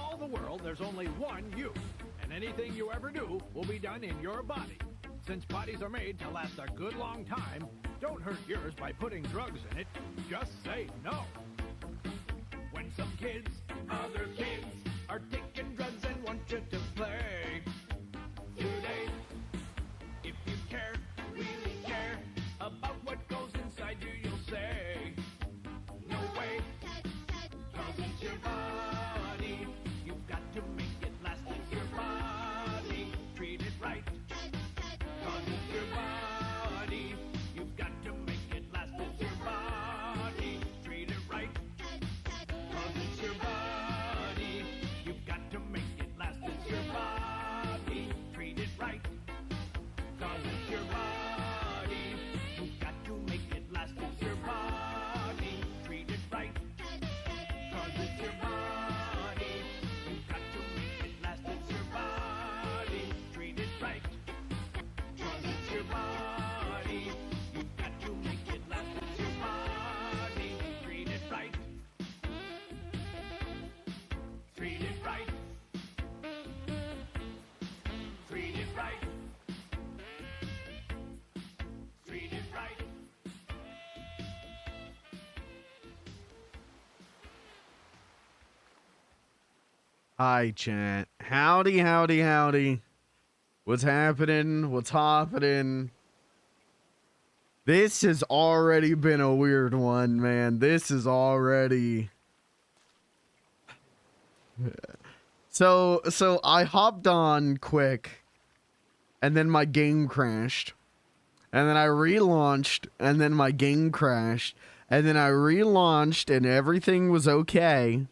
all the world, there's only one you. And anything you ever do will be done in your body. Since bodies are made to last a good long time, don't hurt yours by putting drugs in it. Just say no. When some kids, other kids, are taking drugs and want you to play. Today, if you care, really care, about what goes inside you, you'll say, no way, 'cause it's your body. You've got to make it last with your body. Treat it right, 'cause it's your body. You've got to make it last with your body. Treat it right, 'cause it's your body. You've got to make it last with your body. Treat it right, 'cause it's your body. You've got to make it last with your body. Treat it right, 'cause it's your body. You've got to make it last with your body. Treat it right, 'cause it's your body. You've got to make it last with your body. Treat it right. Treat it right. Treat it right. Treat it right. Hi, chat. Howdy, howdy, howdy. What's happening? What's happening? This has already been a weird one, man. This is already... So I hopped on quick, and then my game crashed. And then I relaunched, and then my game crashed. And then I relaunched, and everything was okay.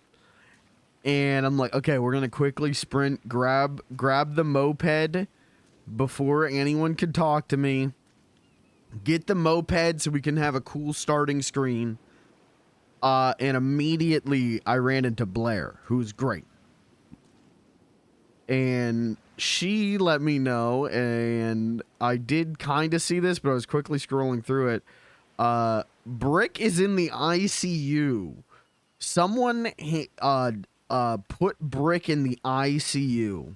And I'm like, okay, we're gonna quickly sprint, grab the moped before anyone could talk to me. Get the moped so we can have a cool starting screen. And immediately I ran into Blair, who's great. And she let me know, and I did kind of see this, but I was quickly scrolling through it. Brick is in the ICU. Someone put Brick in the ICU.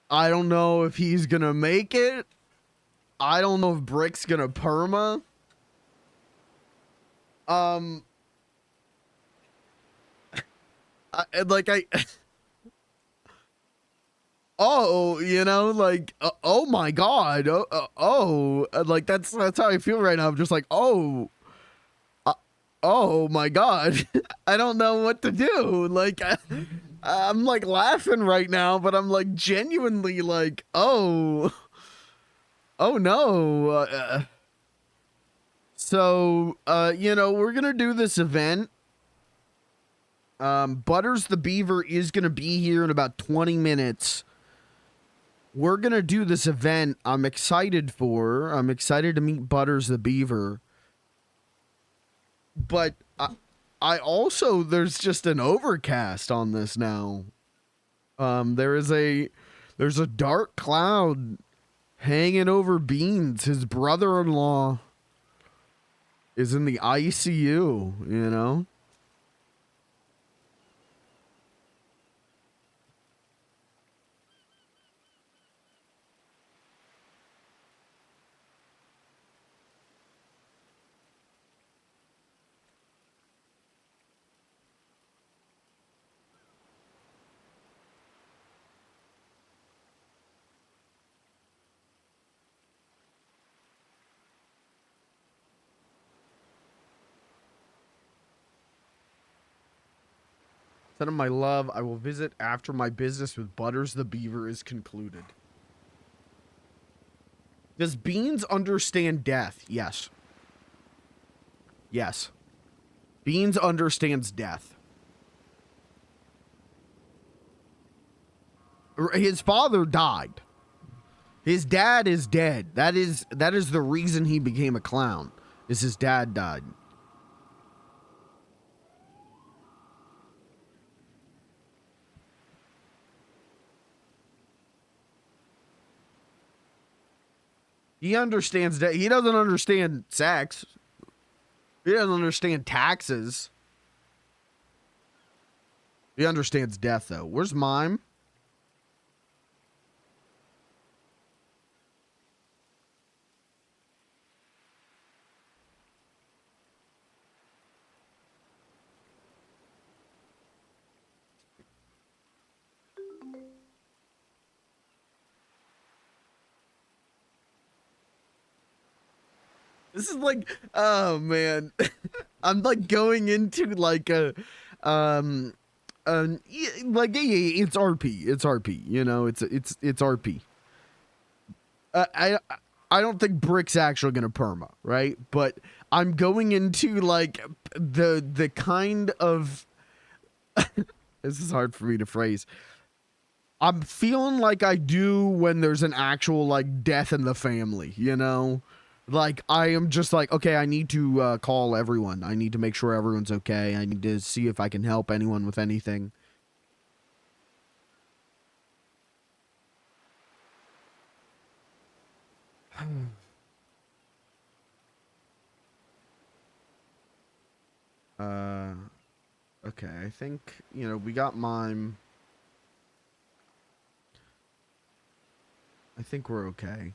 I don't know if he's gonna make it. I don't know if Brick's gonna perma. Oh, you know, like, oh my God. Like, that's how I feel right now. I'm just like, oh my God. I don't know what to do. Like, I'm like laughing right now, but I'm like genuinely like, oh no. So, you know, we're going to do this event. Butters the Beaver is going to be here in about 20 minutes. We're going to do this event I'm excited for. I'm excited to meet Butters the Beaver. But I also, there's just an overcast on this now. There's a dark cloud hanging over Beans. His brother-in-law is in the ICU, you know? Send him my love. I will visit after my business with Butters the Beaver is concluded. Does Beans understand death? Yes. Yes. Beans understands death. His father died. His dad is dead. That is the reason he became a clown. Is his dad died. He understands that. He doesn't understand sex. He doesn't understand taxes. He understands death, though. Where's Mime? This is like, oh man, I'm like going into like a, like it's RP, it's RP, you know, it's RP. I I don't think Brick's actually gonna perma, right? But I'm going into like the kind of this is hard for me to phrase. I'm feeling like I do when there's an actual like death in the family, you know? Like I am just like, okay, I need to call everyone. I need to make sure everyone's okay. I need to see if I can help anyone with anything. Okay, I think, you know, we got Mime. I think we're okay.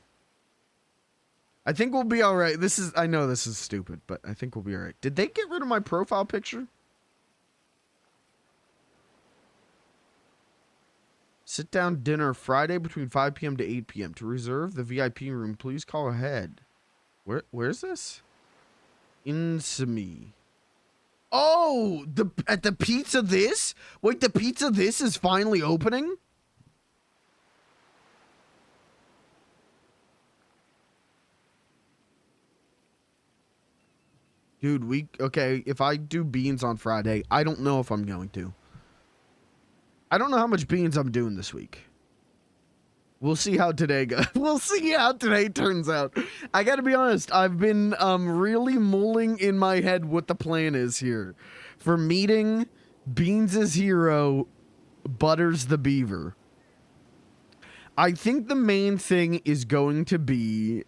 I think we'll be all right. I know this is stupid, but I think we'll be all right. Did they get rid of my profile picture? Sit down dinner Friday between 5 p.m. to 8 p.m. To reserve the VIP room, please call ahead. Where's this? Insami. Oh, at the Pizza This? Wait, the Pizza This is finally opening? Dude, okay, if I do beans on Friday, I don't know if I'm going to. I don't know how much beans I'm doing this week. We'll see how today goes. We'll see how today turns out. I gotta be honest, I've been really mulling in my head what the plan is here. For meeting, Beans is hero, Butters the beaver. I think the main thing is going to be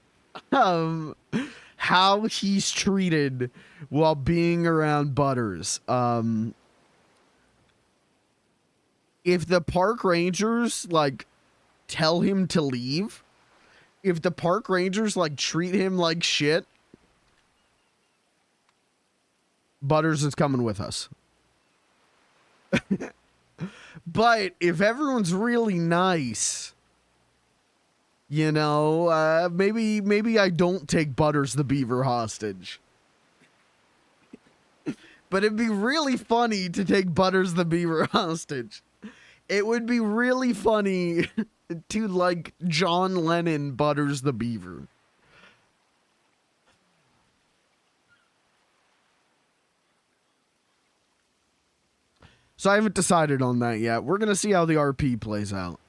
how he's treated while being around Butters. If the park rangers like tell him to leave, if the park rangers like treat him like shit, Butters is coming with us. But if everyone's really nice, you know, maybe I don't take Butters the beaver hostage. But it'd be really funny to take Butters the beaver hostage. It would be really funny to like John Lennon Butters the beaver. So I haven't decided on that yet. We're going to see how the RP plays out.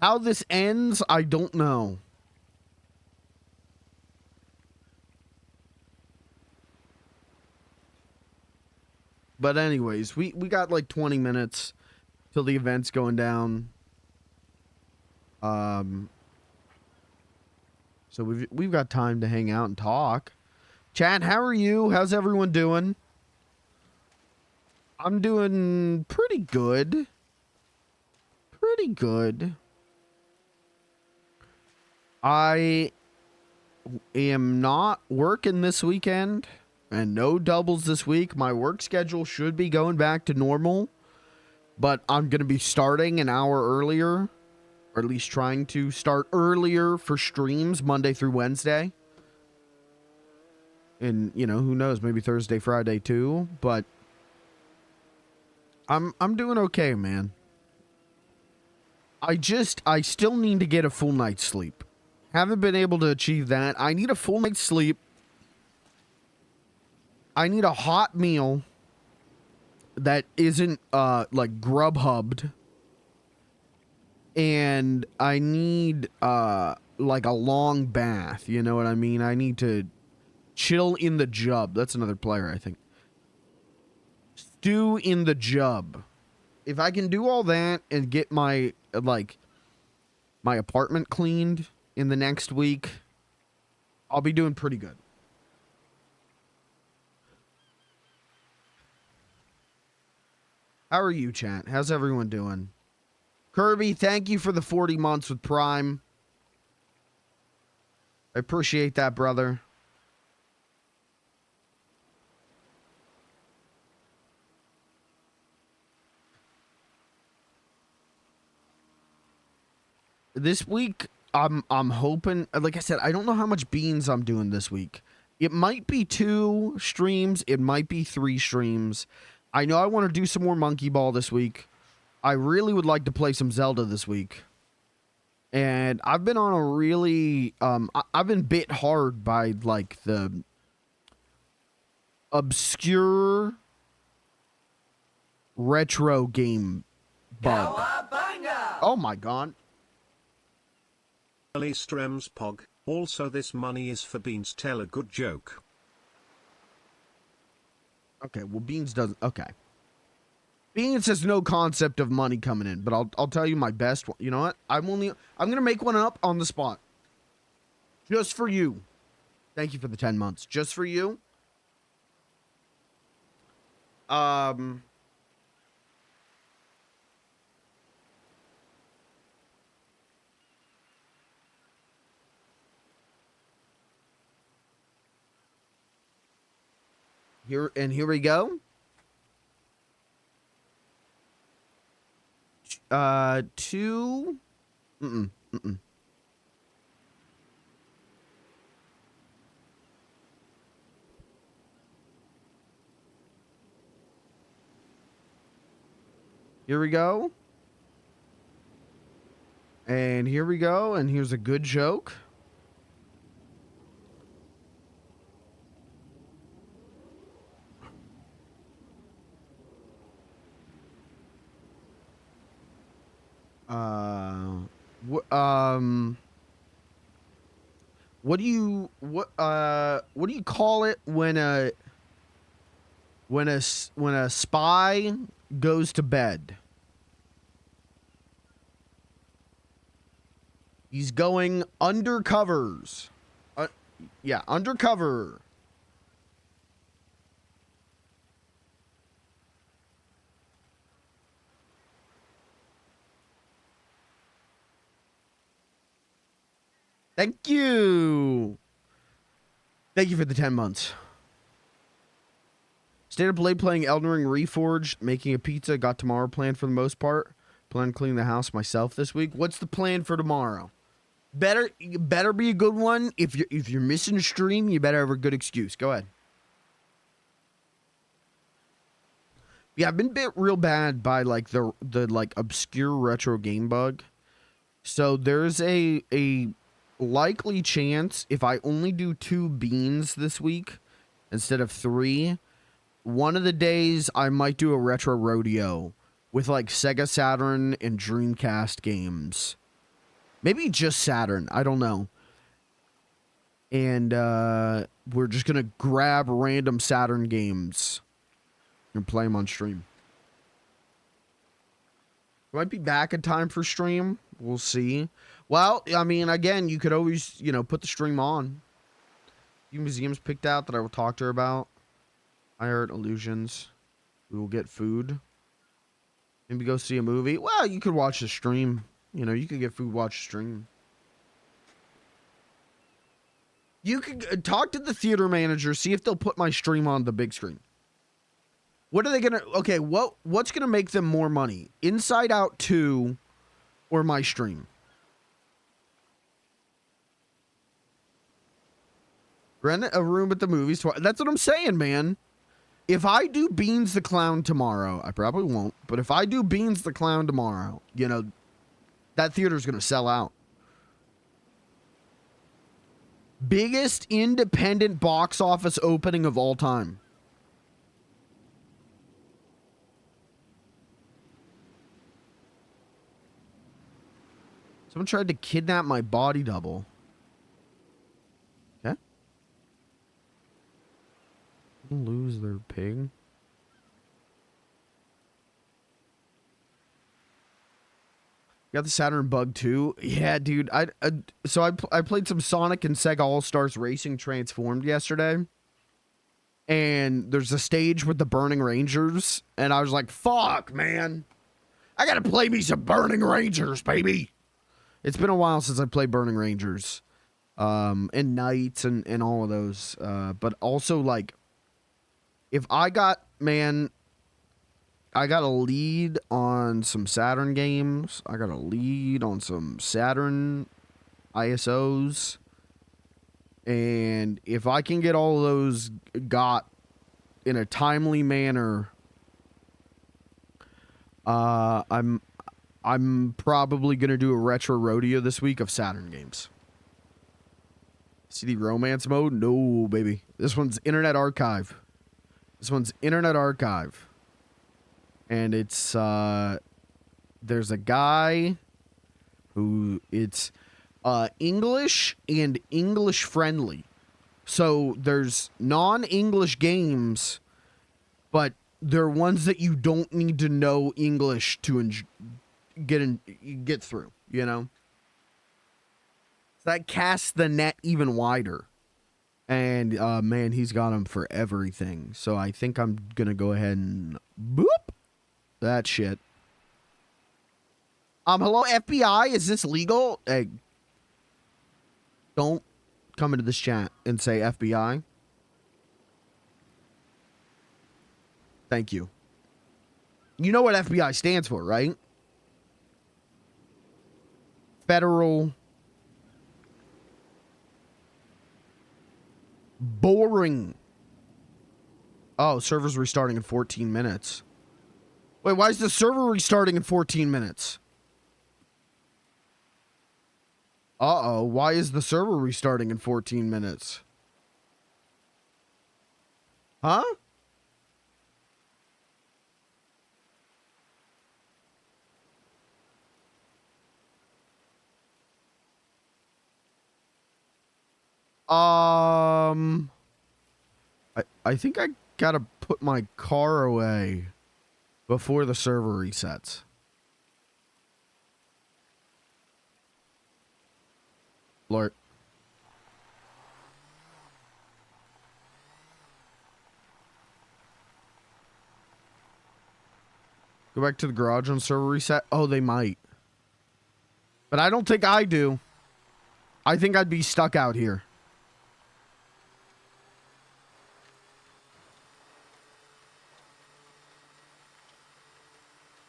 How this ends, I don't know. But anyways, we got like 20 minutes till the event's going down. So we've got time to hang out and talk. Chat, how are you? How's everyone doing? I'm doing pretty good. Pretty good. I am not working this weekend and no doubles this week. My work schedule should be going back to normal, but I'm going to be starting an hour earlier, or at least trying to start earlier for streams Monday through Wednesday. And, you know, who knows, maybe Thursday, Friday too, but I'm doing okay, man. I still need to get a full night's sleep. Haven't been able to achieve that. I need a full night's sleep. I need a hot meal that isn't like Grubhubbed. And I need like a long bath, you know what I mean? I need to chill in the jub. That's another player, I think. Stew in the jub. If I can do all that and get my my apartment cleaned in the next week, I'll be doing pretty good. How are you, chat? How's everyone doing? Kirby, thank you for the 40 months with Prime. I appreciate that, brother. This week, I'm hoping, like I said, I don't know how much beans I'm doing this week. It might be 2 streams. It might be 3 streams. I know I want to do some more Monkey Ball this week. I really would like to play some Zelda this week. And I've been on a really, I've been bit hard by, like, the obscure retro game bug. Cowabunga! Oh my god. Ali Strems Pog. Also, this money is for Beans. Tell a good joke. Okay, well, Beans doesn't. Okay. Beans has no concept of money coming in, but I'll tell you my best one. You know what? I'm gonna make one up on the spot. Just for you. Thank you for the 10 months. Just for you. Here we go. 2. Here we go. And here we go. And here's a good joke. What do you call it when a spy goes to bed? He's going undercovers. Yeah, undercover. Thank you. Thank you for the 10 months. Stayed up late playing Elden Ring Reforged, making a pizza. Got tomorrow planned for the most part. Plan on cleaning the house myself this week. What's the plan for tomorrow? Better be a good one. If you're missing a stream, you better have a good excuse. Go ahead. Yeah, I've been bit real bad by like the like obscure retro game bug. So there's a likely chance if I only do 2 beans this week instead of 3, one of the days I might do a retro rodeo with like Sega Saturn and Dreamcast games. Maybe just Saturn, I don't know. And we're just gonna grab random Saturn games and play them on stream. Might be back in time for stream. We'll see. Well, I mean, again, you could always, put the stream on. Few museums picked out that I will talk to her about. I heard illusions. We will get food. Maybe go see a movie. Well, you could watch the stream. You could get food, watch the stream. You could talk to the theater manager, see if they'll put my stream on the big screen. What are they gonna? Okay, what's gonna make them more money? Inside Out 2 or my stream? Rent a room at the movies. That's what I'm saying, man. If I do Beans the Clown tomorrow, I probably won't, but if I do Beans the Clown tomorrow, that theater's going to sell out. Biggest independent box office opening of all time. Someone tried to kidnap my body double. Okay. Lose their pig. Got the Saturn bug too. Yeah, dude. I played some Sonic and Sega All Stars Racing Transformed yesterday. and there's a stage with the Burning Rangers, and I was like, fuck, man. I gotta play me some Burning Rangers, baby. It's been a while since I played Burning Rangers. And Knights and all of those. But also, like, if I got a lead on some Saturn games. I got a lead on some Saturn ISOs. And if I can get all of those got in a timely manner, I'm probably going to do a retro rodeo this week of Saturn games. CD romance mode? No, baby. This one's Internet Archive. And it's, there's a guy who it's English and English friendly. So there's non-English games, but they're ones that you don't need to know English to get through, you know? So that casts the net even wider. And, man, he's got them for everything. So I think I'm going to go ahead and boop that shit. Hello, FBI? Is this legal? Hey, don't come into this chat and say FBI. Thank you. You know what FBI stands for, right? Federal boring. Oh, server's restarting in 14 minutes. Wait, why is the server restarting in 14 minutes? Uh-oh, why is the server restarting in 14 minutes? Huh? I think I gotta put my car away before the server resets. Lord. Go back to the garage on server reset? Oh, they might. But I don't think I do. I think I'd be stuck out here.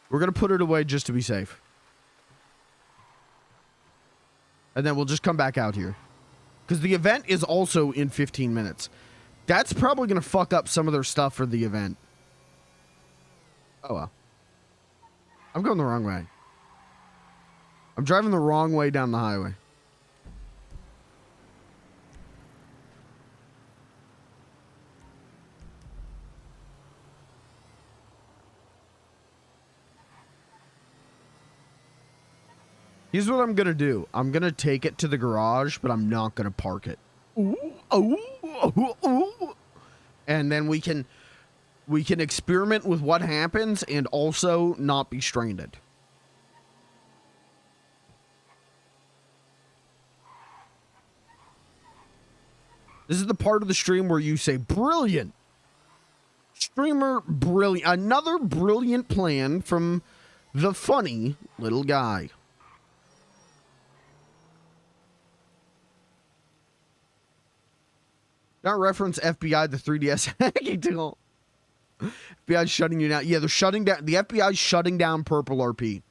We're going to put it away just to be safe. And then we'll just come back out here. Because the event is also in 15 minutes. That's probably going to fuck up some of their stuff for the event. Oh, well. I'm going the wrong way. I'm driving the wrong way down the highway. Here's what I'm going to do. I'm going to take it to the garage, but I'm not going to park it. Ooh, ooh, ooh, ooh. And then we can experiment with what happens and also not be stranded. This is the part of the stream where you say, brilliant. Streamer, brilliant. Another brilliant plan from the funny little guy. Not reference FBI, the 3DS hacking tool. FBI's shutting you down. Yeah, they're shutting down. The FBI's shutting down PurpleRP.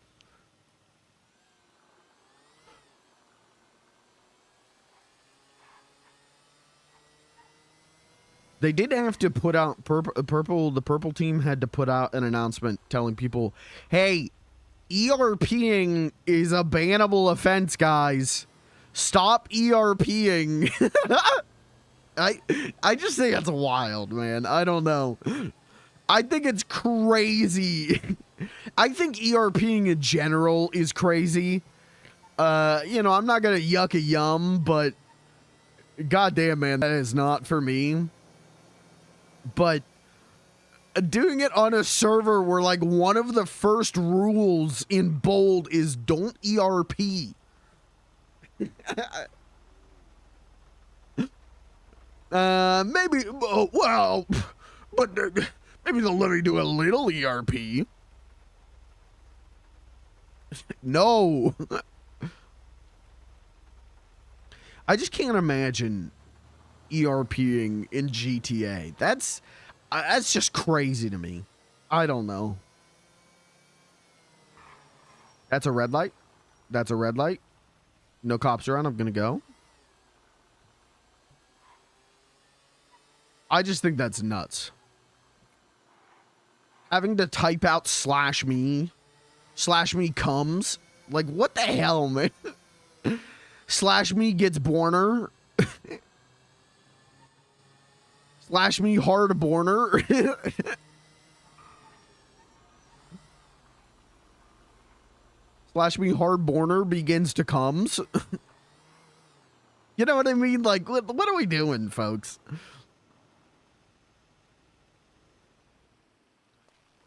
They did have to put out the Purple team had to put out an announcement telling people, hey, ERPing is a bannable offense, guys. Stop ERPing. I just think that's wild, man. I don't know. I think it's crazy. I think ERPing in general is crazy. You know, I'm not gonna yuck a yum, but goddamn, man, that is not for me. But doing it on a server where, like, one of the first rules in bold is don't ERP. Maybe, well, but maybe they'll let me do a little ERP. No. I just can't imagine ERPing in GTA. That's just crazy to me. I don't know. That's a red light. That's a red light. No cops around. I'm gonna go. I just think that's nuts. Having to type out /me comes. Like, what the hell, man? /me gets borner. /me hard borner. /me hard borner begins to comes. You know what I mean? Like, what are we doing, folks?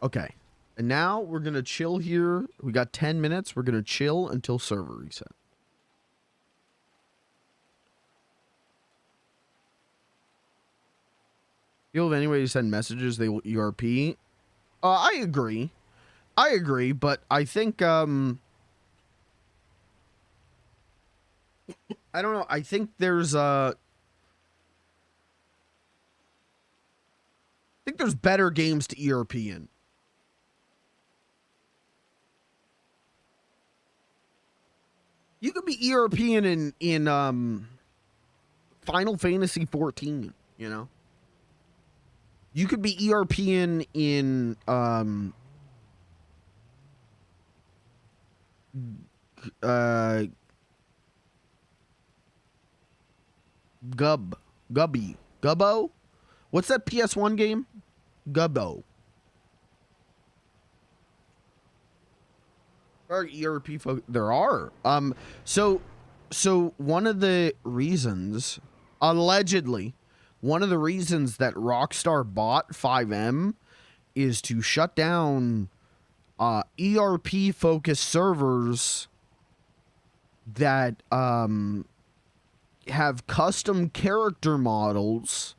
Okay. And now we're going to chill here. We got 10 minutes. We're going to chill until server reset. You have any way to send messages they will ERP? I agree. But I think, I don't know. I think there's, better games to ERP in. You could be ERPing in Final Fantasy 14, you know? You could be ERPing in Gubbo? What's that PS1 game? Gubbo. Are ERP folk? There are. So one of the reasons, allegedly, one of the reasons that Rockstar bought 5M is to shut down ERP focused servers that have custom character models.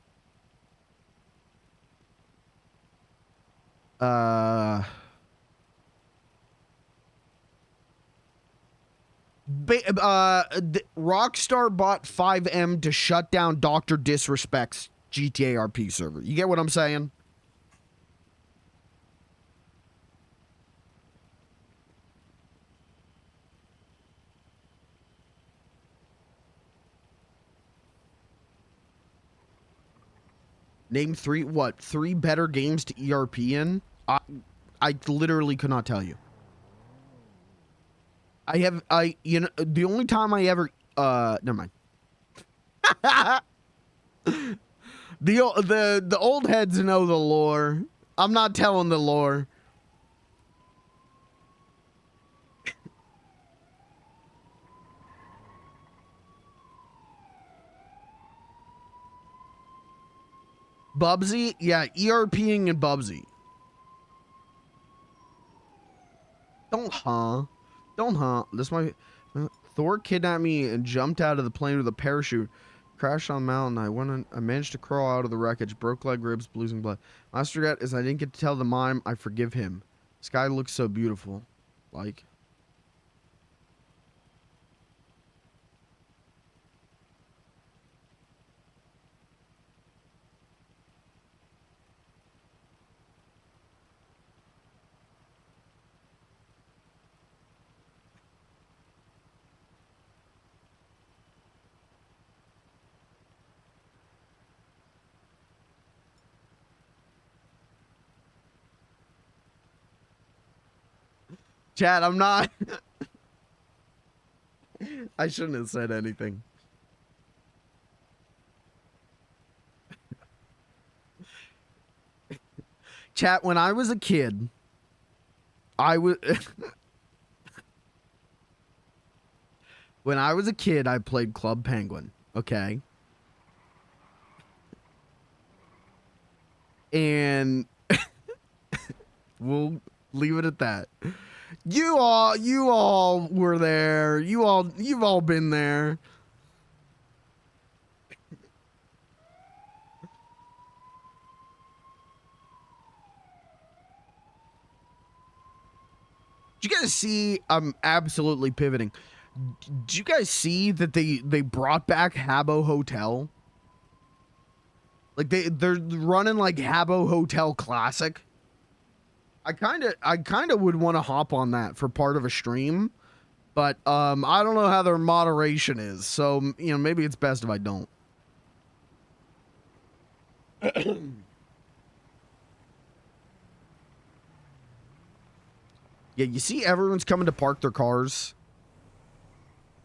Rockstar bought 5M to shut down Dr. Disrespect's GTA RP server. You get what I'm saying? Name three better games to ERP in? I literally could not tell you. The only time I ever, never mind. The old heads know the lore. I'm not telling the lore. Bubsy? Yeah, ERPing and Bubsy. Don't This might Thor kidnapped me and jumped out of the plane with a parachute. Crashed on a mountain. I managed to crawl out of the wreckage. Broke leg, ribs, losing blood. Last regret is I didn't get to tell the mime I forgive him. Sky looks so beautiful. Like. Chad, I'm not. I shouldn't have said anything. Chat, when I was a kid, when I was a kid, I played Club Penguin, okay? And we'll leave it at that. You all were there. You've all been there. Did you guys see? I'm absolutely pivoting. Did you guys see that they brought back Habbo Hotel? Like they're running like Habbo Hotel Classic. I kind of would want to hop on that for part of a stream, but I don't know how their moderation is, so you know, maybe it's best if I don't. Yeah, you see everyone's coming to park their cars.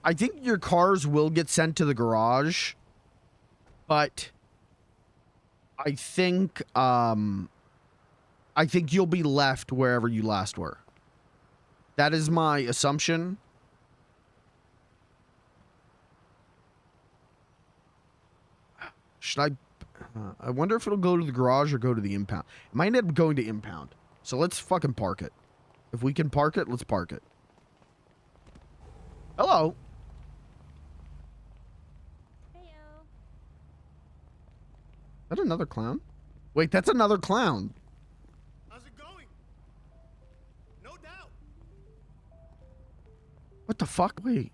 I think your cars will get sent to the garage, but I think you'll be left wherever you last were. That is my assumption. Should I wonder if it'll go to the garage or go to the impound. It might end up going to impound. So let's fucking park it. If we can park it, let's park it. Hello. Heyo. Is that another clown? Wait, that's another clown. How's it going? No doubt. What the fuck? Wait.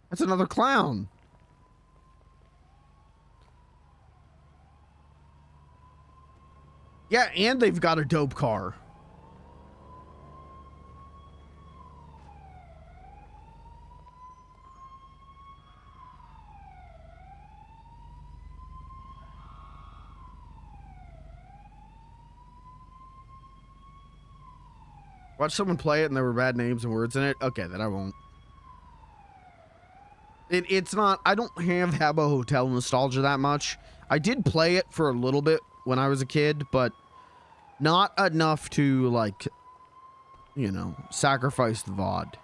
That's another clown. Yeah, and they've got a dope car. Watch someone play it and there were bad names and words in it. Okay, then I won't. It's not... I don't have Habbo Hotel nostalgia that much. I did play it for a little bit when I was a kid, but not enough to, like, you know, sacrifice the VOD.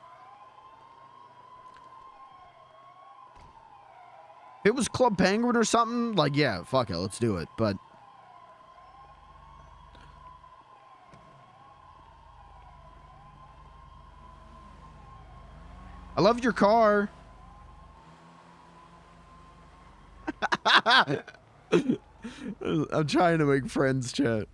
If it was Club Penguin or something, like, yeah, fuck it, let's do it, but... I love your car. I'm trying to make friends, chat.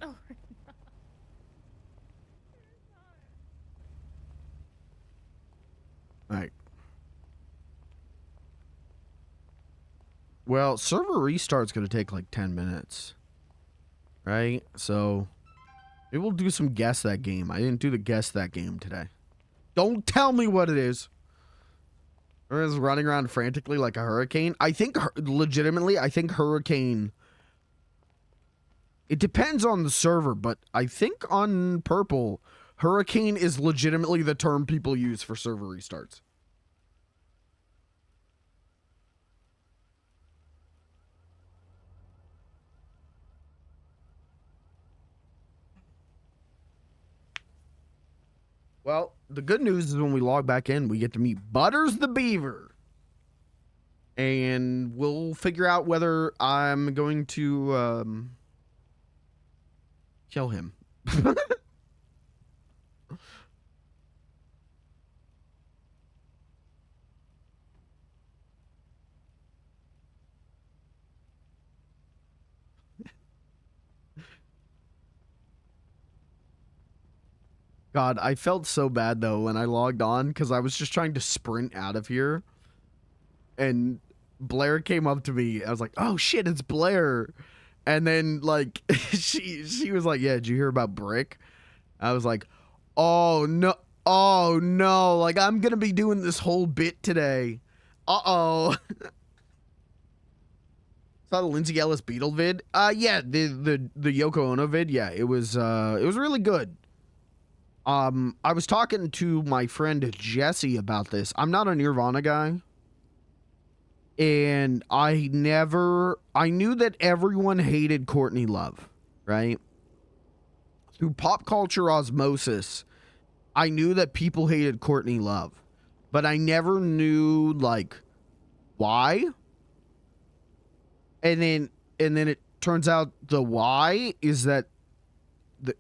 Oh. All right. Well, server restart's going to take like 10 minutes. Right? So, maybe we'll do some guess that game. I didn't do the guess that game today. Don't tell me what it is. Everyone's running around frantically like a hurricane. I think, legitimately, I think hurricane... It depends on the server, but I think on Purple, hurricane is legitimately the term people use for server restarts. Well, the good news is when we log back in, we get to meet Butters the Beaver. And we'll figure out whether I'm going to kill him. God, I felt so bad though when I logged on because I was just trying to sprint out of here. And Blair came up to me. I was like, oh shit, it's Blair. And then like she was like, yeah, did you hear about Brick? I was like, oh no, like I'm gonna be doing this whole bit today. Uh-oh. Saw the Lindsay Ellis Beetle vid. Yeah, the Yoko Ono vid, yeah, it was really good. I was talking to my friend Jesse about this. I'm not a Nirvana guy. And I knew that everyone hated Courtney Love, right? Through pop culture osmosis, I knew that people hated Courtney Love. But I never knew, like, why. And then it turns out the why is that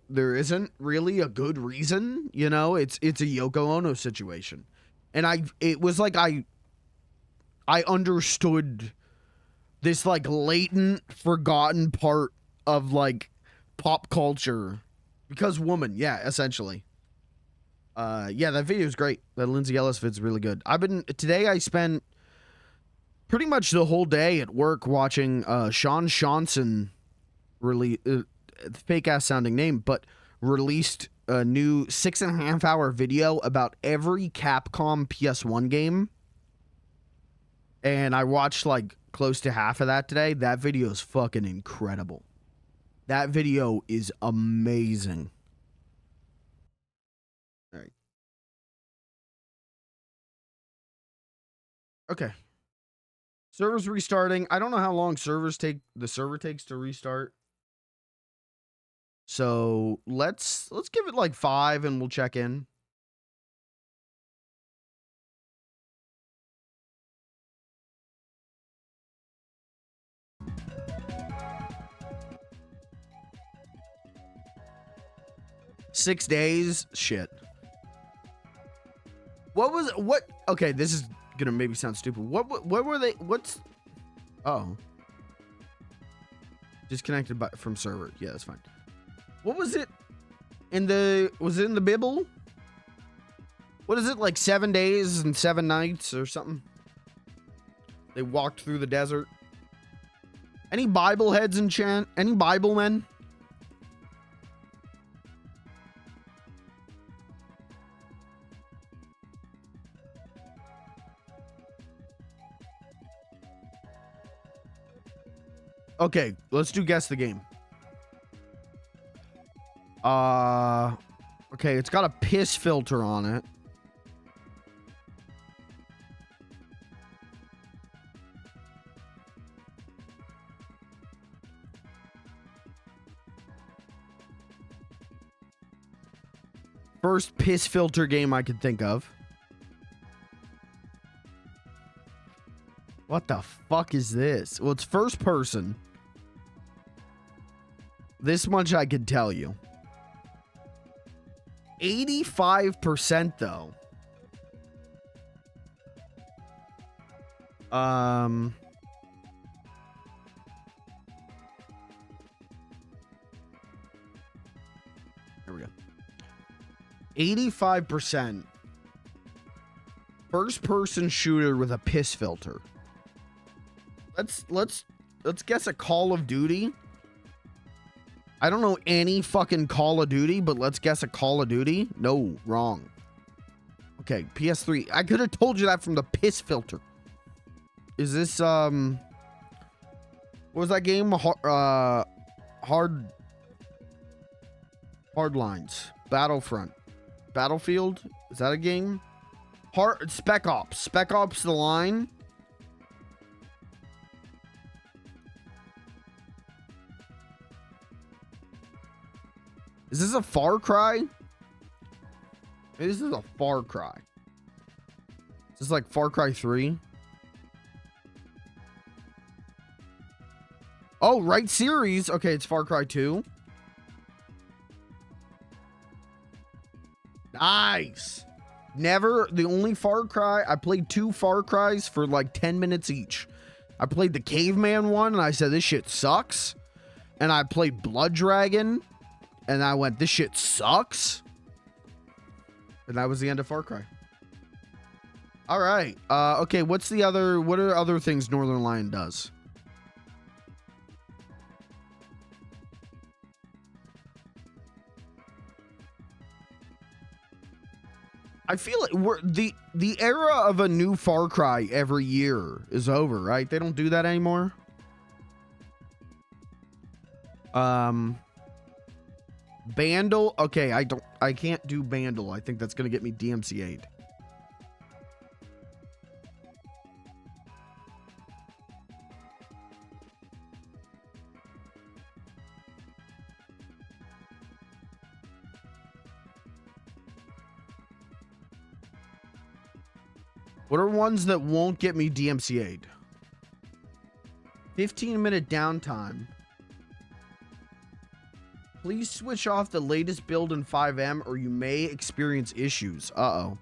there isn't really a good reason, you know. It's a Yoko Ono situation, and it was like I understood this like latent, forgotten part of like pop culture because woman, yeah, essentially. Yeah, that video is great. That Lindsay Ellis vid's really good. Today I spent pretty much the whole day at work watching Sean Johnson really fake ass sounding name, but released a new 6.5 hour video about every Capcom PS1 game. And I watched like close to half of that today. That video is fucking incredible. That video is amazing. All right. Okay. Server's restarting. I don't know how long the server takes to restart. So let's give it like 5 and we'll check in. Six days? Shit. Okay, this is gonna maybe sound stupid. What were they? Oh. Disconnected from server. Yeah, that's fine. What was it? Was it in the Bible? What is it, like 7 days and 7 nights or something? They walked through the desert. Any Bible heads in chat? Any Bible men? Okay, let's do guess the game. Okay, it's got a piss filter on it. First piss filter game I could think of. What the fuck is this? Well, it's first person. This much I can tell you. 85% though. There we go. 85% first person shooter with a piss filter. Let's guess a Call of Duty. I don't know any fucking Call of Duty, but let's guess a Call of Duty. No, wrong. Okay, PS3. I could have told you that from the piss filter. Is this what was that game? Hard Lines. Battlefront. Battlefield? Is that a game? Spec Ops. Spec Ops The Line. Is this a Far Cry? Maybe this is a Far Cry. Is this like Far Cry 3? Oh, right series. Okay, it's Far Cry 2. Nice. The only Far Cry, I played 2 Far Cries for like 10 minutes each. I played the Caveman one and I said, this shit sucks. And I played Blood Dragon. And I went, this shit sucks. And that was the end of Far Cry. All right. Okay, what are other things Northern Lion does? I feel like the era of a new Far Cry every year is over, right? They don't do that anymore. Bandle. Okay, I can't do Bandle. I think that's gonna get me DMCA'd. What are ones that won't get me DMCA'd? 15-minute downtime. Please switch off the latest build in 5M or you may experience issues. Uh-oh.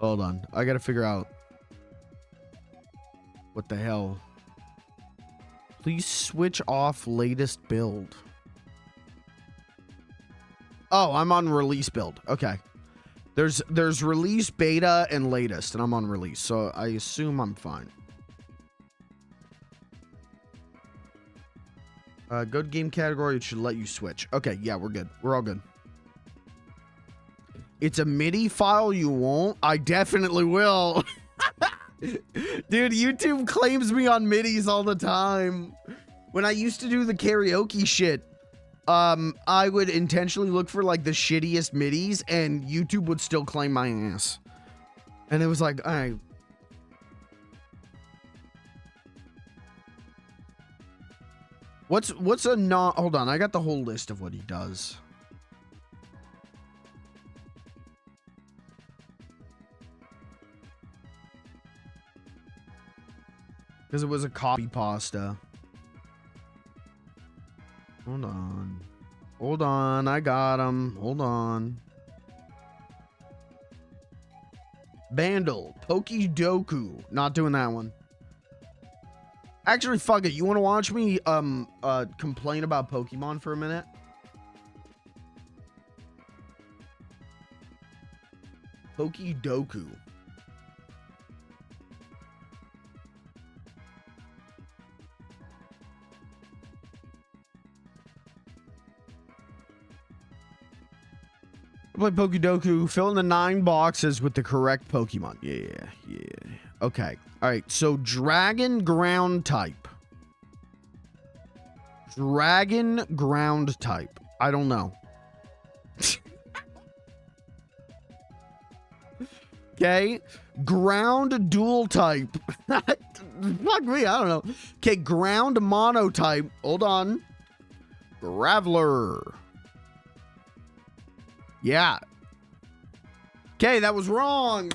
Hold on. I gotta figure out what the hell. Please switch off latest build. Oh, I'm on release build. Okay. There's release, beta, and latest, and I'm on release, so I assume I'm fine. Go to game category. It should let you switch. Okay, yeah, we're good. We're all good. It's a MIDI file you won't? I definitely will. Dude, YouTube claims me on MIDIs all the time. When I used to do the karaoke shit, I would intentionally look for like the shittiest MIDIs and YouTube would still claim my ass. And it was like, all right. What's a non, hold on, I got the whole list of what he does. Because it was a copy pasta. Hold on. Hold on, I got him. Hold on. Bandle, Pokidoku. Not doing that one. Actually, fuck it. You want to watch me complain about Pokemon for a minute? Pokidoku. Play Pokidoku. Fill in the 9 boxes with the correct Pokemon. Yeah. Okay. All right. So Dragon Ground type. Dragon Ground type. I don't know. Okay. Ground Dual type. Fuck me. I don't know. Okay. Ground Mono type. Hold on. Graveler. Yeah. Okay, that was wrong.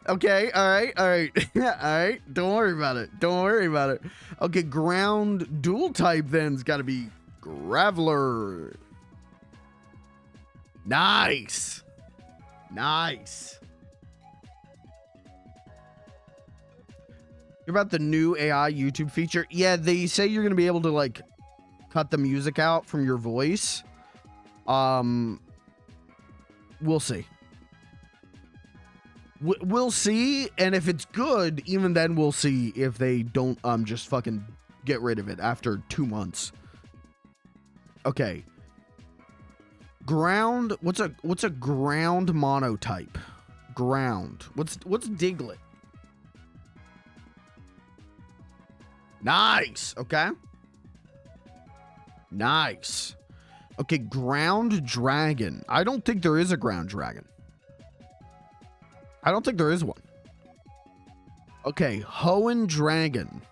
Okay, all right. All right. Don't worry about it. Okay, ground dual type then's got to be Graveler. Nice. You're about the new AI YouTube feature? Yeah, they say you're going to be able to like cut the music out from your voice. We'll see. We'll see, and if it's good, even then we'll see if they don't just fucking get rid of it after 2 months. Okay. Ground. What's a ground monotype? Ground. What's Diglett? Nice. Okay. Nice. Okay, ground dragon. I don't think there is a ground dragon. I don't think there is one. Okay, Hoenn dragon.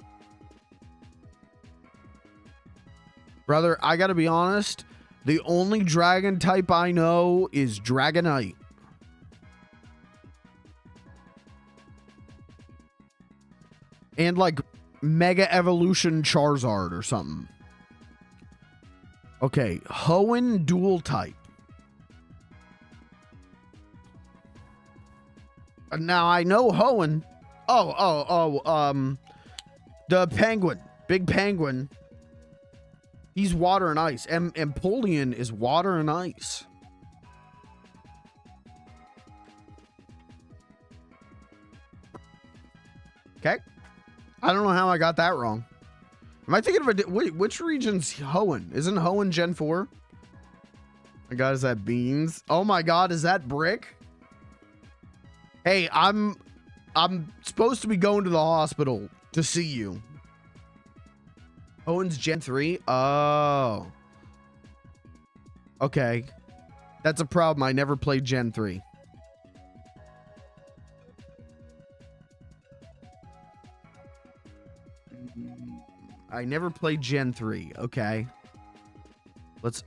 Brother, I gotta be honest. The only dragon type I know is Dragonite. And like Mega Evolution Charizard or something. Okay, Hoenn dual type. Now I know Hoenn. The penguin, big penguin. He's water and ice. Empoleon is water and ice. Okay, I don't know how I got that wrong. Am I thinking of which region's Hoenn? Isn't Hoenn Gen 4? My God, is that beans? Oh my God, is that brick? Hey, I'm supposed to be going to the hospital to see you. Hoenn's Gen 3? Oh. Okay. That's a problem. I never played Gen 3. I never played Gen 3. Okay.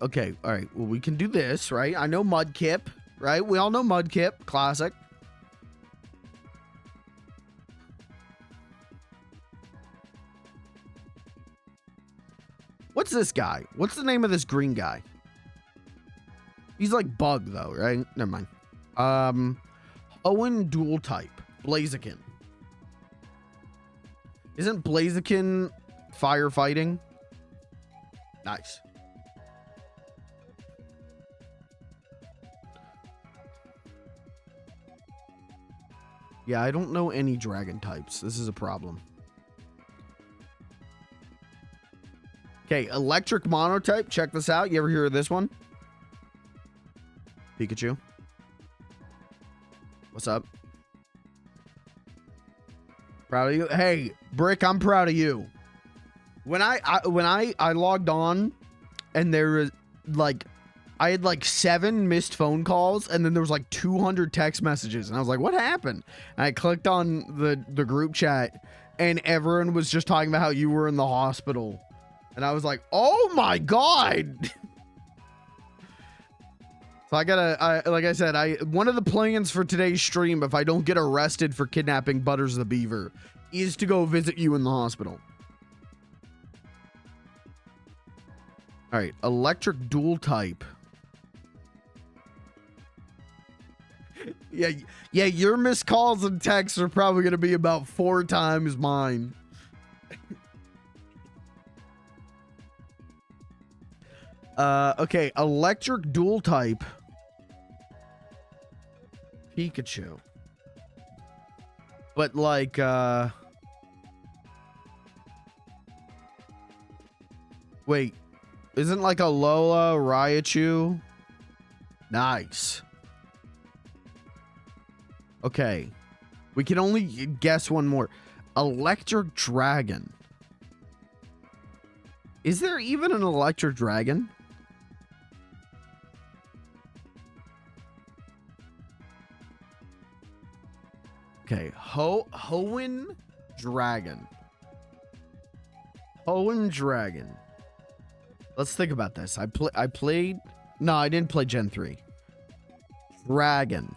Okay. All right. Well, we can do this, right? I know Mudkip. right? We all know Mudkip, classic. What's this guy? What's the name of this green guy? He's like Bug though, right? Never mind. Owen dual type. Blaziken. Isn't Blaziken firefighting? Nice. Yeah, I don't know any dragon types. This is a problem. Okay, electric monotype. Check this out. You ever hear of this one? Pikachu. What's up? Proud of you. Hey, Brick, I'm proud of you. When I logged on and there was like I had like 7 missed phone calls and then there was like 200 text messages and I was like, what happened? And I clicked on the group chat and everyone was just talking about how you were in the hospital. And I was like, oh my God. So like I said, one of the plans for today's stream, if I don't get arrested for kidnapping Butters the Beaver, is to go visit you in the hospital. All right, electric dual type. Yeah, your missed calls and texts are probably going to be about 4 times mine. Okay, electric dual type. Pikachu. But like, wait, isn't like a Lola Raichu? Nice. Okay, we can only guess one more. Electric Dragon. Is there even an electric dragon? Okay, Hoenn Dragon. Hoenn Dragon. Let's think about this. I played. No, I didn't play Gen 3. Dragon.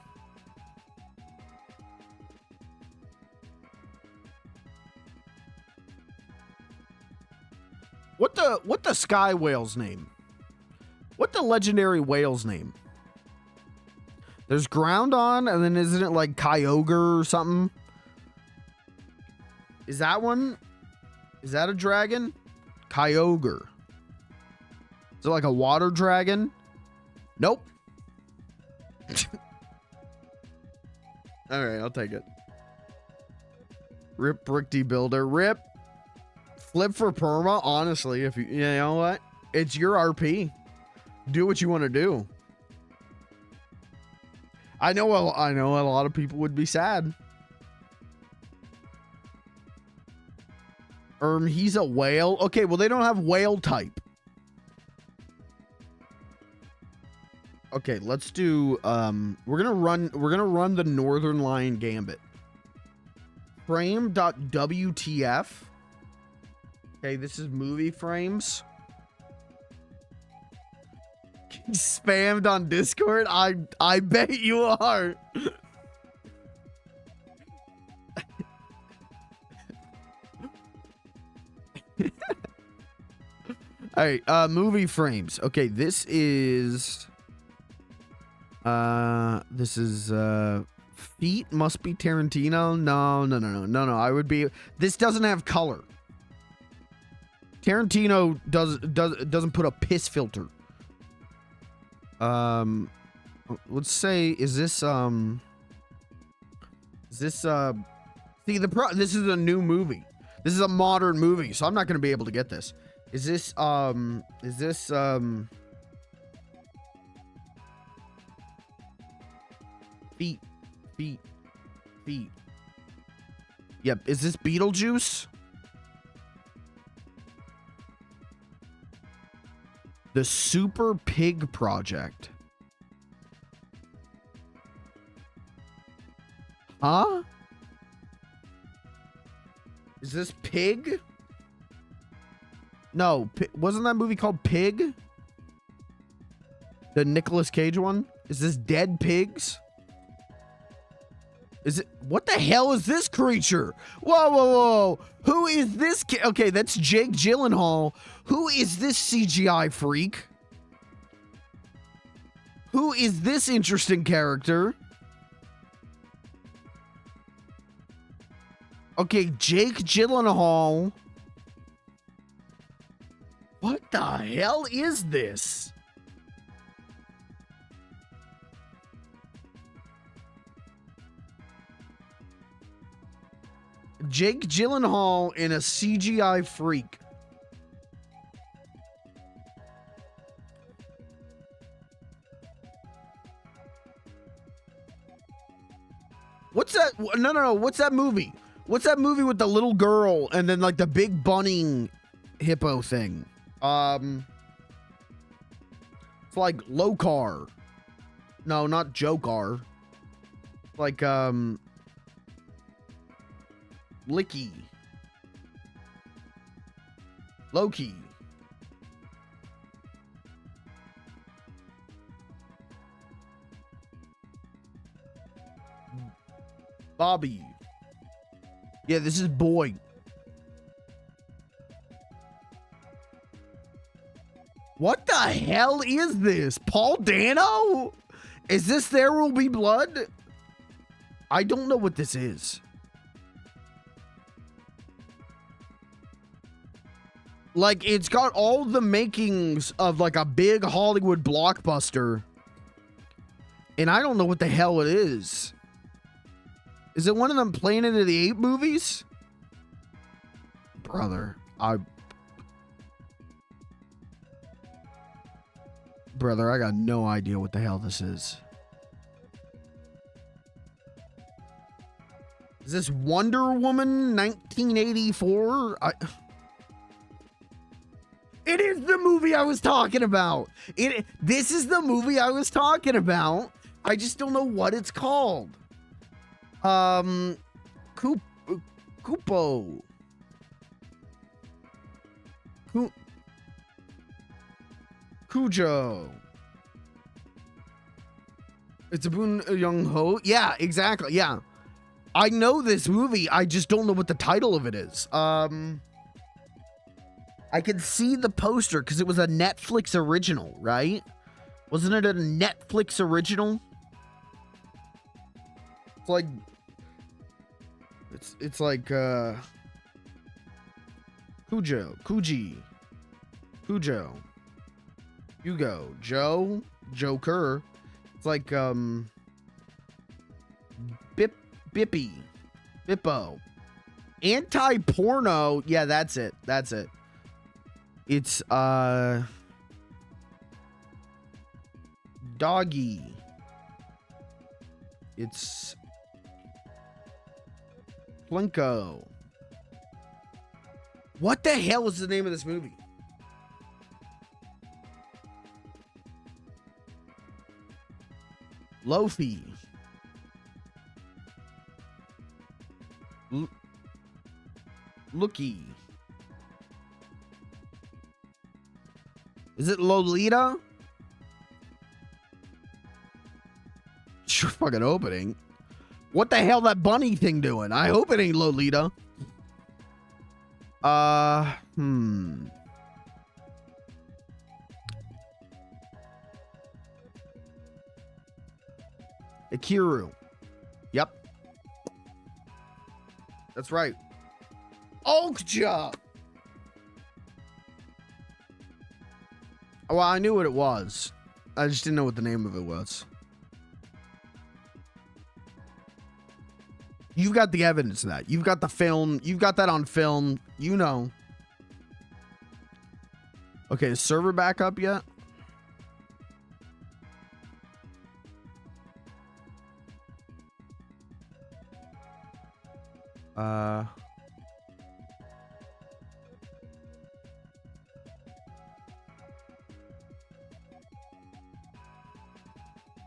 What the sky whale's name? What the legendary whale's name? There's Groundon, and then isn't it like Kyogre or something? Is that one? Is that a dragon? Kyogre. Is it like a water dragon? Nope. All right, I'll take it. Rip Brick Builder. Rip. Flip for perma, honestly, if you know what? It's your RP. Do what you want to do. I know a lot of people would be sad. He's a whale. Okay, well they don't have whale type. Okay, let's do we're gonna run the Northern Lion Gambit. Frame.wtf. Okay, this is movie frames. Spammed on Discord? I bet you are. All right, movie frames. Okay, this is feet must be Tarantino. No. I would be. This doesn't have color. Tarantino doesn't put a piss filter. Let's say, is this see this is a new movie. This is a modern movie, so I'm not gonna be able to get this. Is this feet. Yep, is this Beetlejuice? The Super Pig Project. Huh? Is this Pig? No, wasn't that movie called Pig? The Nicolas Cage one? Is this dead pigs? Is it? What the hell is this creature? Whoa, whoa, whoa. Who is this? Okay, that's Jake Gyllenhaal. Who is this CGI freak? Who is this interesting character? Okay, Jake Gyllenhaal. What the hell is this? Jake Gyllenhaal in a CGI freak. What's that? No. What's that movie? What's that movie with the little girl and then like the big bunny hippo thing? It's like Lokar. No, not Jokar. Like, Licky. Loki. Bobby. Yeah, this is Boy. What the hell is this? Paul Dano? Is this There Will Be Blood? I don't know what this is. Like, it's got all the makings of like a big Hollywood blockbuster. And I don't know what the hell it is. Is it one of them Planet of the Apes movies? Brother, I got no idea what the hell this is. Is this Wonder Woman 1984? It is the movie I was talking about. This is the movie I was talking about. I just don't know what it's called. Kupo. Cujo. It's a Boon Young Ho. Yeah, exactly. Yeah. I know this movie. I just don't know what the title of it is. I could see the poster because it was a Netflix original, right? Wasn't it a Netflix original? It's like it's like Cujo, Hugo, Joe, Joker. It's like Bippo. Anti-porno. Yeah, that's it. It's Doggy. It's Plinko. What the hell is the name of this movie? Lofi. Looky. Is it Lolita? Sure fucking opening. What the hell that bunny thing doing? I hope it ain't Lolita. Ikiru. Yep. That's right. Okja. Well, I knew what it was. I just didn't know what the name of it was. You've got the evidence of that. You've got the film. You've got that on film. You know. Okay, is server back up yet? I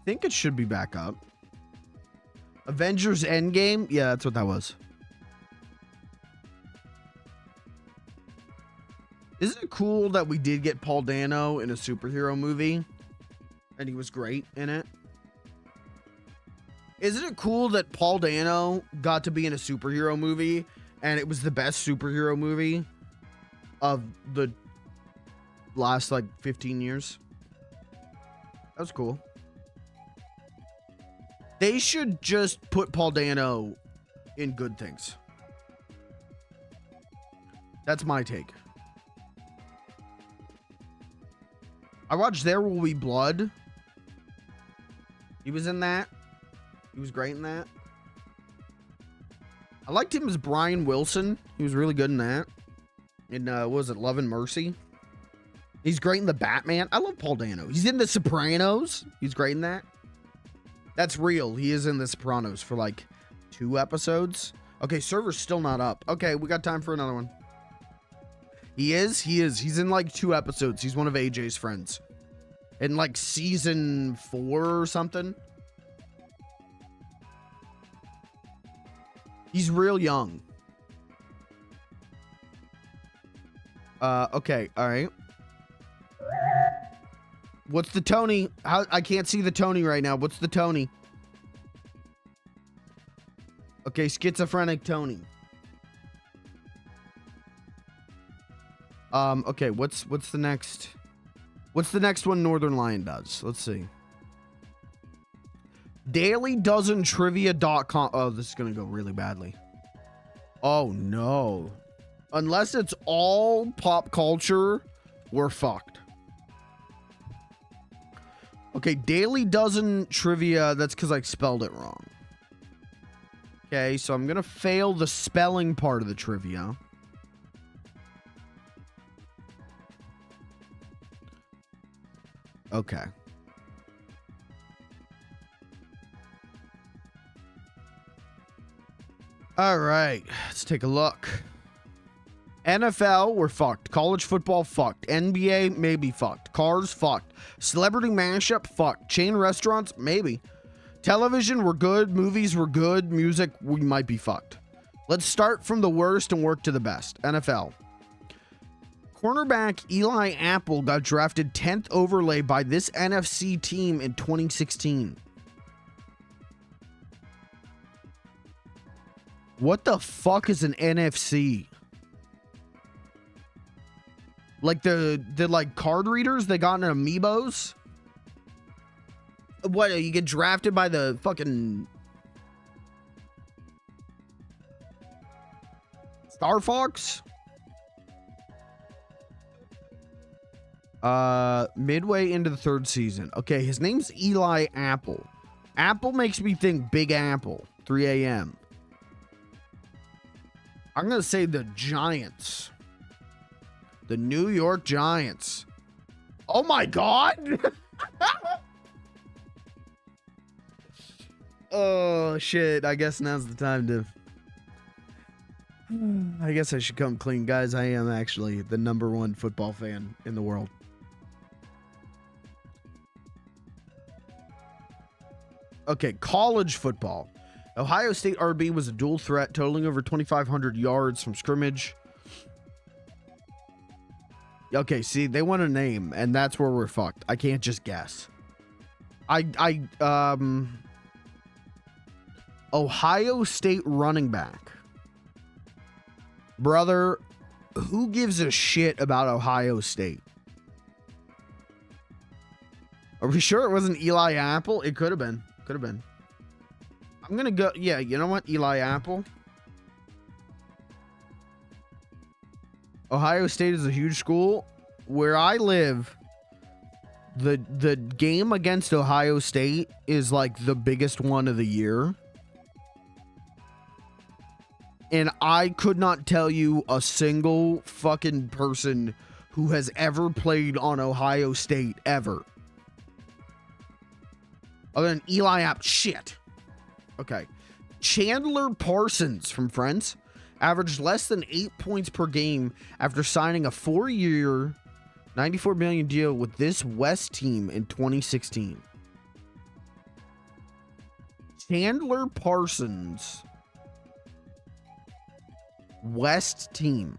think it should be back up. Avengers Endgame? Yeah, that's what that was. Isn't it cool that we did get Paul Dano in a superhero movie? And he was great in it. Isn't it cool that Paul Dano got to be in a superhero movie and it was the best superhero movie of the last like 15 years? That was cool. They should just put Paul Dano in good things. That's my take. I watched There Will Be Blood. He was in that. He was great in that. I liked him as Brian Wilson. He was really good in that. In, what was it, Love and Mercy? He's great in The Batman. I love Paul Dano. He's in The Sopranos. He's great in that. That's real. He is in The Sopranos for like 2 episodes. Okay, server's still not up. Okay, we got time for another one. He is. He's in like 2 episodes. He's one of AJ's friends. In like season 4 or something. He's real young. Okay, all right. What's the Tony? I can't see the Tony right now. What's the Tony? Okay, schizophrenic Tony. Okay, what's the next? What's the next one Northern Lion does? Let's see. DailyDozenTrivia.com. Oh, this is gonna go really badly. Oh no. Unless it's all pop culture, we're fucked. Okay, Daily Dozen Trivia. That's because I spelled it wrong. Okay, so I'm gonna fail the spelling part of the trivia. Okay. All right, let's take a look. NFL, we're fucked. College football, fucked. NBA, maybe fucked. Cars, fucked. Celebrity mashup, fucked. Chain restaurants, maybe. Television, we're good. Movies, we're good. Music, we might be fucked. Let's start from the worst and work to the best. NFL. Cornerback Eli Apple got drafted 10th overlay by this NFC team in 2016. What the fuck is an NFC? Like the like card readers they got in Amiibos? What, you get drafted by the fucking Star Fox? Midway into the 3rd season. Okay, his name's Eli Apple. Apple makes me think Big Apple. 3 a.m. I'm gonna say the Giants. The New York Giants. Oh my god! Oh shit, I guess now's the time to... I guess I should come clean, guys. I am actually the #1 football fan in the world. Okay, college football. Ohio State RB was a dual threat, totaling over 2,500 yards from scrimmage. Okay, see, they want a name, and that's where we're fucked. I can't just guess. Ohio State running back. Brother, who gives a shit about Ohio State? Are we sure it wasn't Eli Apple? It could have been. Could have been. I'm gonna go, yeah, you know what? Eli Apple. Ohio State is a huge school. Where I live, the game against Ohio State is like the biggest one of the year. And I could not tell you a single fucking person who has ever played on Ohio State ever. Other than Eli Apple. Shit. Okay. Chandler Parsons from Friends averaged less than 8 points per game after signing a 4-year, $94 million deal with this West team in 2016. Chandler Parsons, West team.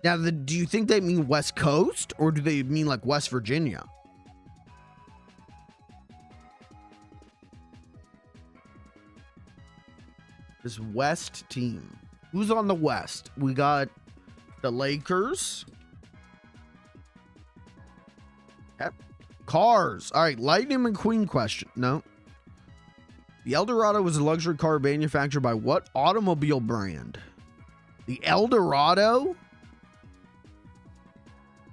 Now, do you think they mean West Coast or do they mean like West Virginia? This West team. Who's on the West? We got the Lakers. Yep. Cars. All right. Lightning McQueen question. No. The Eldorado was a luxury car manufactured by what automobile brand? The Eldorado?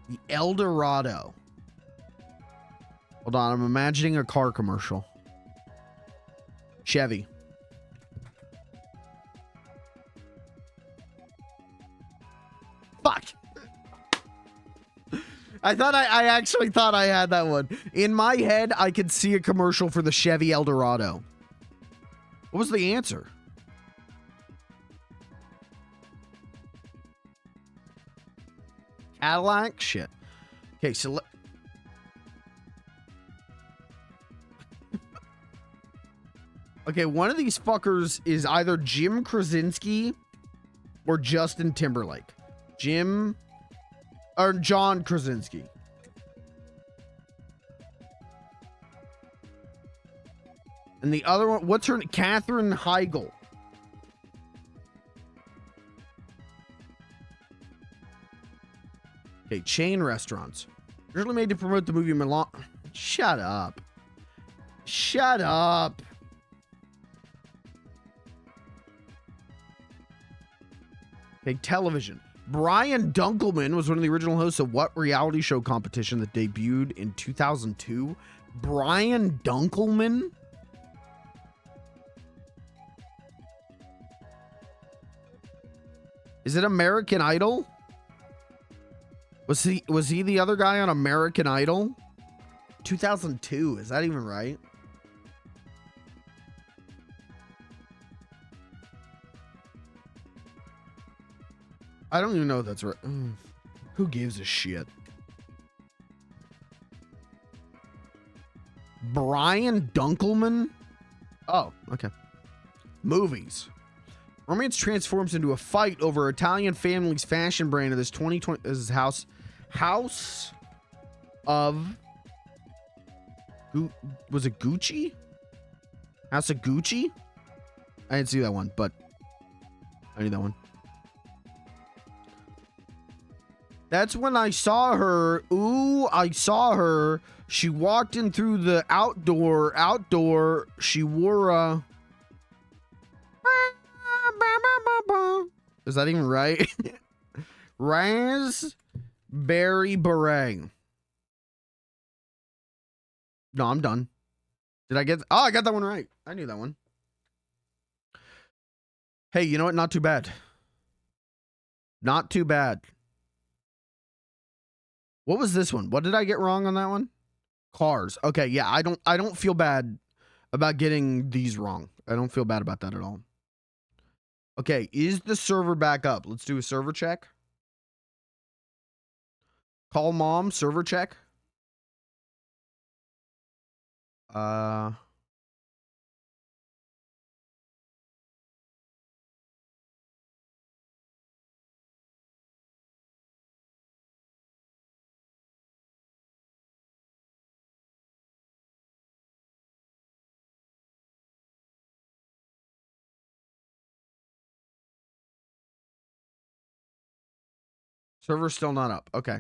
The Eldorado. Hold on. I'm imagining a car commercial. Chevy. Fuck. I actually thought I had that one. In my head, I could see a commercial for the Chevy Eldorado. What was the answer? Cadillac? Shit. Okay, so okay, one of these fuckers is either Jim Krasinski or Justin Timberlake. John Krasinski. And the other one, what's her name? Katherine Heigl. Okay, chain restaurants. Originally made to promote the movie Milan. Shut up. Shut up. Okay, television. Brian Dunkelman was one of the original hosts of what reality show competition that debuted in 2002? Brian Dunkelman? Is it American Idol? Was he the other guy on American Idol? 2002, is that even right? I don't even know if that's right. Who gives a shit? Brian Dunkelman? Oh, okay. Movies. Romance transforms into a fight over Italian family's fashion brand of this 2020. This is House of. Was it Gucci? House of Gucci? I didn't see that one, but I knew that one. That's when I saw her. Ooh, I saw her. She walked in through the outdoor. She wore a. Is that even right? Raspberry beret. No, I'm done. Did I get? Oh, I got that one right. I knew that one. Hey, you know what? Not too bad. Not too bad. What was this one? What did I get wrong on that one? Cars. Okay, yeah, I don't feel bad about getting these wrong. I don't feel bad about that at all. Okay, is the server back up? Let's do a server check. Call mom, server check. Server's still not up. Okay.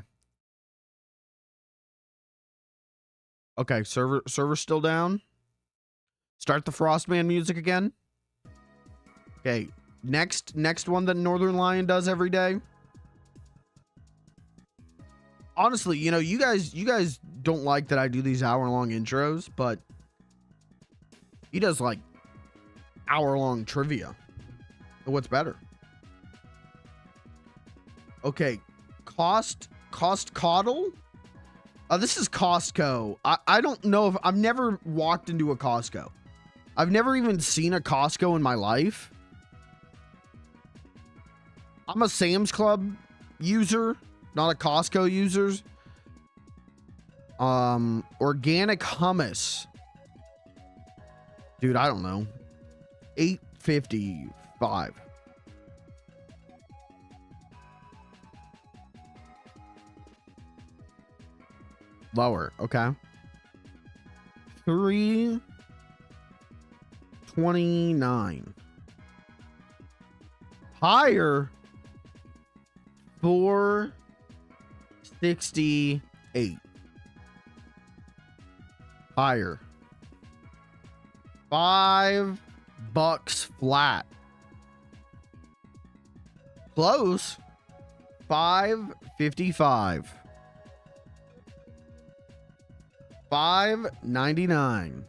Okay, server's still down. Start the Frostman music again. Okay, next one that Northern Lion does every day. Honestly, you know, you guys don't like that I do these hour-long intros, but he does like hour-long trivia. What's better? Okay, cost coddle. This is Costco. I don't know if I've never walked into a Costco. I've never even seen a Costco in my life. I'm a Sam's Club user, not a Costco user. Organic hummus. Dude, I don't know. $8.55. Lower, okay. $3.29. Higher. 468. Higher. $5 flat. Close. 555. 599.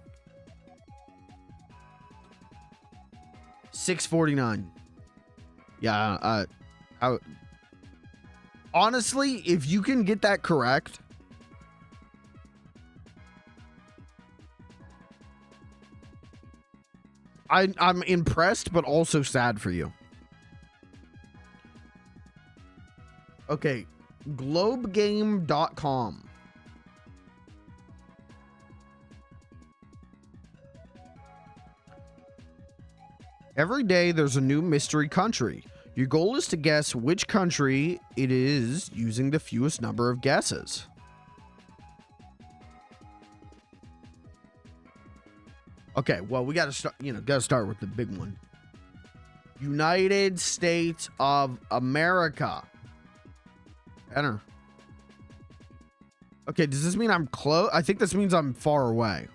649. Yeah, honestly, if you can get that correct, I'm impressed, but also sad for you. Okay, globegame.com. Every day there's a new mystery country. Your goal is to guess which country it is using the fewest number of guesses. Okay, well, we got to start, got to start with the big one. United States of America. Enter. Okay, does this mean I'm close? I think this means I'm far away.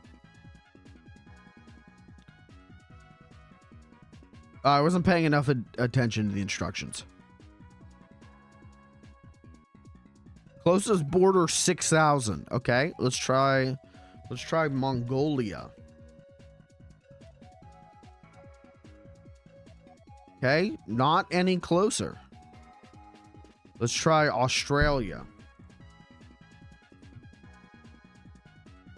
I wasn't paying enough attention to the instructions. Closest border 6,000. Okay, let's try Mongolia. Okay, not any closer. Let's try Australia.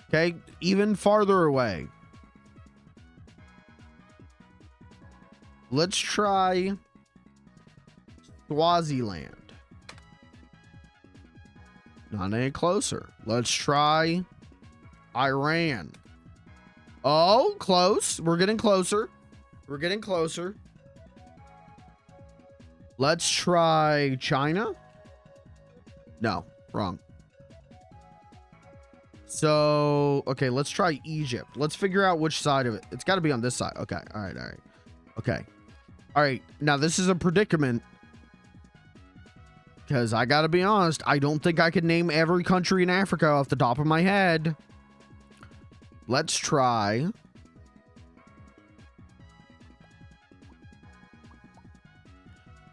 Okay, even farther away. Let's try Swaziland. Not any closer. Let's try Iran. Oh, close. We're getting closer. We're getting closer. Let's try China. No, wrong. So, okay, let's try Egypt. Let's figure out which side of it. It's got to be on this side. Okay, all right, all right. Okay. All right, now this is a predicament. Because I got to be honest, I don't think I can name every country in Africa off the top of my head. Let's try...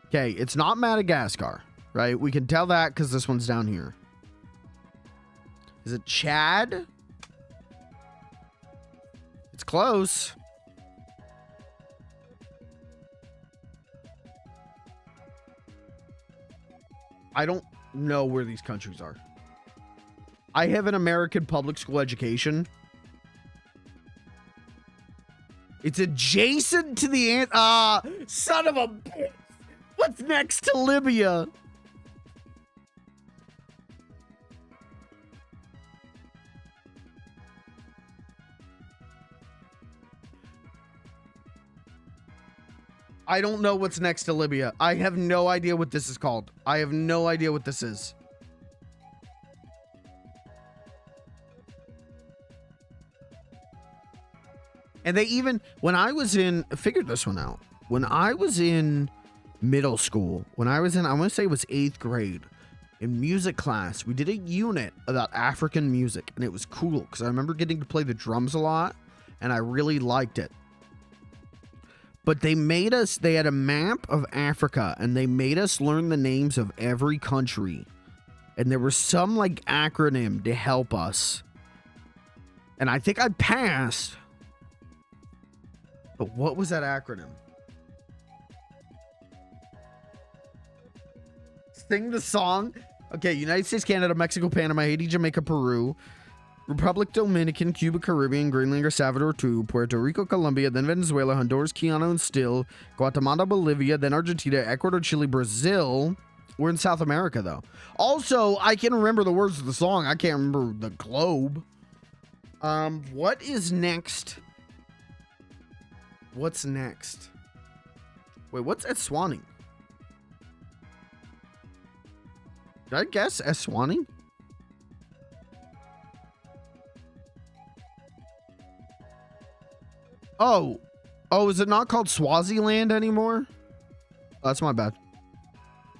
Okay, it's not Madagascar, right? We can tell that because this one's down here. Is it Chad? It's close. I don't know where these countries are. I have an American public school education. It's adjacent to the... son of a bitch. What's next to Libya? I don't know what's next to Libya. I have no idea what this is called. I have no idea what this is. And they even, when I was in, figured this one out. When I was in middle school, when I was in, I want to say it was 8th grade, in music class, we did a unit about African music, and it was cool because I remember getting to play the drums a lot, and I really liked it. But they had a map of Africa, and they made us learn the names of every country. And there was some, like, acronym to help us. And I think I passed. But what was that acronym? Sing the song. Okay, United States, Canada, Mexico, Panama, Haiti, Jamaica, Peru, Republic Dominican, Cuba, Caribbean, Greenland, Salvador, Puerto Rico, Colombia, then Venezuela, Honduras, Guyana, and still Guatemala, Bolivia, then Argentina, Ecuador, Chile, Brazil. We're in South America, though. Also, I can remember the words of the song. I can't remember the globe. What is next? What's next? Wait, what's Eswatini? Did I guess Eswatini? Oh, is it not called Swaziland anymore? That's my bad.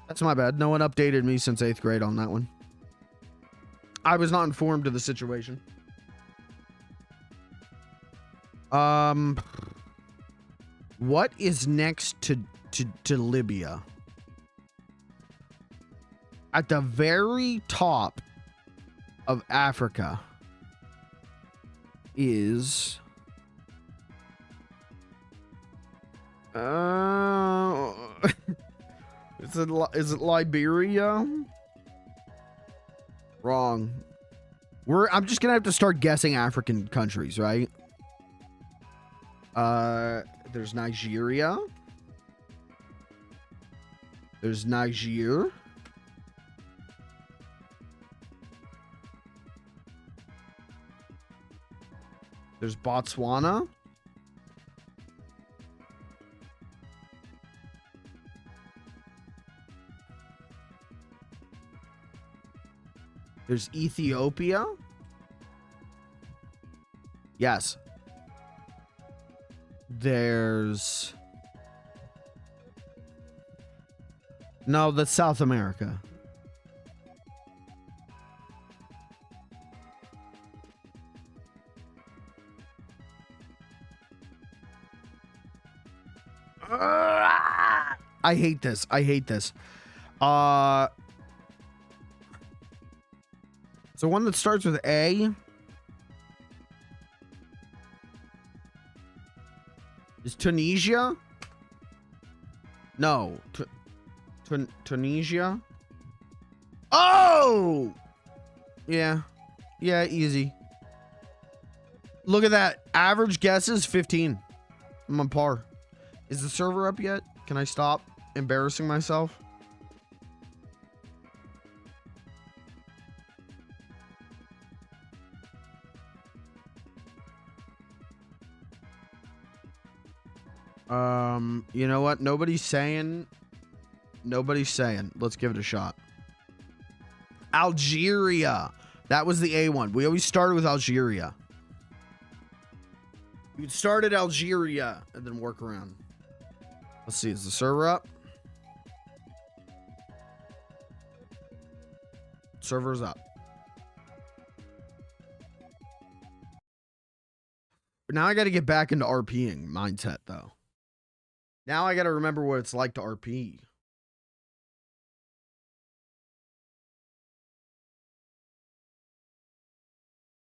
That's my bad. No one updated me since 8th grade on that one. I was not informed of the situation. What is next to Libya? At the very top of Africa is is it Liberia? Wrong. I'm just gonna have to start guessing African countries, right? There's Nigeria. There's Niger. There's Botswana. There's Ethiopia. Yes. There's... No, that's South America. I hate this. I hate this. So one that starts with A is Tunisia? No. Tunisia? Oh! Yeah. Yeah, easy. Look at that. Average guess is 15. I'm on par. Is the server up yet? Can I stop embarrassing myself? You know what? Nobody's saying. Let's give it a shot. Algeria. That was the A one. We always started with Algeria. You'd start at Algeria and then work around. Let's see. Is the server up? Server's up. Now I got to get back into RPing mindset, though. Now I got to remember what it's like to RP.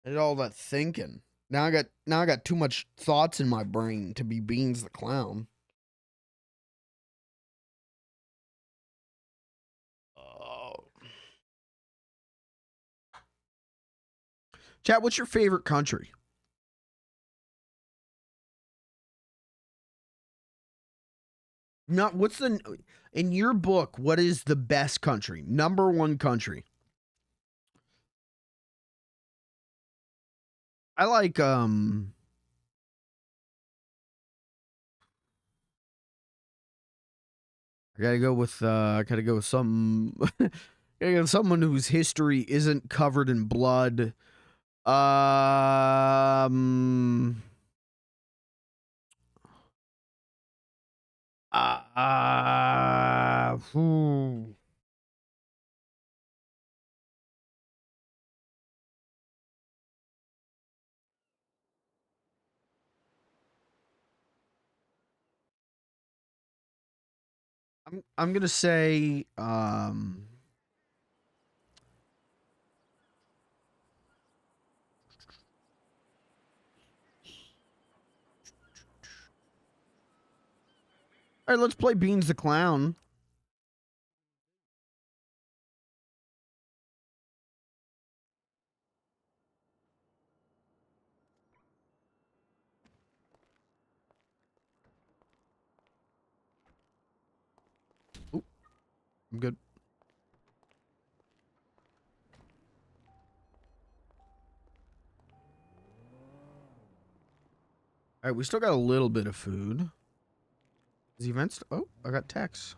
I did all that thinking. Now I got too much thoughts in my brain to be Beans the Clown. Oh. Chat, what's your favorite country? Not what's the in your book, what is the best country? Number one country. I like I gotta go with some gotta go with someone whose history isn't covered in blood. I'm gonna say all right, let's play Beans the Clown. Ooh, I'm good. All right, we still got a little bit of food. Is the events? Oh, I got text.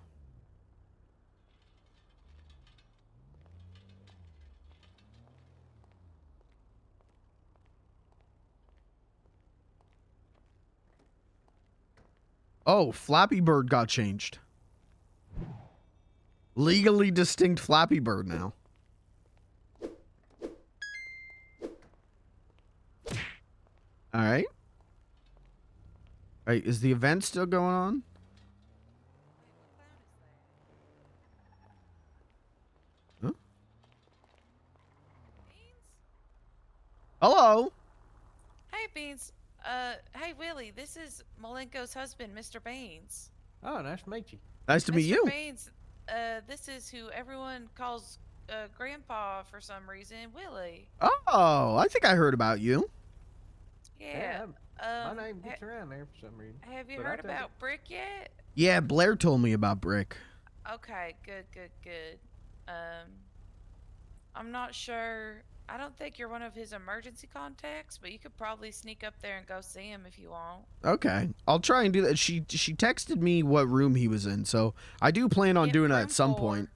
Oh, Flappy Bird got changed. Legally distinct Flappy Bird now. All right. Right, is the event still going on? Huh? Hello. Hey, Beans. Hey, Willie. This is Malenko's husband, Mr. Beans. Oh, nice to meet you. Nice to meet you. Mr. Beans, this is who everyone calls Grandpa for some reason, Willie. Oh, I think I heard about you. Yeah. My name gets around there for some reason. Have you but I heard take it. about Brick yet? Yeah, Blair told me about Brick. Okay, good. I'm not sure. I don't think you're one of his emergency contacts, but you could probably sneak up there and go see him if you want. Okay, I'll try and do that. She texted me what room he was in, so I do plan on Yeah, doing that room at some 4. point.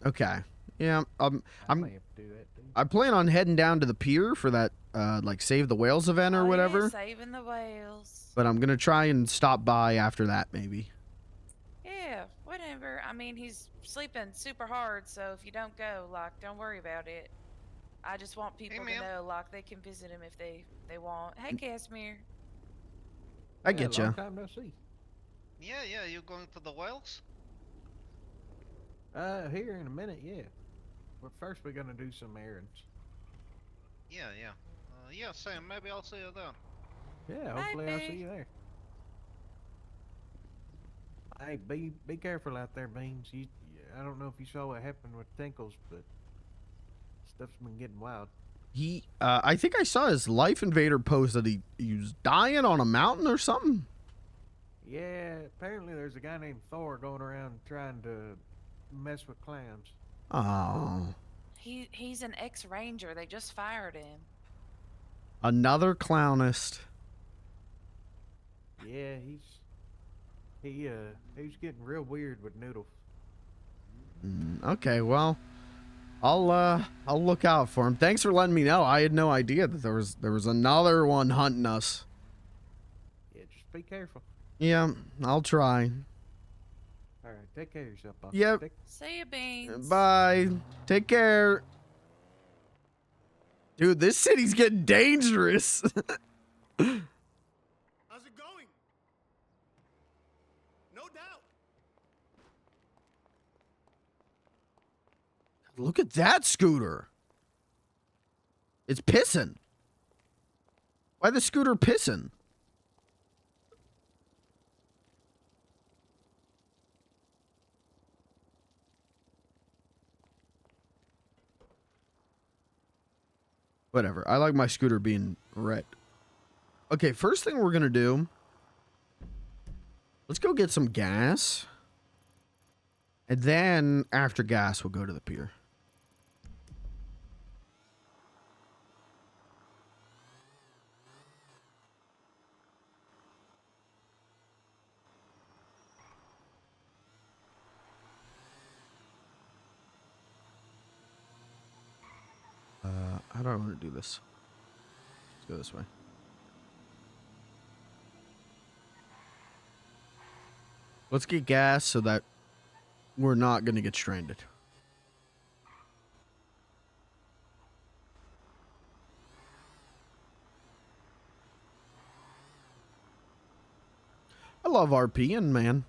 Okay. Yeah, I may have to do that too. I plan on heading down to the pier for that like Save the Whales event or Oh, yeah, whatever. saving the whales. But I'm gonna try and stop by after that maybe. Yeah, whatever. I mean, he's sleeping super hard, so if you don't go, like, don't worry about it. I just want people to ma'am. know, like, they can visit him if they want. Hey, Casimir. I Yeah, get long you. time no see. Yeah, you going to the Wales? Here in a minute, yeah. But first we're gonna do some errands. Yeah. Yeah, Sam, maybe I'll see you then. Yeah, hopefully I'll see Maybe. you there. Hey, be careful out there, Beans. I don't know if you saw what happened with Tinkles, but stuff's been getting wild. He I think I saw his Life Invader post that he was dying on a mountain or something. Yeah, apparently there's a guy named Thor going around trying to mess with clowns. Oh. He's an ex-ranger. They just fired him. Another clownist. Yeah, he was getting real weird with Noodle. Okay, well, I'll look out for him. Thanks for letting me know. I had no idea that there was another one hunting us. Yeah, just be careful. Yeah, I'll try. All right, take care of yourself, boss. Yep. See you, Beans. Bye. Take care. Dude, this city's getting dangerous. How's it going? No doubt. Look at that scooter. It's pissing. Why the scooter pissing? Whatever. I like my scooter being red. Okay, first thing we're gonna do. Let's go get some gas. And then after gas, we'll go to the pier. How do I want to do this? Let's go this way. Let's get gas so that we're not going to get stranded. I love RPing, man.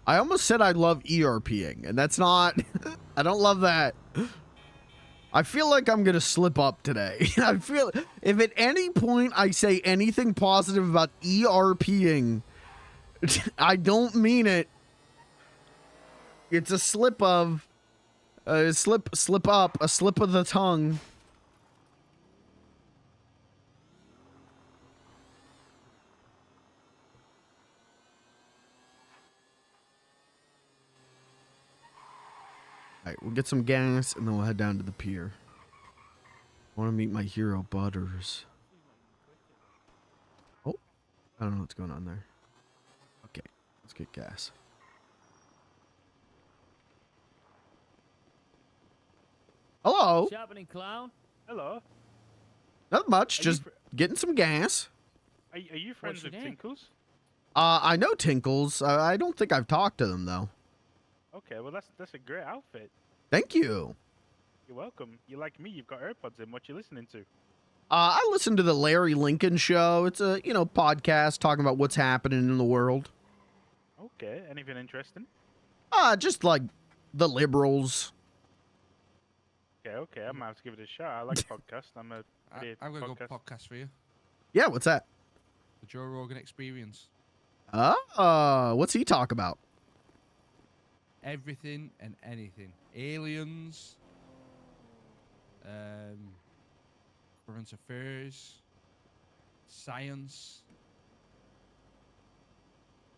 I almost said I love ERPing, and that's not... I don't love that. I feel like I'm going to slip up today. I feel... If at any point I say anything positive about ERPing, I don't mean it. It's a slip of... slip up. A slip of the tongue. Alright, we'll get some gas and then we'll head down to the pier. I want to meet my hero Butters. Oh, I don't know what's going on there. Okay, let's get gas. Hello. What's happening, clown? Hello. Not much, Are you just getting some gas. Are you friends your with name? Tinkles? I know Tinkles. I don't think I've talked to them though. Okay, well that's a great outfit. Thank you. You're welcome. You like me? You've got AirPods in. What you listening to? I listen to the Larry Lincoln Show. It's a podcast talking about what's happening in the world. Okay. Anything interesting? Just like the liberals. Okay. I might have to give it a shot. I like podcasts. I'm a I've got a good podcast for you. Yeah, what's that? The Joe Rogan Experience. What's he talk about? Everything and anything. Aliens. Current affairs. Science.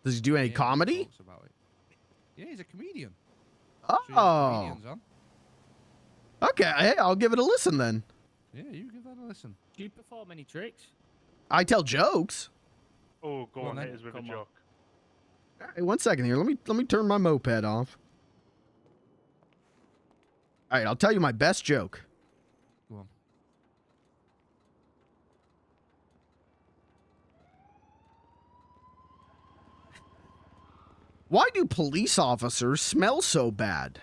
Does he do any Yeah, he comedy? talks about it. Yeah, he's a comedian. Oh. So he has comedians on. Okay, hey, I'll give it a listen then. Yeah, you give that a listen. Do you perform any tricks? I tell jokes. Oh, go on, then. hit us with a Come on. joke. Hey, 1 second here. Let me turn my moped off. All right, I'll tell you my best joke. Go on. Why do police officers smell so bad?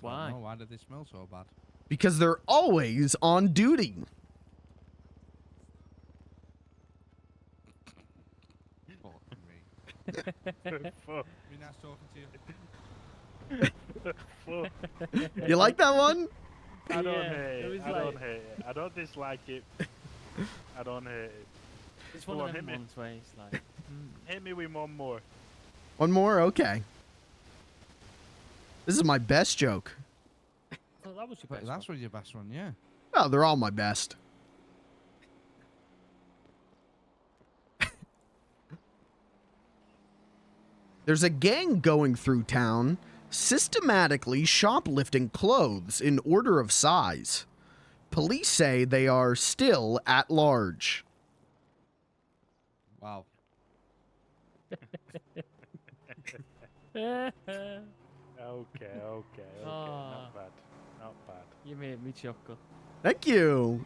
Why? Oh, why do they smell so bad? Because they're always on duty. Fuck me. Fuck. Be nice talking to you. Fuck. You like that one? I don't Yeah, hate it it. was I don't like- hate it. I don't dislike it. I don't hate it. It's Go one on, of hit them me. ones where it's like, Hit me with one more. One more? Okay. This is my best joke. oh, that was your But best that's one. your best one, yeah. Oh, they're all my best. There's a gang going through town systematically shoplifting clothes in order of size. Police say they are still at large. Wow. Okay. Ah. Not bad. Not bad. You made me chuckle. Thank you.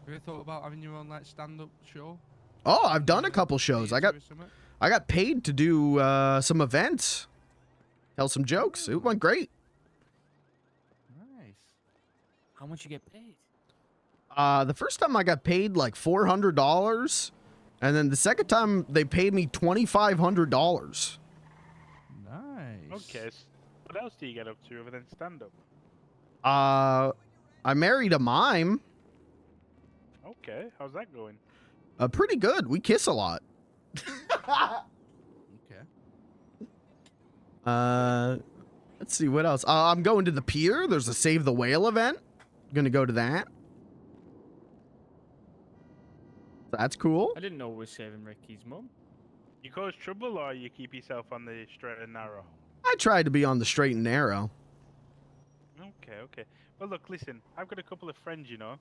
Have you ever thought about having your own like stand-up show? Oh, I've done a couple shows. I got paid to do some events. Tell some jokes. It went great. Nice. How much you get paid? The first time I got paid like $400, and then the second time they paid me $2,500. Nice. Okay. What else do you get up to other than stand-up? I married a mime. Okay. How's that going? Pretty good. We kiss a lot. Okay. Let's see what else. I'm going to the pier. There's a Save the Whale event. Gonna go to that. That's cool. I didn't know we were saving Ricky's mum. You cause trouble or you keep yourself on the straight and narrow? I tried to be on the straight and narrow. Okay. Well, look, listen. I've got a couple of friends, you know.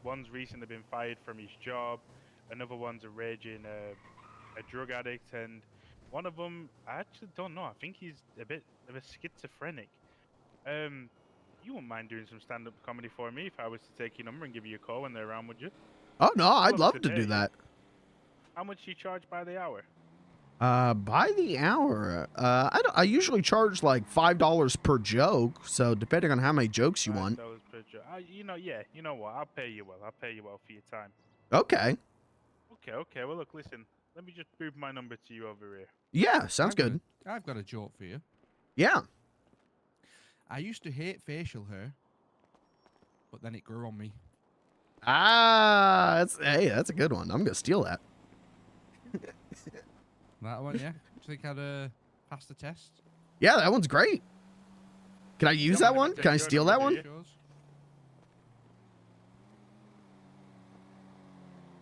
One's recently been fired from his job. Another one's a raging a drug addict, and one of them, I actually don't know. I think he's a bit of a schizophrenic. You wouldn't mind doing some stand-up comedy for me if I was to take your number and give you a call when they're around, would you? Oh no, I'd Well, love to do today- that. How much do you charge by the hour? By the hour, I usually charge like $5 per joke. So depending on how many jokes you want. $5 per joke. You know what? I'll pay you well. I'll pay you well for your time. Okay. Okay. Well, look, listen. Let me just move my number to you over here. Yeah, sounds good. I've got a joke for you. Yeah. I used to hate facial hair, but then it grew on me. Hey, that's a good one. I'm gonna steal that. That one, yeah. Do you think I'd pass the test? Yeah, that one's great. Can I use that one? Can I steal that one? Shows?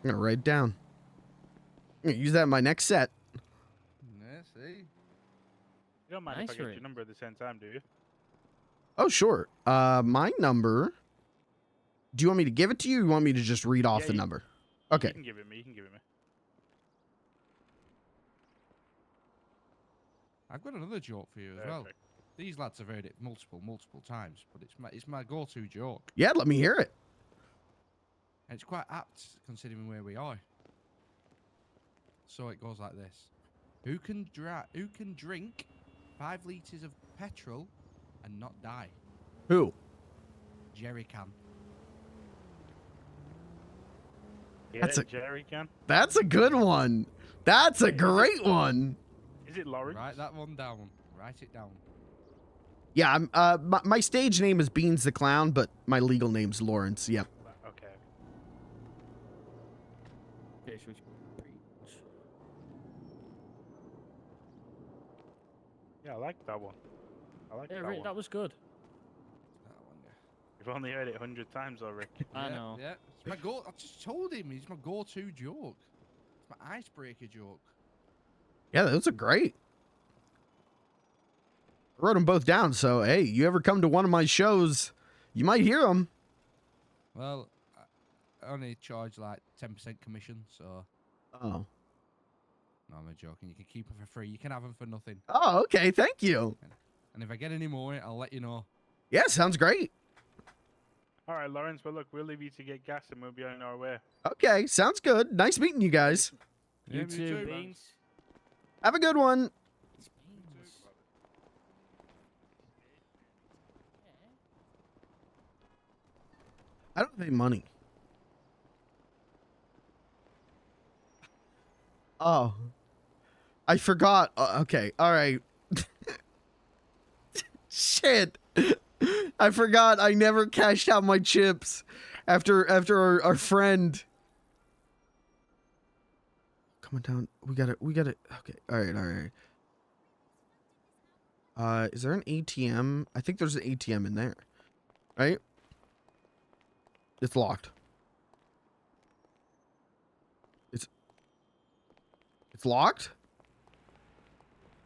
I'm gonna write it down. I'm gonna use that in my next set. Yeah, see. You don't mind if Nice, I get Rick. your number at the same time, do you? Oh, sure. My number. Do you want me to give it to you? Or you want me to just read off Yeah, the you- number? Okay. You can give it me. I've got another joke for you as well. Perfect. These lads have heard it multiple times, but it's my go-to joke. Yeah, let me hear it. And it's quite apt considering where we are. So it goes like this: Who can drink 5 litres of petrol and not die. Who? Jerry can. That's a- Jerry can. That's a good one. That's a great one. Is it Lawrence? Write that one down. Write it down. Yeah, my stage name is Beans the Clown, but my legal name's Lawrence. Yep. Okay. Okay, should we preach? Yeah, I like that one. I like Yeah, that Rick, one. that was good. That one, yeah. You've only heard it 100 times, though, Rick. I Yeah, know. Yeah, it's my go. I just told him it's my go-to joke. It's my icebreaker joke. Yeah, those are great. I wrote them both down, so hey, you ever come to one of my shows, you might hear them. Well, I only charge like 10% commission, so Oh. no, I'm joking. You can keep them for free. You can have them for nothing. Oh, okay. Thank you. And if I get any more, I'll let you know. Yeah, sounds great. All right, Lawrence. Well, look, we'll leave you to get gas and we'll be on our way. Okay, sounds good. Nice meeting you guys. You Yeah, me too, too, man. Beans. Have a good one. It's Beans. I don't have any money. Oh. I forgot. Okay. All right. Shit. I forgot. I never cashed out my chips after our friend. Coming down. We got it. Okay. All right. Is there an ATM? I think there's an ATM in there. Right? It's locked. It's locked?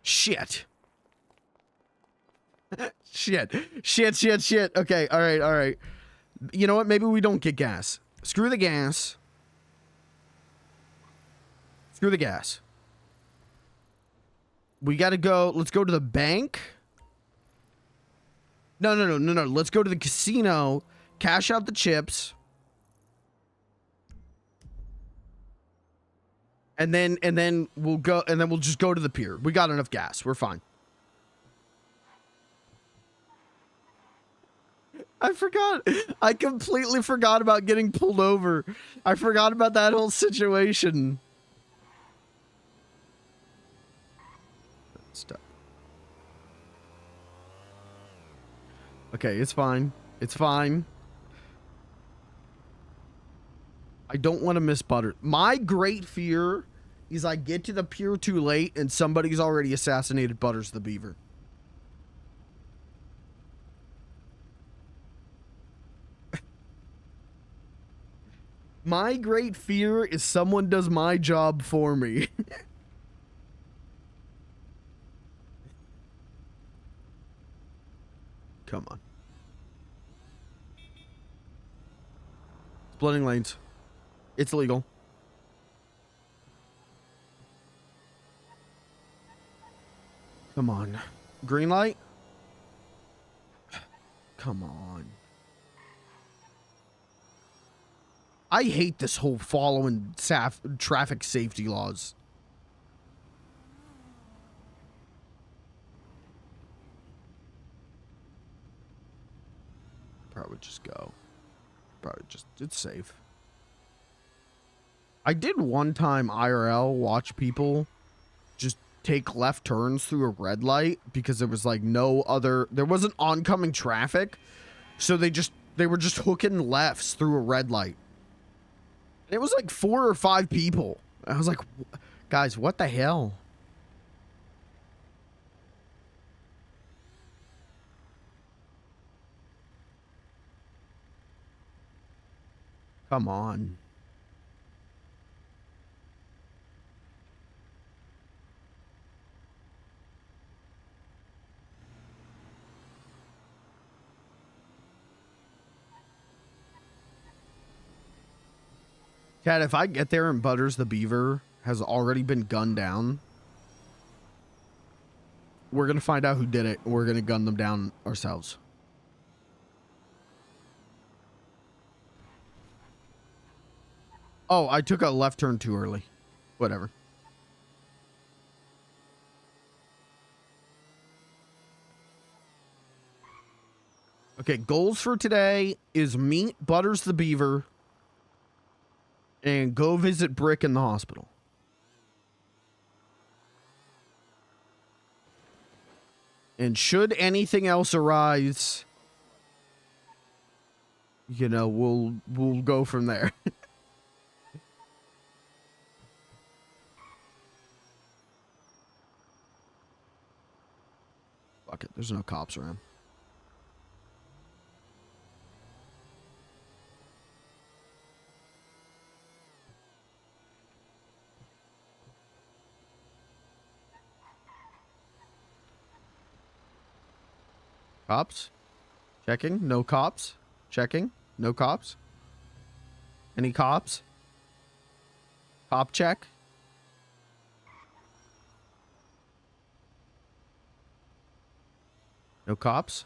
Shit. Shit. Okay, all right. You know what? Maybe we don't get gas. Screw the gas. We gotta go. Let's go to the bank. No. Let's go to the casino. Cash out the chips. And then we'll go, and then we'll just go to the pier. We got enough gas. We're fine. I forgot. I completely forgot about getting pulled over. I forgot about that whole situation. Stop. Okay, it's fine. I don't want to miss Butter. My great fear is I get to the pier too late and somebody's already assassinated Butters the Beaver. My great fear is someone does my job for me. Come on. Splitting lanes. It's legal. Come on. Green light? Come on. I hate this whole following traffic safety laws. Probably just go. It's safe. I did one time IRL watch people just take left turns through a red light because there was like there wasn't oncoming traffic. So they were just hooking lefts through a red light. It was like 4 or 5 people. I was like, guys, what the hell? Come on. Cat, if I get there and Butters the Beaver has already been gunned down, we're going to find out who did it. We're going to gun them down ourselves. Oh, I took a left turn too early. Whatever. Okay, goals for today is meet Butters the Beaver and go visit Brick in the hospital. And should anything else arise, you know, we'll go from there. Fuck it, there's no cops around. Cops? Checking. No cops. Checking. No cops. Any cops? Cop check. No cops.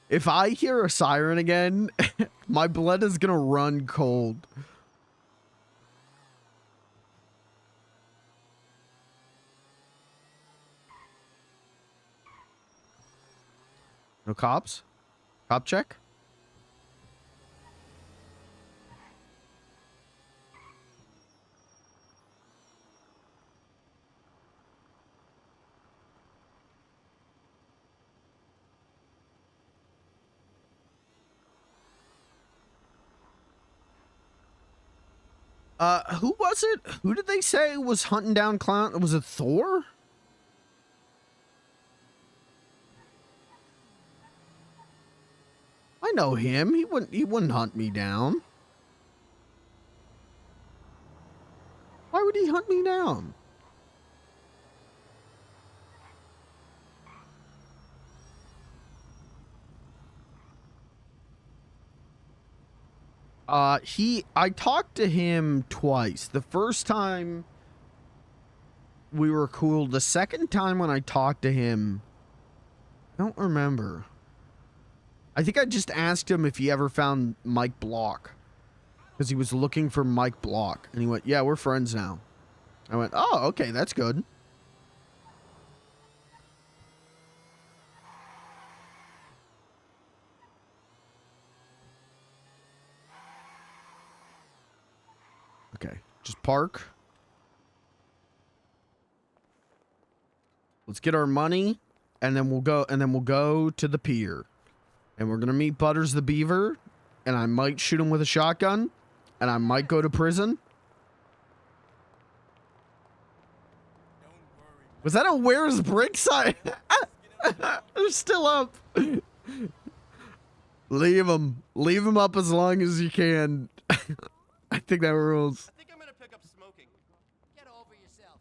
If I hear a siren again, my blood is gonna run cold. No cops? Cop check? Who was it? Who did they say was hunting down clown? Was it Thor? I know him. He wouldn't hunt me down. Why would he hunt me down? I talked to him twice. The first time we were cool. The second time when I talked to him, I don't remember. I think I just asked him if he ever found Mike Block. Because he was looking for Mike Block. And he went, yeah, we're friends now. I went, oh, okay, that's good. Okay, just park. Let's get our money, and then we'll go to the pier. And we're gonna meet Butters the Beaver, and I might shoot him with a shotgun, and I might go to prison. Was that a Where's Brick sign? They're still up. Leave them up as long as you can. I think that rules. I think I'm gonna pick up smoking. Get over yourself.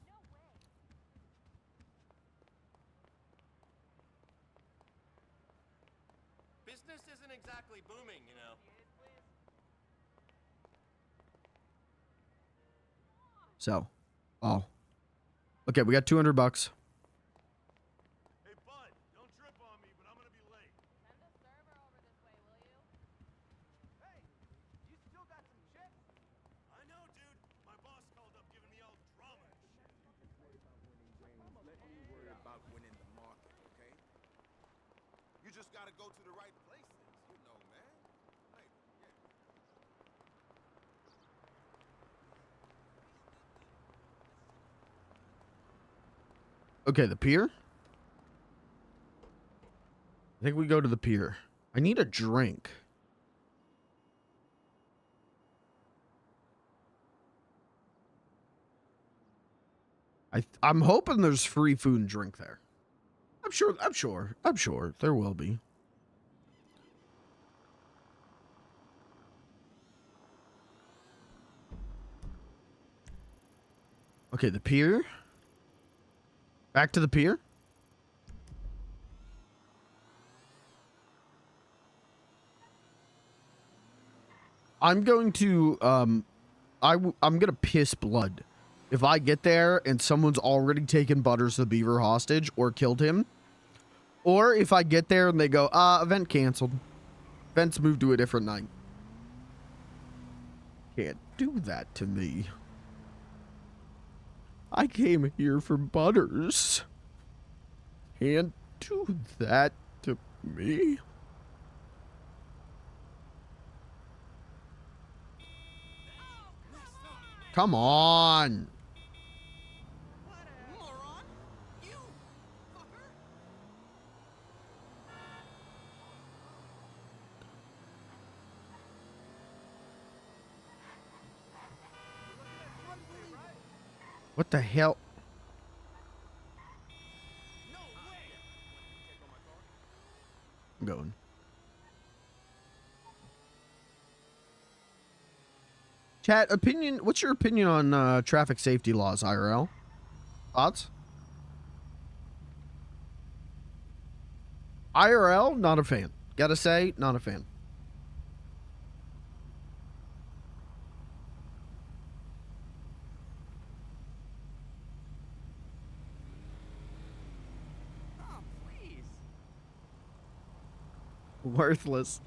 Business isn't exactly booming, you know. So, oh, okay, we got $200. Hey, bud, don't trip on me, but I'm gonna be late. Send a server over this way, will you? Hey, you still got some chips? I know, dude. My boss called up giving me all the drama and shit. Let me worry about winning the market, okay? You just gotta go to the right places, you know, man. Hey, yeah. Okay, the pier? I think we go to the pier. I need a drink. I'm hoping there's free food and drink there. I'm sure there will be. Okay, the pier. Back to the pier. I'm going to I'm gonna piss blood. If I get there and someone's already taken Butters the Beaver hostage or killed him, or if I get there and they go, event canceled. Event's moved to a different night. Can't do that to me. I came here for Butters. Can't do that to me. Come on. Moron! You fucker! What the hell? No way! Check on my car. I'm going. Chat, opinion. What's your opinion on traffic safety laws, IRL? Thoughts? IRL, not a fan. Gotta say, not a fan. Oh, please. Worthless.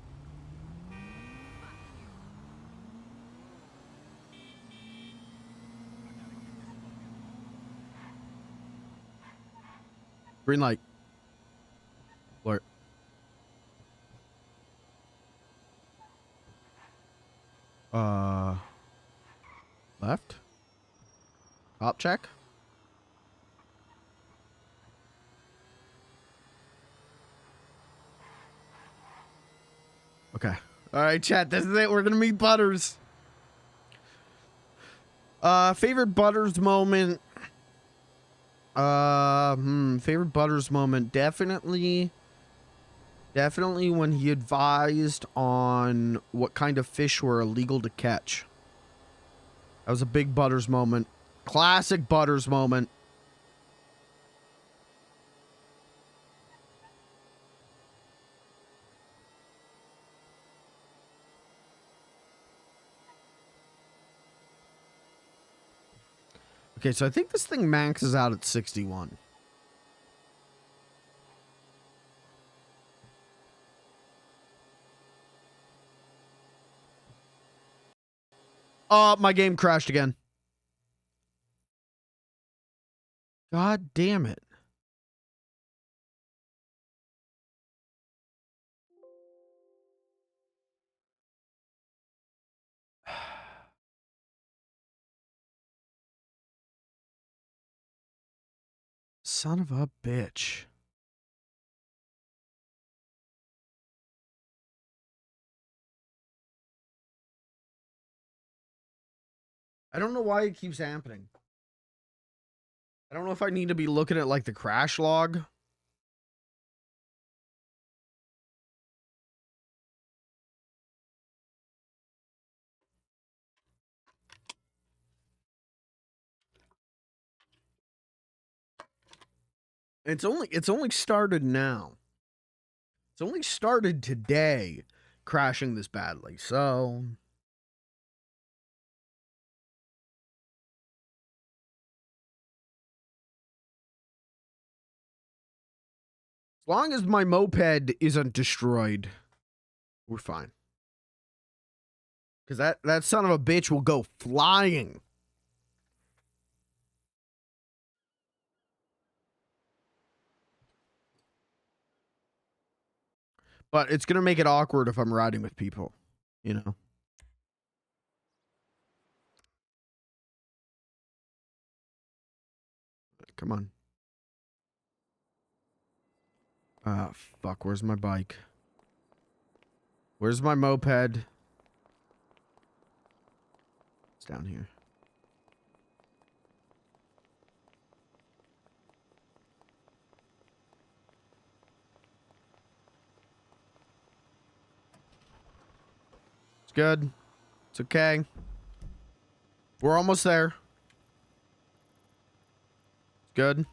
Green light. Alert. Left. Top check. Okay. All right, chat. This is it. We're gonna meet Butters. Favorite Butters moment. Favorite Butters moment. Definitely when he advised on what kind of fish were illegal to catch. That was a big Butters moment. Classic Butters moment. Okay, so I think this thing maxes out at 61. My game crashed again. God damn it. Son of a bitch. I don't know why it keeps happening. I don't know if I need to be looking at like the crash log. It's only started now. It's only started today crashing this badly. So as long as my moped isn't destroyed, we're fine. Because that son of a bitch will go flying. But it's going to make it awkward if I'm riding with people, you know? Come on. Ah, fuck. Where's my bike? Where's my moped? It's down here. It's good. It's okay. We're almost there. Good.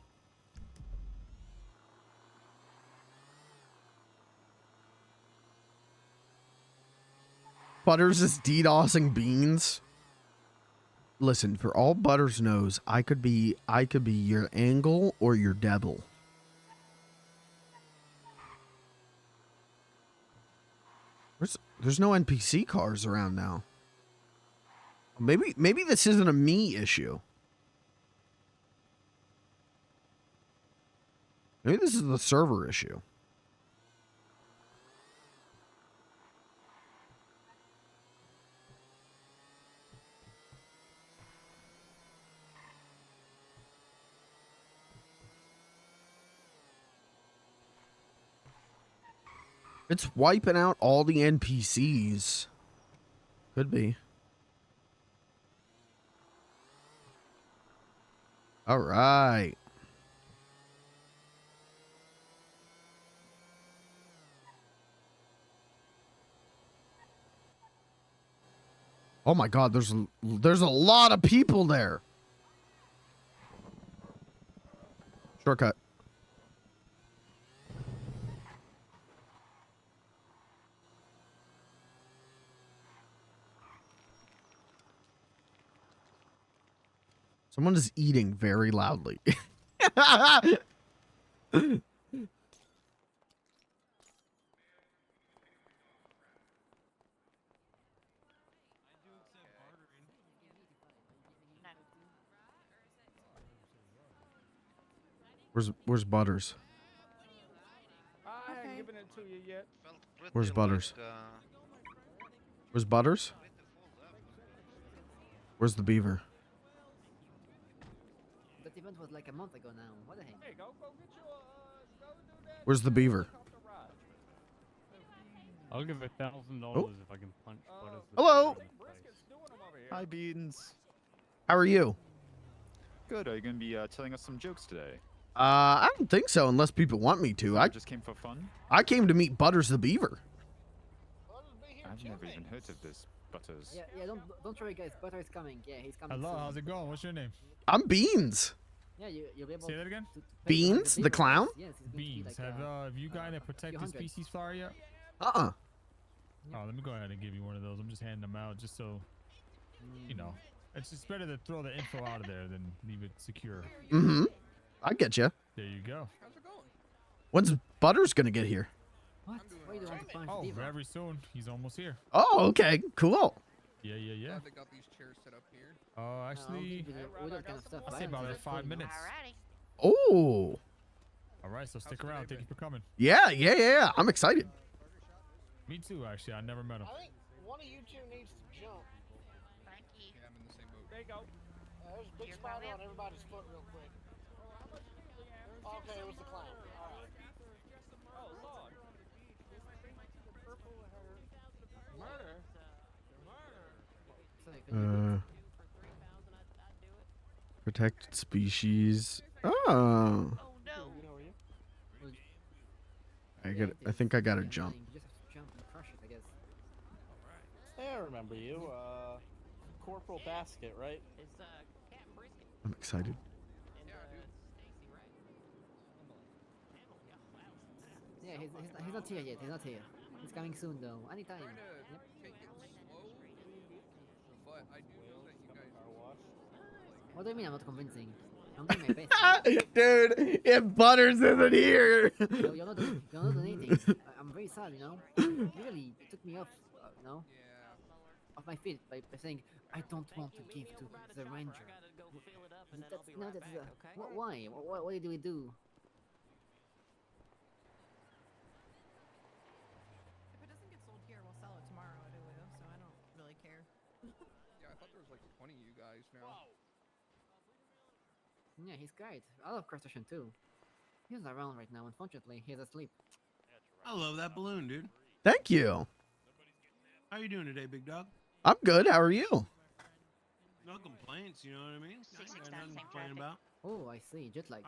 Butters is DDoSing beans. Listen, for all Butters knows, I could be your angle or your devil. There's no NPC cars around now. Maybe this isn't a me issue. Maybe this is the server issue. It's wiping out all the NPCs. Could be. All right. Oh my God, there's a lot of people there. Shortcut. Someone is eating very loudly. Where's Butters? I haven't given it to you yet. Where's Butters? Where's Butters? Where's the beaver? That event was like a month ago now. What the heck? Hey, go get you go do that. Where's the beaver? I'll give $1,000 Oh. if I can punch Butters. Hello. Hi, Beans. How are you? Good. Are you going to be telling us some jokes today? I don't think so, unless people want me to. I just came for fun. I came to meet Butters the beaver. I've never even heard of this, Butters. Yeah, don't worry, guys. Butter is coming. Yeah, he's coming. Hello, soon. how's it going? What's your name? I'm Beans. Yeah, you'll be able. Say that again. Beans, the clown. Yes, it's going to be Beans. like, Have you gotten a protected hundred. species flyer yet? Uh-uh. Oh, let me go ahead and give you one of those. I'm just handing them out just so, you know. It's just better to throw the info out of there than leave it secure. Mm-hmm. I get you. There you go. When's Butters gonna get here? What? Why do you want to punch Oh, Diva? very soon. He's almost here. Oh, okay. Cool. Yeah. They got these chairs set up here. Oh, actually, With that kind of stuff. I'll say about 5 minutes. Oh. All right, so stick around. Thank you for coming. Yeah. I'm excited. Me too, actually. I never met him. I think one of you two needs to jump. Frankie. Yeah, I'm in the same boat. There you go. There's a big You're spider going on everybody's foot real quick. Okay, it was the clown. Alright. Oh, Lord. Murder? Protected species. Oh. Oh no. I think I gotta jump. You just have to jump and crush it, I guess. Hey, I remember you. Corporal Basket, right? It's Cat Brisket I'm excited. and Stacy, right? Yeah, he's not here yet. He's not here. He's coming soon though. Anytime. Yep. Take it slow, but I do know that you guys are washed. What do you mean I'm not convincing? I'm doing my best. Dude, if Butters isn't here. You're not donating. I'm very sad, you know. You really took me off, off my feet by saying I don't want to give to the ranger. Why? What did we do? If it doesn't get sold here, we'll sell it tomorrow at Ulu, so I don't really care. Yeah, I thought there was like 20 of you guys now. Yeah, he's great. I love Crustacean too. He's not around right now, unfortunately. He's asleep. I love that balloon, dude. Thank you. How you doing today, big dog? I'm good. How are you? No complaints, you know what I mean? Got nothing to complain about. Oh, I see. Jet lag.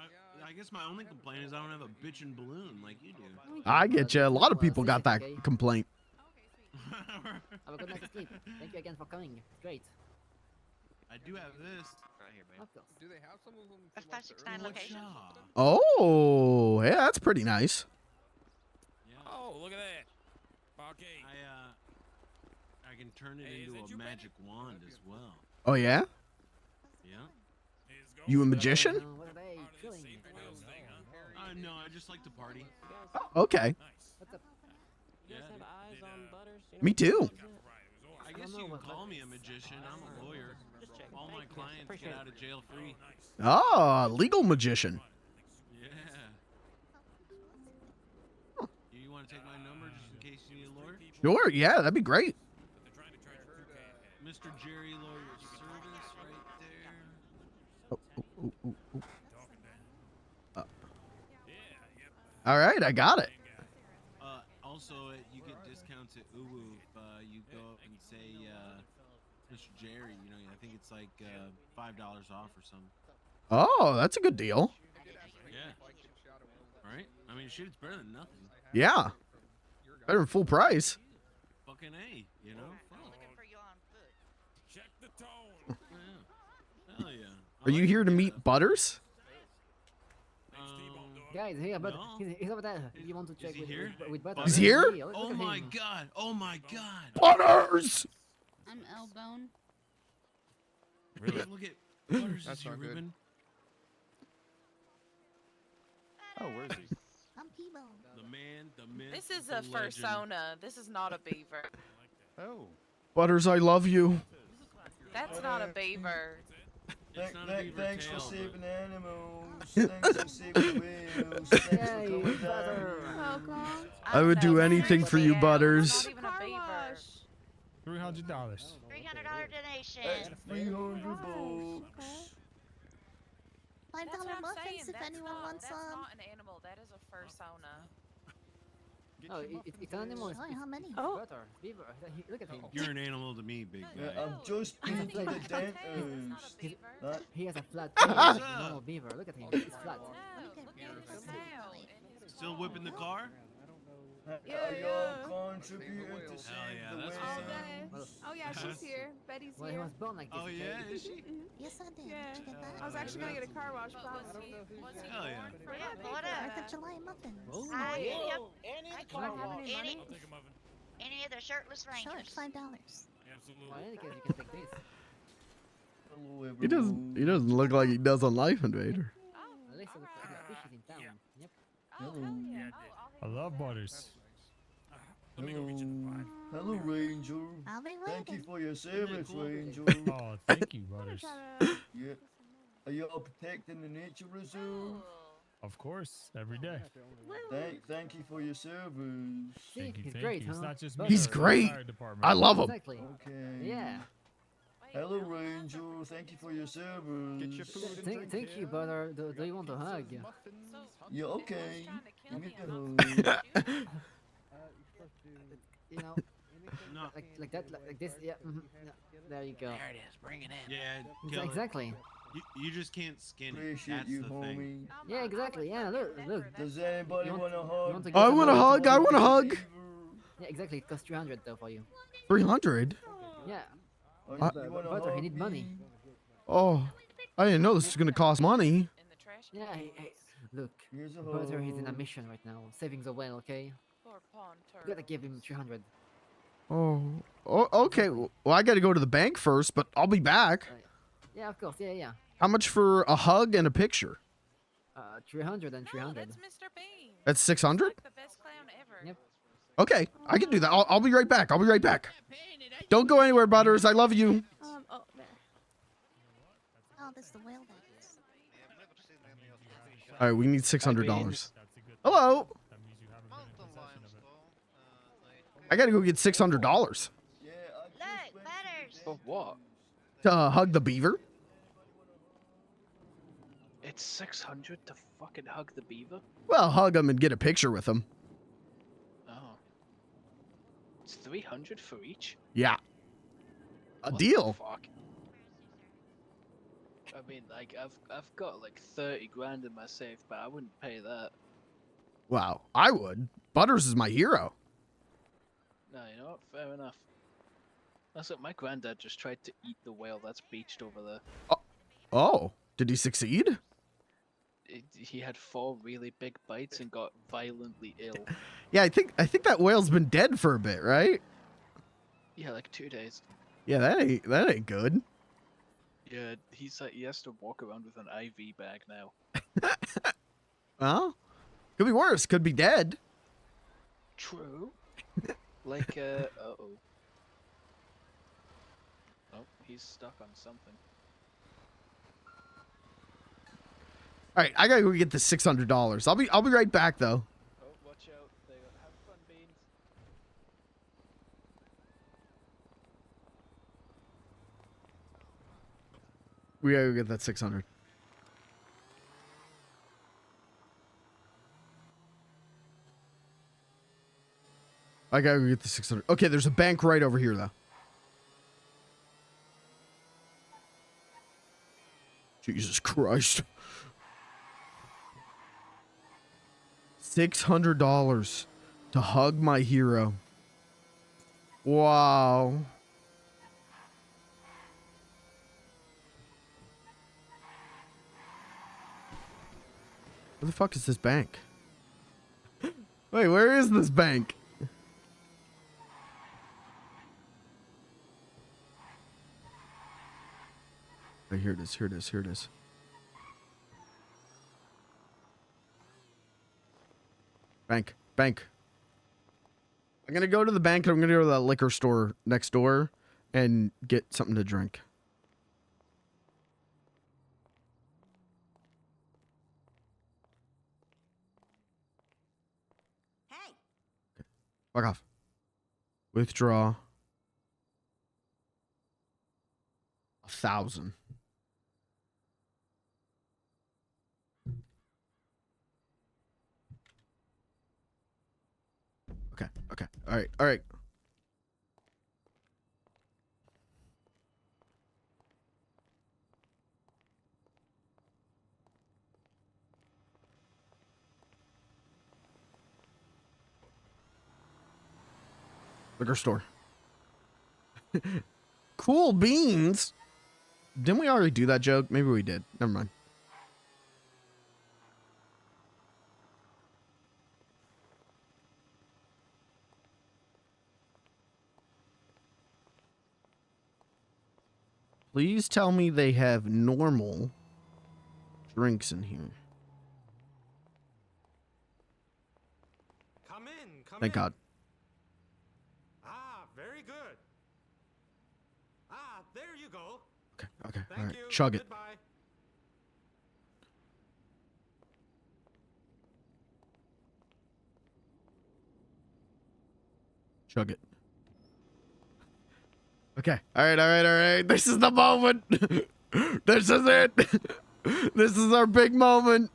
I guess my only complaint is I don't have a bitchin' balloon like you do. I get you. A lot of people got that complaint. Have a good night's sleep. Thank you again for coming. It's great. I do have this. Right here, man. Of course. Do they have some of them? That's for, like, the 569 early- location. Oh, yeah, that's pretty nice. Yeah. Oh, look at that. Okay. I can turn it into a magic wand as well. Oh, yeah? Yeah. You a magician? What are they killing? No, I just like to party. Okay. What's up? Yeah. Me too. I guess you can call me a magician. I'm a lawyer. All my clients get out of jail free. Oh, legal magician. Yeah. to take my number just in case you need a lawyer? Sure, yeah, that'd be great. Mr. Jerry Lawyer Service right there. All right, I got it. Also, you get discounts at Uwu if you go up and say Mr. Jerry. You know, I think it's like $5 off or something. Oh, that's a good deal. Yeah. Right? I mean, shit, it's better than nothing. Yeah. Better than full price. Fucking A, you know? Check the tone. Yeah. Hell yeah. Are you here to meet Butters? Guys, hey, but No. he's over there. You want to check he with, here? with Butter? He's here? Look Oh at my him. god. Oh my god. Butters! I'm Elbone. Really? Look at Butters That's is here, not good. Ruben. Oh, where is he? I'm Peebo. The man, the myth. This is the a legend. fursona. This is not a beaver. Oh. Butters, I love you. That's not a beaver. It's not a beaver Thanks tail, for but- saving the animals. Thanks for saving the whales. Thanks for Yay, coming down Butter. here. Welcome. I would do anything for you, Butters. Not even a beaver. $300. $300 donation. That's 300 bucks. $5 That's what I'm muffins saying. if That's anyone not, wants that's some. not an animal. That is a fursona. Oh, it's an animal. Sorry, how many? Butter. Beaver. Look at him. You're an animal to me, big guy. Yeah, I'm just been to the That's not a dentist. beaver. That- He has a flat tail. like a normal beaver. Look at him. It's flat. No, look at his tail. and his Still whipping the car? Yeah, Are yeah. y'all contributing to Hell save yeah, the that's All what's up. day. Oh yeah, she's here. Betty's Well, he here. was born like this. Oh okay? yeah, is she? Yes, I did. Yeah. Did you get that? I was actually gonna get a car wash, But probably. was he Hell yeah. born from Yeah, a bought beaver? Like the July muffins. Oh. Hi. Yep. Do I have any money? Any of the shirtless rangers? Sure, $5. Well, in any case, you can take this. Hello, everyone. He doesn't look like he does on Life Invader. At least the fish is in town. Yep. Oh, hell yeah. I love Butters. Hello. Hello, Ranger. I'll be Thank you waiting. for your service, Ranger. Oh, thank you, Butters. Yeah. Are you all protecting the nature reserve? Of course, every day. Thank you for your service. See, Thank you, he's thank great, you. It's huh? not just me. He's it's the great. entire department. I love him. Exactly. Okay. Yeah. Hello, Ranger. Thank you for your service. Get your food and drink Thank you, here. brother. Do you want a hug? Yeah, okay. Give me the hug. You know, No. like that, like this. Yeah. Yeah. There you go. There it is. Bring it in. Yeah, kill it. Exactly. You just can't skin it. Appreciate That's you, the thing. homie. Yeah, exactly. Yeah, look. Does anybody You want- want a you hug? want to I get want a some hug. I want a hug. Yeah, exactly. It costs 300 though for you. 300. Yeah. Oh, Uh, you wanna Butter, he hug need money. me? Oh, I didn't know this was gonna cost money. In the trash can. Yeah. Hey, look, Here's a Butter, he's in a hug. mission right now, saving the whale. Okay. Poor pond You gotta turtle. give him 300. Oh, okay. Well, I got to go to the bank first, but I'll be back. Yeah, of course. Yeah. How much for a hug and a picture? 300 and No, 300. that's Mr. Bean. That's 600. Like the best clown ever. Yep. Okay, I can do that. I'll be right back. I'll be right back. Don't go anywhere, Butters. I love you. Oh, there. Oh, this is the whale dance. All right, we need $600. That's a good Hello. That means you haven't been in possession of it. I gotta go get $600 Yeah, Look, Butters. For what? to hug the beaver. It's 600 to fucking hug the beaver? Well, hug him and get a picture with him. Oh. It's 300 for each? Yeah. A What deal. the fuck? I mean, like, I've got like 30 grand in my safe, but I wouldn't pay that. Wow, I would. Butters is my hero. No, you know what? Fair enough. That's what my granddad just tried to eat the whale that's beached over there. Oh, did he succeed? He had 4 really big bites and got violently ill. Yeah, I think that whale's been dead for a bit, right? Yeah, like 2 days. Yeah, that ain't good. Yeah, he's like, he has to walk around with an IV bag now. Well, could be worse. Could be dead. True. Like, uh-oh. Oh, he's stuck on something. All right, I gotta go get the $600. I'll be right back though. Oh, watch out. They have fun We gotta go get that 600. I gotta go get the 600. Okay, there's a bank right over here, though. Jesus Christ. $600 to hug my hero. Wow. Where the fuck is this bank? Wait, where is this bank? Oh, here it is, here it is, here it is. Bank, bank. I'm gonna go to the bank and I'm gonna go to that liquor store next door and get something to drink. Hey. Fuck off. Withdraw. 1,000. Okay, okay. Alright, alright. Liquor store. Cool beans. Didn't we already do that joke? Maybe we did. Never mind. Please tell me they have normal drinks in here. Come in, come Thank in. God. Ah, very good. Ah, there you go. Okay, okay. Thank All right. you. Chug it. Goodbye. Chug it. Okay. All right, all right, all right. This is the moment. This is it. This is our big moment.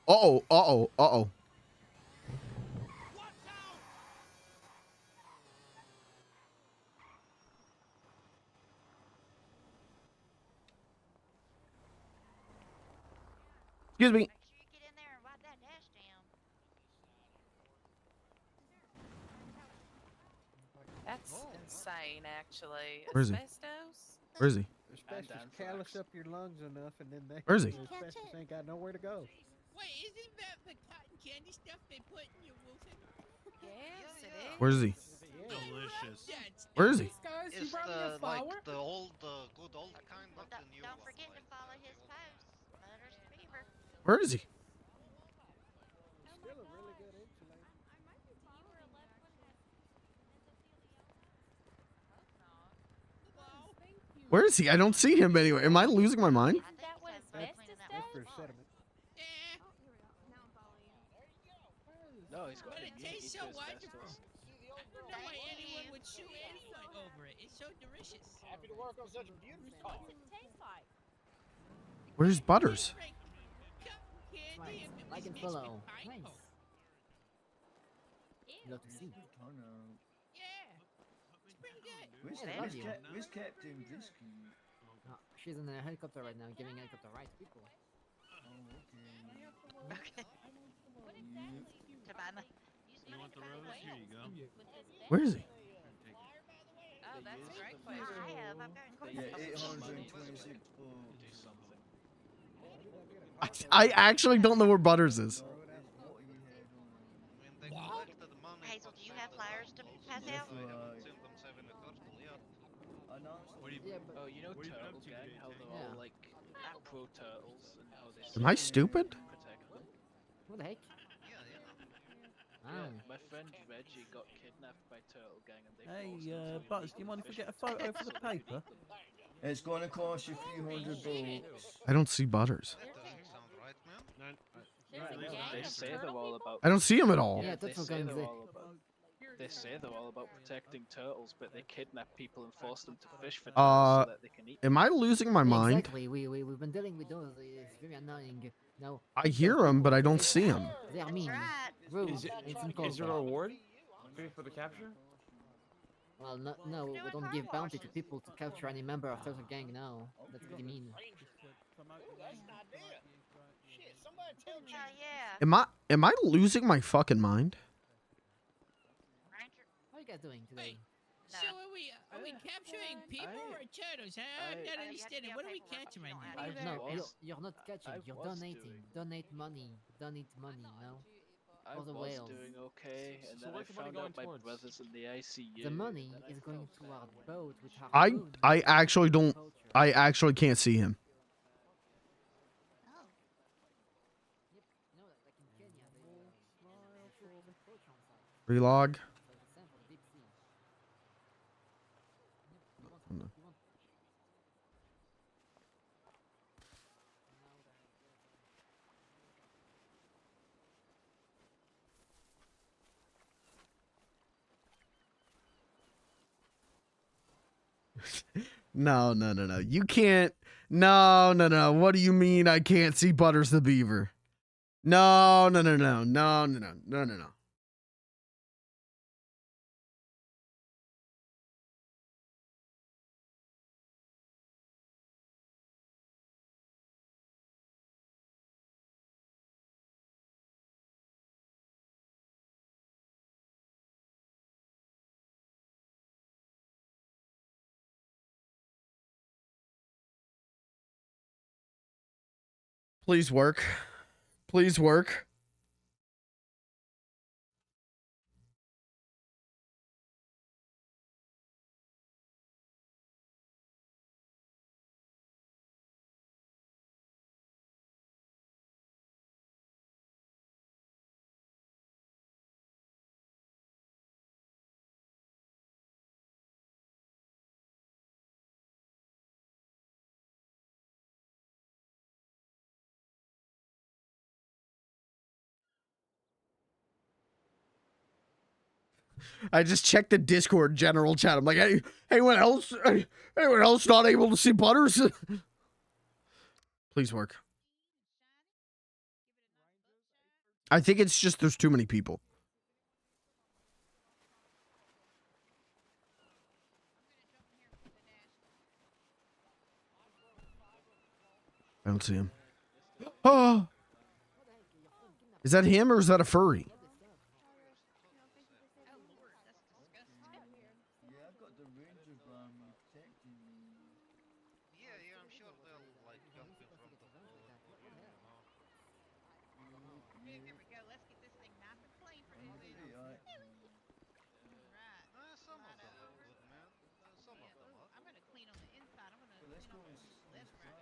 Uh-oh, uh-oh, uh-oh. Excuse me. That's insane, actually. Where is he? Asbestos? Where is he? Asbestos callus up your lungs enough, and then they Where is he? the asbestos ain't got nowhere to go. Wait, isn't that the cotton candy stuff they put in your Wilson? Yes, it is. Where is he? Delicious. Where is he? It's the like the old, the good old kind, not the new Don't one. forget to follow his posts. Butters Fever. Where is he? Still a really good insulator. Where is he? I don't see him anywhere. Am I losing my mind? Isn't that what asbestos That's does? for sediment. No, he's got But it immunity tastes to so wonderful. asbestos. I don't know why anyone would chew anything over it. It's so delicious. Happy to work on such a beautiful car. What's it taste like? Where's Butters? Right. Like and follow. Nice. Love to see. Yeah. It's pretty good. Yeah, I love you. Where's Captain Brisky? She's in a helicopter right now, giving helicopter rides to people. Okay. Cabana. You want the rose? Here you go. Where is he? Oh, that's a great I question. have. I'm very Yeah, quick. 826. I actually don't know where Butters is. Hazel, do you have flyers to pass out? Oh, you know Turtle Gang? How they're all like pro turtles and how they Am I save stupid? and protect them. What the heck? Yeah, Oh. my friend Reggie got kidnapped by Turtle Gang and they forced Hey, him to Buzz, do you illegal mind if we fishing get a photo techniques for the so they could paper? eat them. It's going to cost you 300 bucks. I don't see Butters. That doesn't sound right, man. They say they're all about. I don't see him at all. Yeah, they Turtle say Gang, they're they- all about. They say they're all about protecting turtles, but they kidnap people and force them to fish for turtles so that they can eat. Am I losing my mind? Exactly. We've been dealing with those. It's very annoying. No. I hear him, but I don't see him. They are mean. Rude. Is it, It's is there a uncalled for. reward for the capture? Well, no, we don't give bounty to people to capture any member of Turtle Gang. No, that's pretty mean. Am I losing my fucking mind? How are you guys doing today? So are we capturing people or turtles? Huh? I'm not understanding. What are we catching right now? No, you're not catching. You're donating. Donate money. Donate money. No. I For the was whales. doing okay, and So then I where's the money found going out my towards? brother's in the ICU. The money and then I is going felt to our boat with our I actually don't. I actually can't see him. Relog. No. You can't. No. What do you mean I can't see Butters the Beaver? No. Please work. Please work. I just checked the Discord general chat. I'm like, hey, anyone else not able to see Butters? Please work. I think it's just there's too many people. I don't see him. Oh, is that him or is that a furry? Yeah, I'm sure they'll like jump in front of the boat. Here we go. Let's get this thing nice and clean for these wheels. Some of them look good, man. Some of them are. I'm gonna clean on the inside. I'm gonna clean on the left right.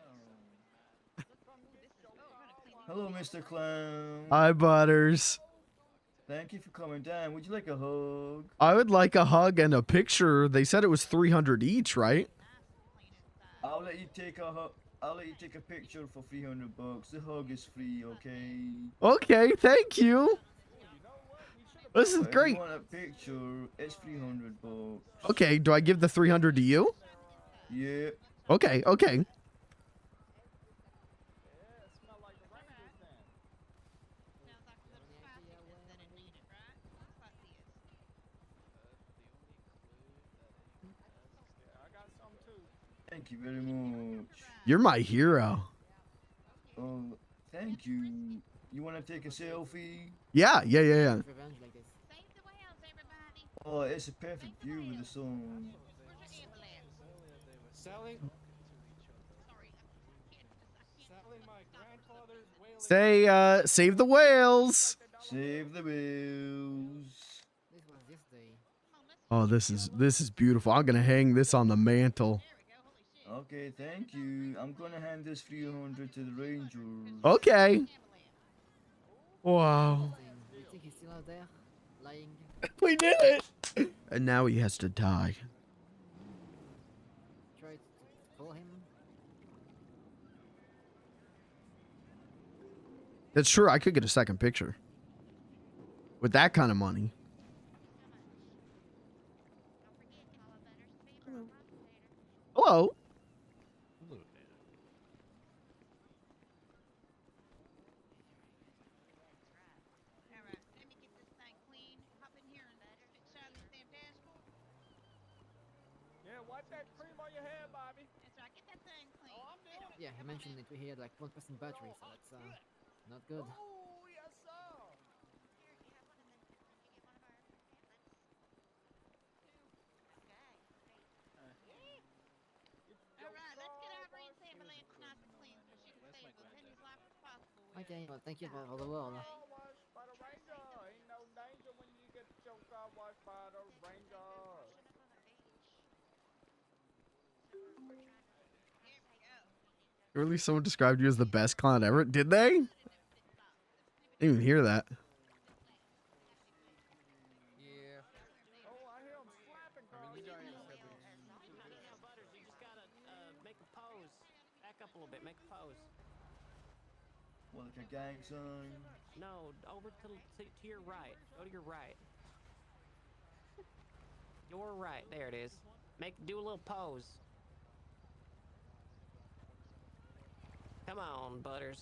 Hello, Mr. Clown. Hi, Butters. Thank you for coming down. Would you like a hug? I would like a hug and a picture. They said it was 300 each, right? I'll let you take a hug. I'll let you take a picture for 300 bucks. The hug is free, okay? Okay, thank you. This is But if great. you want a picture, it's 300 bucks. Okay, do I give the 300 to you? Yeah. Okay. Thank you very much. You're my hero. Oh, thank you. You want to take a selfie? Yeah. Oh, it's a perfect view with the sun. Selling my grandfather's whale. Say, save the whales. Save the whales. Oh, this is beautiful. I'm gonna hang this on the mantle. Okay, thank you. I'm gonna hand this 300 to the Rangers. Okay. Wow. Do you think he's still out there, lying? We did it. And now he has to die. Try to call him. That's true. I could get a second picture with that kind of money. Hello. Yeah, wipe that cream on your hair, Bobby. That's right, get that thing clean. Oh, I'm doing it. Yeah, he mentioned that we had like 1% battery, so that's not good. Oh, yes, sir. Alright, let's get Irene's ambulance nice and clean so she can save as many lives as possible. Okay, well, thank you for all the world. Car wash by the ranger. Ain't no danger when you get your car washed by the ranger. Really, someone described you as the best clown ever. Did they? Didn't even hear that. Yeah. Oh, I hear him slapping cars. Butters, you just gotta make a pose. Back up a little bit, make a pose. What, like a gang sign? No, over to your right. Go to your right. Your right, there it is. Do a little pose. Come on, Butters.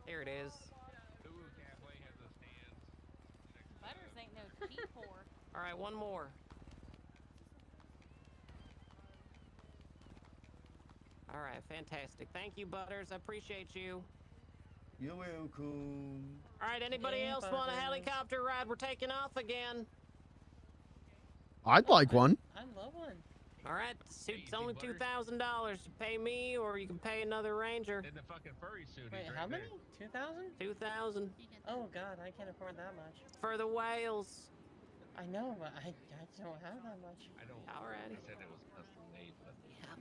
There it is. Butters ain't no tea pour. All right, one more. All right, fantastic. Thank you, Butters. I appreciate you. You're welcome. All right, anybody else want a helicopter ride? We're taking off again. I'd like one. I'd love one. All right, it's only $2,000 to pay me, or you can pay another ranger. In the fucking furry suit. Wait, He's how right many? there. 2,000. Oh God, I can't afford that much. For the whales. I know, but I don't have that much. I don't. Alrighty. I said it was custom made, but I'm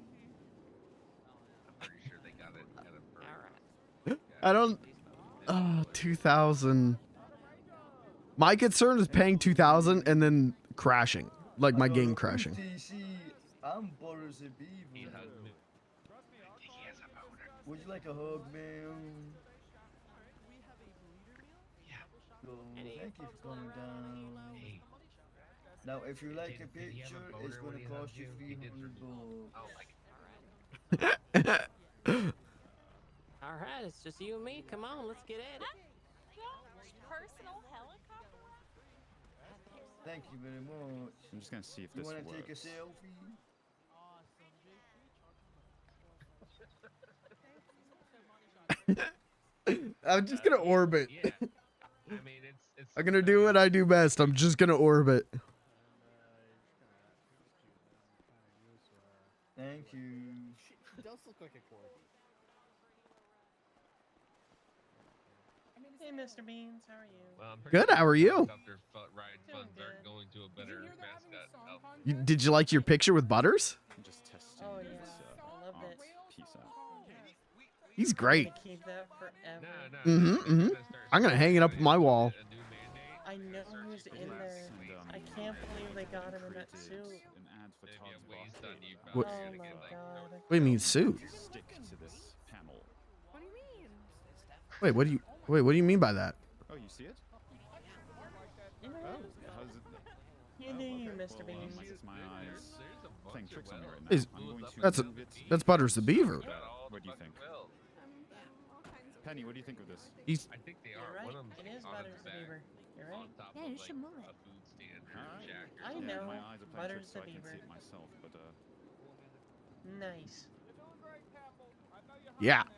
pretty sure they got it at a furry. I don't. 2,000. My concern is paying 2,000 and then crashing, like my game crashing. TC, I'm Butters and Beaver. Would you like a hug, man? Oh, thank you for coming down. Now, if you like a picture, it's gonna cost you $300. All right, it's just you and me. Come on, let's get at it. Personal helicopter? Thank you very much. I'm just gonna see if You this wanna works. take a selfie? I'm just gonna orbit. Yeah. I mean, it's. I'm gonna do what I do best. I'm just gonna orbit. Thank you. He does look like a corgi. Hey, Mr. Beans, how are you? Well, I'm Good, how are you? Helicopter ride funds aren't going to a better mascot outfit. Did you like your picture with Butters? I'm just testing Oh yeah, this I loved it. piece out. He's great. I'm gonna keep that forever. I'm gonna hang it up on my wall. I know who's in there. I can't believe they got him in that suit. An ad for Todd's basket. What- Oh my God. What do you mean suit? Stick to this panel. What do you mean? Wait, what do you mean by that? Oh, you see it? You know, Oh, how's it? you knew, Mr. Beans. Unless it's my eyes playing tricks on me right now. Is I'm going to that's move it. that's Butters the Beaver. What do you think? Penny, what do you think of this? He's I think they You're are. right. One of them's It is on Butters its the back, Beaver. You're right. on top Yeah, of you like should move a it. food stand or Alright. a jack or I something. know. My eyes are playing Butters tricks, so the I can see Beaver. it myself, but Nice. yeah. this.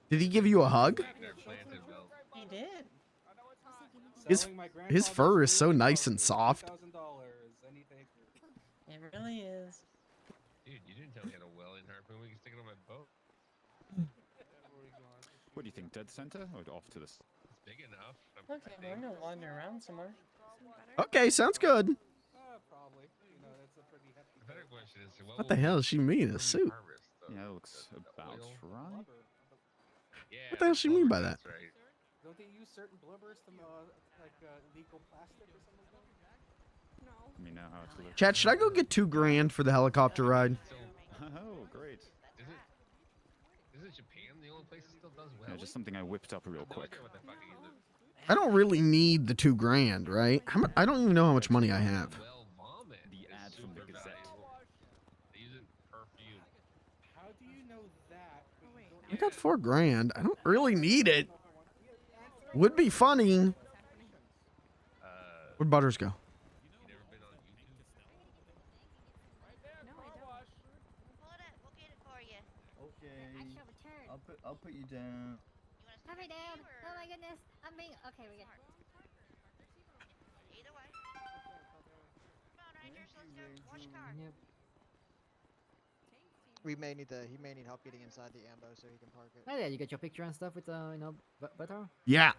Did he give you a hug? They're planted well. He did. His fur is so nice and soft. It really is. Dude, you didn't tell me I had a well-in harpoon. We can stick it on my boat. What do you think? Dead center or off to this? It's big enough. Okay, we're gonna wander around somewhere. Okay, sounds good. Probably. You know, that's a pretty hefty. The better question is, What the hell does she mean, a suit? Yeah, it looks about right. What the hell does she mean by that? Don't they use certain blubbers to like illegal plastic or something like that? No. Let me know how it's looking. Chat, should I go get $2,000 for the helicopter ride? Oh, great. Is it Japan the only place that still does well? Yeah, just something I whipped up real quick. I don't really need the $2,000, right? I don't even know how much money I have. The ad from the Gazette. They use it in perfume. How do you know that? I got $4,000. I don't really need it. Would be funny. Where'd Butters go? Okay. I'll put you down. Put me down. Oh my goodness. I'm being okay. We get. Either way. Come on, Rangers. Let's go. Wash your car. Yep. He may need help getting inside the ambo so he can park it. Oh yeah, you get your picture and stuff with Butter. Yeah.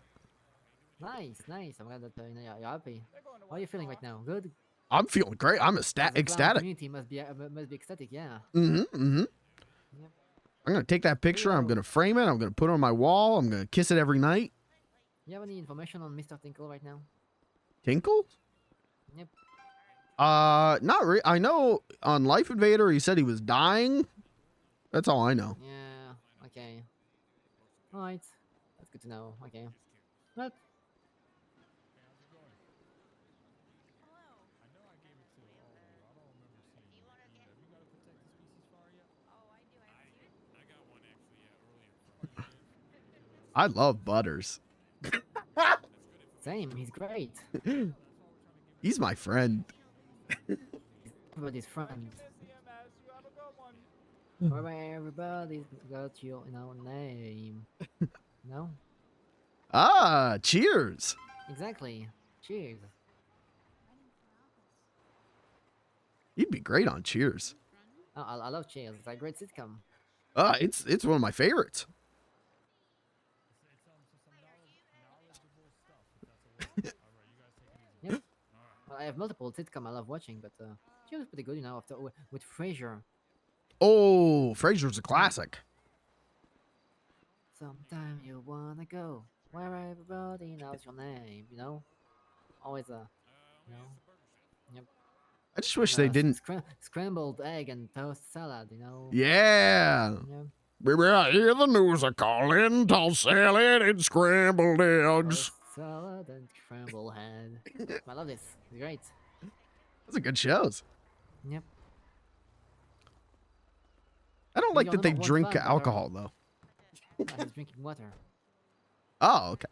Nice. I'm glad that you're happy. How are you feeling right now? Good. I'm feeling great. I'm ecstatic. Community must be ecstatic. Yeah. Yep. I'm gonna take that picture. I'm gonna frame it. I'm gonna put it on my wall. I'm gonna kiss it every night. You have any information on Mr. Tinkle right now? Tinkle? Yep. Not really. I know on Life Invader he said he was dying. That's all I know. Yeah. Okay. All right. That's good to know. Okay. But. I love Butters. Same. He's great. He's my friend. Everybody's friend. Where everybody's got your name. No? Ah, cheers. Exactly. Cheers. You'd be great on Cheers. Oh, I love Cheers. It's a great sitcom. It's one of my favorites. Yep. Well, I have multiple sitcom I love watching, but Cheers is pretty good, after with Frasier. Oh, Frasier's a classic. Sometime you wanna go where everybody knows your name, Always Yep. I just wish they didn't. Scrambled egg and toast salad, Yeah. Yeah. Baby, I hear the news are calling. Tossed salad and scrambled eggs. Salad and scrambled head. I love this. It's great. Those are good shows. Yep. I don't like You're that they not one drink fan, but alcohol though. He's drinking water. Oh, okay.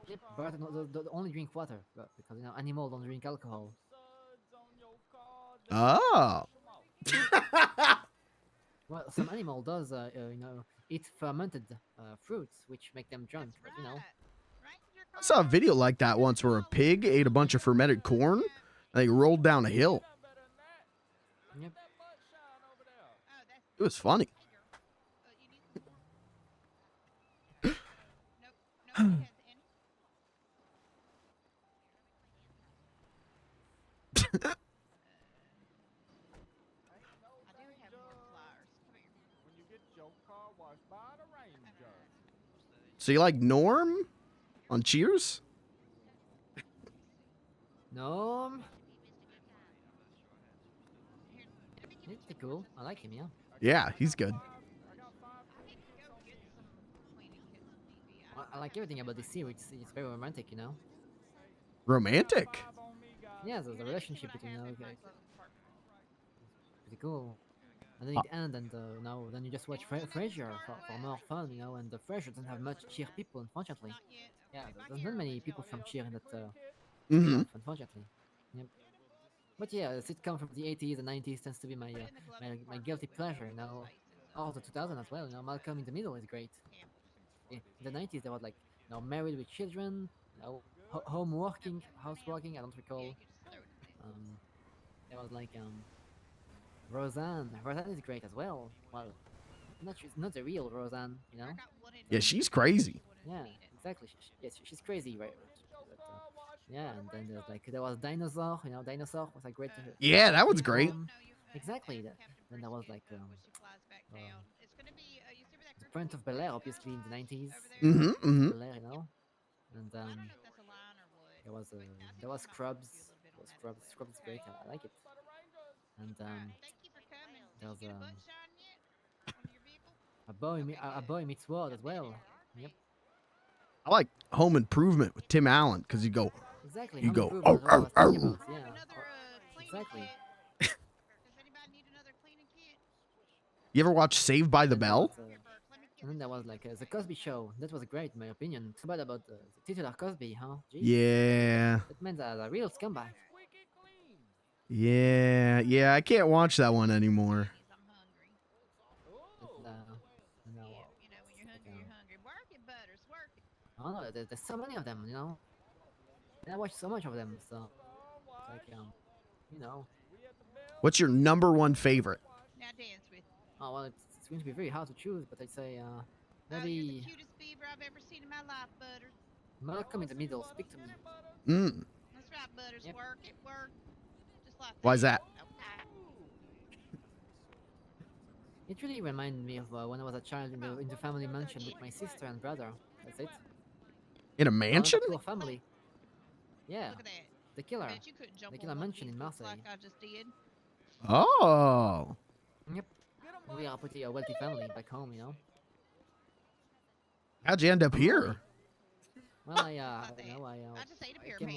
Yep, but the only drink water, because animals don't drink alcohol. Oh. Well, some animal does, eat fermented fruits, which make them drunk. But I saw a video like that once where a pig ate a bunch of fermented corn and they rolled down a hill. Yep. It was funny. So you like Norm on Cheers? Norm? He's pretty cool. I like him, yeah. Yeah, he's good. I like everything about this series. It's very romantic, Romantic? Yeah, there's a relationship between guys. Pretty cool. And then it ends, and then you just watch Frasier for more fun, and the Frasier doesn't have much Cheer people, unfortunately. Yeah, there's not many people from Cheer in that spin-off, unfortunately. Yep. But yeah, a sitcom from the 80s and 90s tends to be my guilty pleasure, Oh, the 2000s as well, Malcolm in the Middle is great. In the 90s, there was like, Married with Children, houseworking, I don't recall. There was like, Roseanne is great as well. Well, not the real Roseanne, Yeah, she's crazy. Yeah, exactly. She's crazy, right? But, yeah, and then there was Dinosaur. Dinosaur was a great. Yeah, that was great. Exactly. Then there was like the Prince of Bel Air, obviously in the 90s. Bel Air, you know, and there was Scrubs. Scrubs is great. I like it. And there's a boy meets world as well. Yep. I like Home Improvement with Tim Allen because Exactly. you Home go. Improvement, what I was talking about. Yeah. Exactly. You ever watch Saved by the Bell? And then there was like the Cosby Show. That was great, in my opinion. Too bad about the titular Cosby, huh? Jeez. Yeah. That man's a real scumbag. Yeah. I can't watch that one anymore. I don't know. There's so many of them, you know. And I watch so much of them, so like you know. What's your number one favorite? Oh well, it's going to be very hard to choose, but I'd say maybe Malcolm in the Middle. Speak to me. That's right, Butters. Yep. Work it, work. Just like Why is that? It really reminded me of when I was a child in the family mansion with my sister and brother. That's it. In a mansion? Poor family. Yeah. Look at that. The Killer. Bet you couldn't jump The on Killer one of Mansion these in books Marseille. like I just did. Oh. Yep. We are a pretty wealthy family back home, you know. How'd you end up here? Well, I came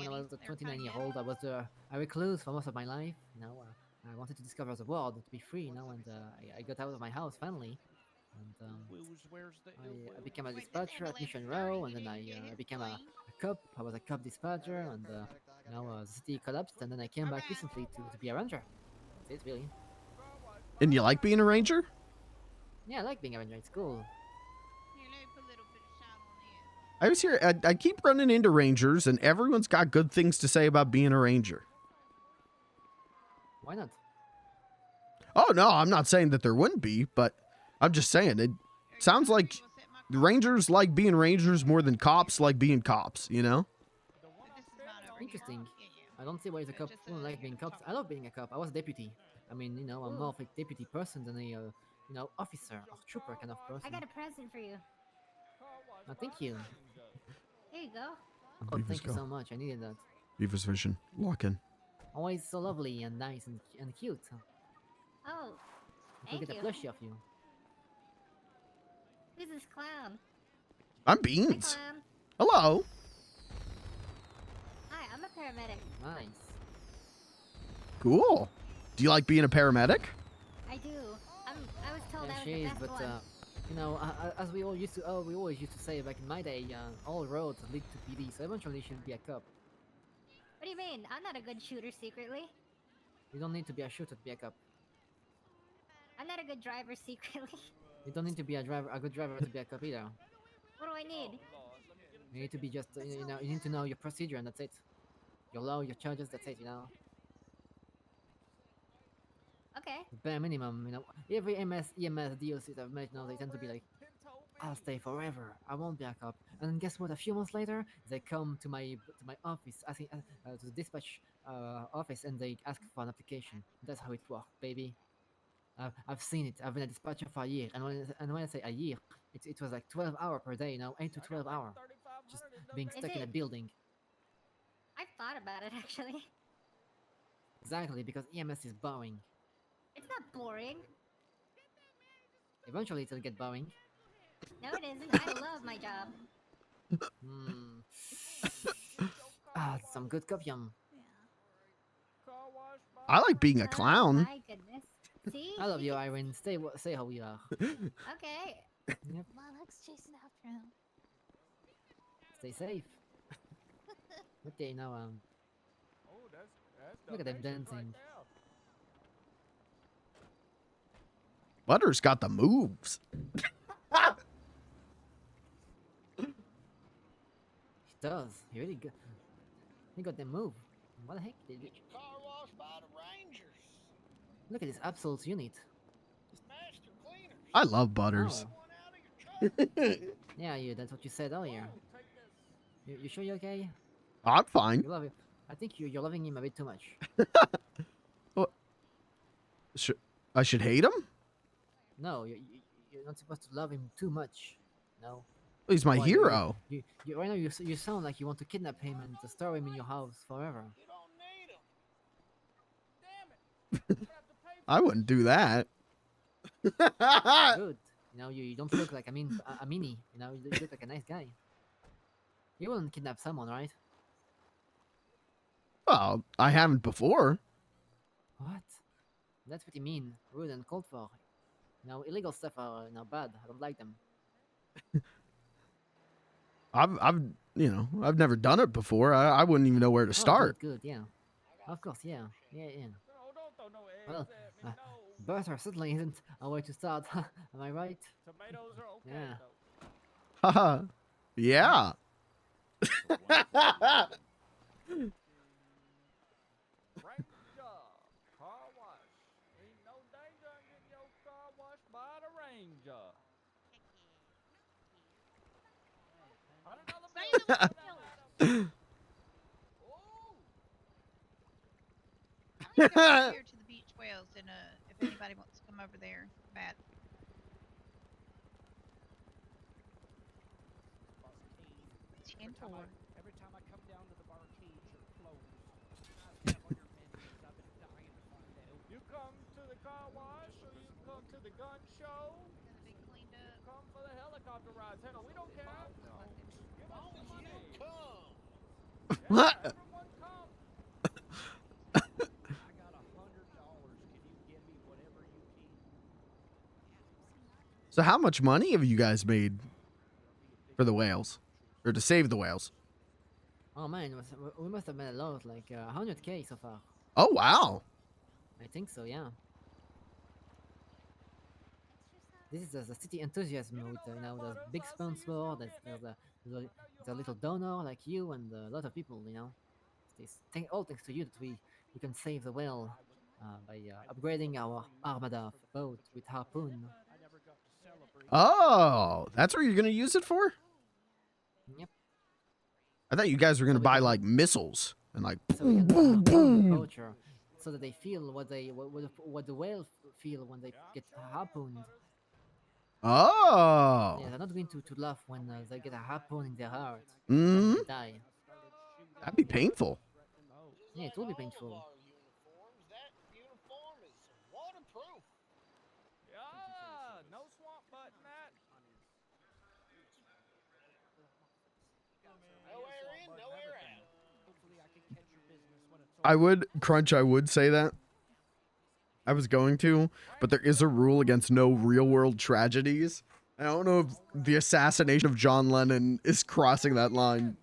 when I was a 29-year-old. I was a recluse for most of my life. You know, I wanted to discover the world, to be free. You know, and I got out of my house finally, and I became a dispatcher at Mission Row, and then I became a cop. I was a cop dispatcher, and the city collapsed, and then I came back recently to be a ranger. That's it, really. And you like being a ranger? Yeah, I like being a ranger. It's cool. I was here. I keep running into rangers, and everyone's got good things to say about being a ranger. Why not? Oh, no, I'm not saying that there wouldn't be, but I'm just saying it sounds like rangers like being rangers more than cops like being cops, you know? Interesting. I don't see why the cops don't like being cops. I love being a cop. I was a deputy. I mean, you know, I'm more of a deputy person than a, officer or trooper kind of person. I got a present for you. Oh, thank you. Here you go. Oh, Beaver's thank you go. so much. I needed that. Beaver's vision. Lock in. Always so lovely and nice and cute. Oh, I thank get a you. plushie of you. Who's this clown? I'm Beans. Hi, clown. Hello. Hi, I'm a paramedic. Nice. Cool. Do you like being a paramedic? I do. I was told Yeah, I was she the is, best but one. you know, as we always used to say back in my day, all roads lead to PD. So eventually, you should be a cop. What do you mean? I'm not a good shooter secretly. You don't need to be a shooter to be a cop. I'm not a good driver secretly. You don't need to be a good driver to be a cop either. What do I need? You need to be just, you need to know your procedure and that's it. Your law, your charges, that's it, you know. Okay. The bare minimum, you know. Every EMS DLCs I've met now, they tend to be like, I'll stay forever. I won't be a cop. And then guess what? A few months later, they come to my office, asking to the dispatch office, and they ask for an application. That's how it works, baby. I've seen it. I've been a dispatcher for a year, and when I say a year, it was like 12 hours per day, 8 to 12 hours, just being stuck in a building. I've thought about it actually. Exactly, because EMS is boring. It's not boring. Eventually, it'll get boring. No, it isn't. I love my job. Some good copium. I like being a clown. My goodness. See? I love you, Irene. Say how we are. Okay. Yep. My leg's chasing after him. Stay safe. Okay, now look at them dancing. Butter's got the moves. He does. He really good. He got them move. What the heck? Car washed by the Rangers. Look at this Absol's unit. Master cleaners. I love Butters. Yeah, that's what you said earlier. You sure you're okay? I'm fine. You love it. I think you're loving him a bit too much. I should hate him? No, you're not supposed to love him too much. No. He's my Why, hero. Right now you sound like you want to kidnap him and to store him in your house forever. I wouldn't do that. Good. You know, you don't look like a meanie. You know, you look like a nice guy. You wouldn't kidnap someone, right? Well, I haven't before. What? That's what you mean. Rude and cold for. You know, illegal stuff are bad. I don't like them. I've never done it before. I wouldn't even know where to start. Oh, good, yeah. Of course, yeah. Well, butter certainly isn't a way to start. Am I right? Tomatoes are okay. Yeah. Haha. Yeah. Ranger, car wash. Ain't no danger in getting your car washed by the ranger. I'm gonna go over here to the beach whales and if anybody wants to come over there, Matt. Every time I come down to the barcade, you're closed. You come to the car wash or you come to the gun show? Come for the helicopter rides. Hell, we don't care. Give us the money. What? Everyone come. I got $100. Can you give me whatever you can? So how much money have you guys made for the whales? Or to save the whales? Oh man, we must have made a lot, like 100K so far. Oh, wow. I think so, yeah. This is the city enthusiast mode, you know, there's big sponsor, there's a little donor like you and a lot of people, you know. All thanks to you that we can save the whale by upgrading our armada boat with harpoon. Oh, that's what you're going to use it for? Yep. I thought you guys were going to buy like missiles and like So we boom, can boom, boom. voucher so that they feel what the whale feel when they get harpooned. Oh. Yeah, they're not going to laugh when they get a harpoon in their heart. Mm. They die. That'd be painful. Yeah, it will be painful. Yeah, no swamp button that. I would say that. I was going to, but there is a rule against no real world tragedies. I don't know if the assassination of John Lennon is crossing that line.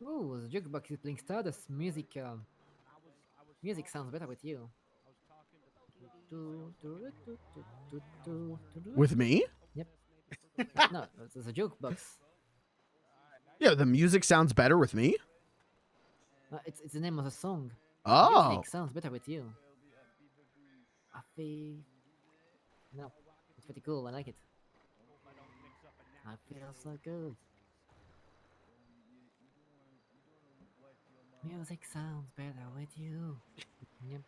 Ooh, the jukebox is playing Stardust music. Music sounds better with you. With me? Yep. No, it's a jukebox. Yeah, the music sounds better with me. It's the name of the song. Oh. Music sounds better with you. I feel. No, it's pretty cool. I like it. I feel so good. Music sounds better with you. Yep.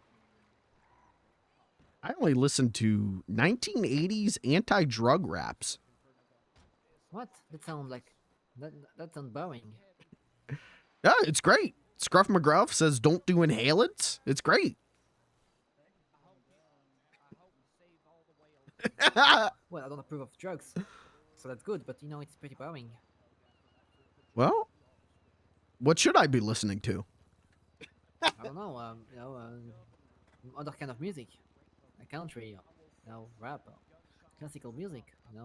I only listen to 1980s anti-drug raps. What? That sounds like that sounds boring. Yeah, it's great. Scruff McGruff says don't do inhalants. It's great. Well, I don't approve of drugs, so that's good. But you know, it's pretty boring. Well, what should I be listening to? I don't know. You know, other kind of music, like country, you know, rap, classical music. You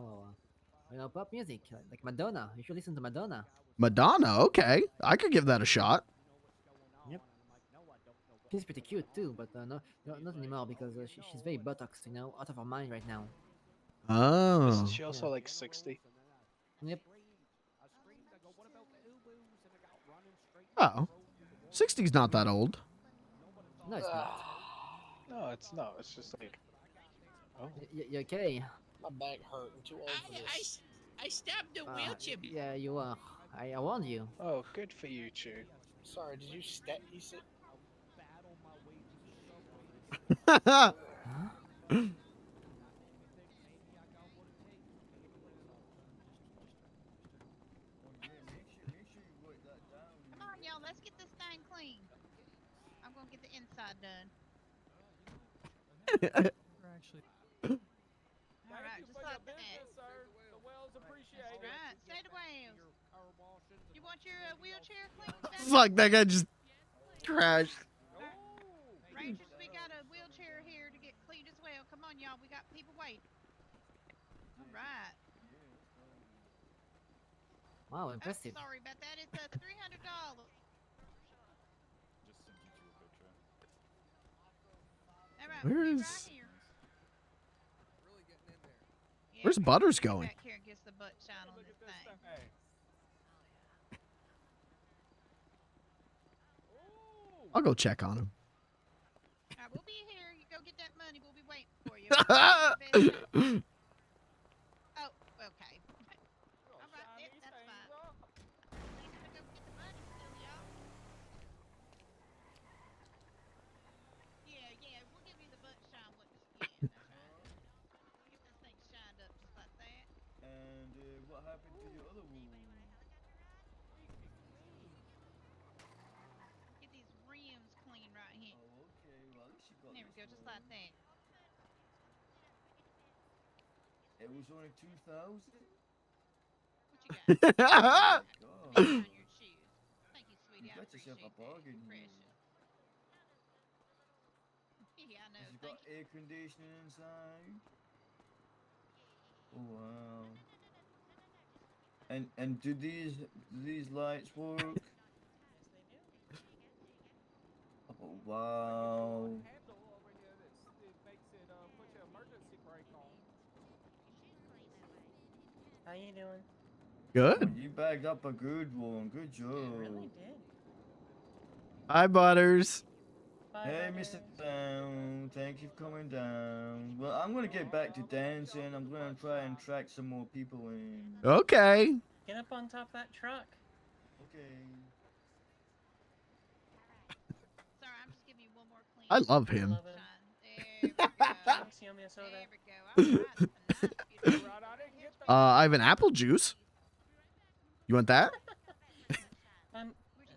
know, pop music, like Madonna. You should listen to Madonna. Madonna, okay. I could give that a shot. Yep. She's pretty cute too, but not anymore because she's very buttocks, out of her mind right now. Oh. Isn't she also like 60? Yep. Oh. 60's not that old. No, it's not. No, it's not. It's just like. Oh. You okay? My back hurt. I'm too old for this. I stopped the wheelchair. Yeah, you are. I warned you. Oh, good for you, Chew. Sorry, did you step? You said. Come on, y'all. Let's get this thing clean. I'm gonna get the inside done. All right, just like that. The whales appreciate That's right. Say the whales. You want your wheelchair cleaned? Fuck, that guy just crashed. Rangers, we got a wheelchair here to get cleaned as well. Come on, y'all. We got people waiting. All right. Wow, impressive. Oh, sorry about that. It's $300. All right, Where we'll be is- right here. Yeah, Where's Butters going? Back here and gets the butt shine on this thing. I'll go check on him. All right, we'll be here. You go get that money. We'll be waiting for you. Oh, okay. All right, that's fine. I'm gonna go get the money still, y'all. Yeah, we'll give you the butt shine. Yeah, that's right. Get this thing shined up just like that. And what happened to your other wound? Get these rims clean right here. Oh, okay. Well, at least you got There we this go, just one. like that. It was only 2,000. What you got? God. Maybe on your shoes. Thank you, sweetie. You I got yourself a appreciate that. bargain You're here. precious. Yeah, I know. Has you Thank got you. air conditioning inside? Oh wow. And do these lights work? Oh wow. Handle over here that makes it put your emergency brake on. How you doing? Good. You bagged up a good one. Good job. Really did. Hi, Butters. Hey, Mr. Down. Thank you for coming down. Well, I'm gonna get back to dancing. I'm gonna try and track some more people in. Okay. Get up on top of that truck. Okay. Sorry, I'm just giving you one more clean. I love him. Love it. There we go. Thanks, you owe me a soda. There we go. All right, that's a nice, beautiful. Right, I didn't get the I have an apple juice. You want that?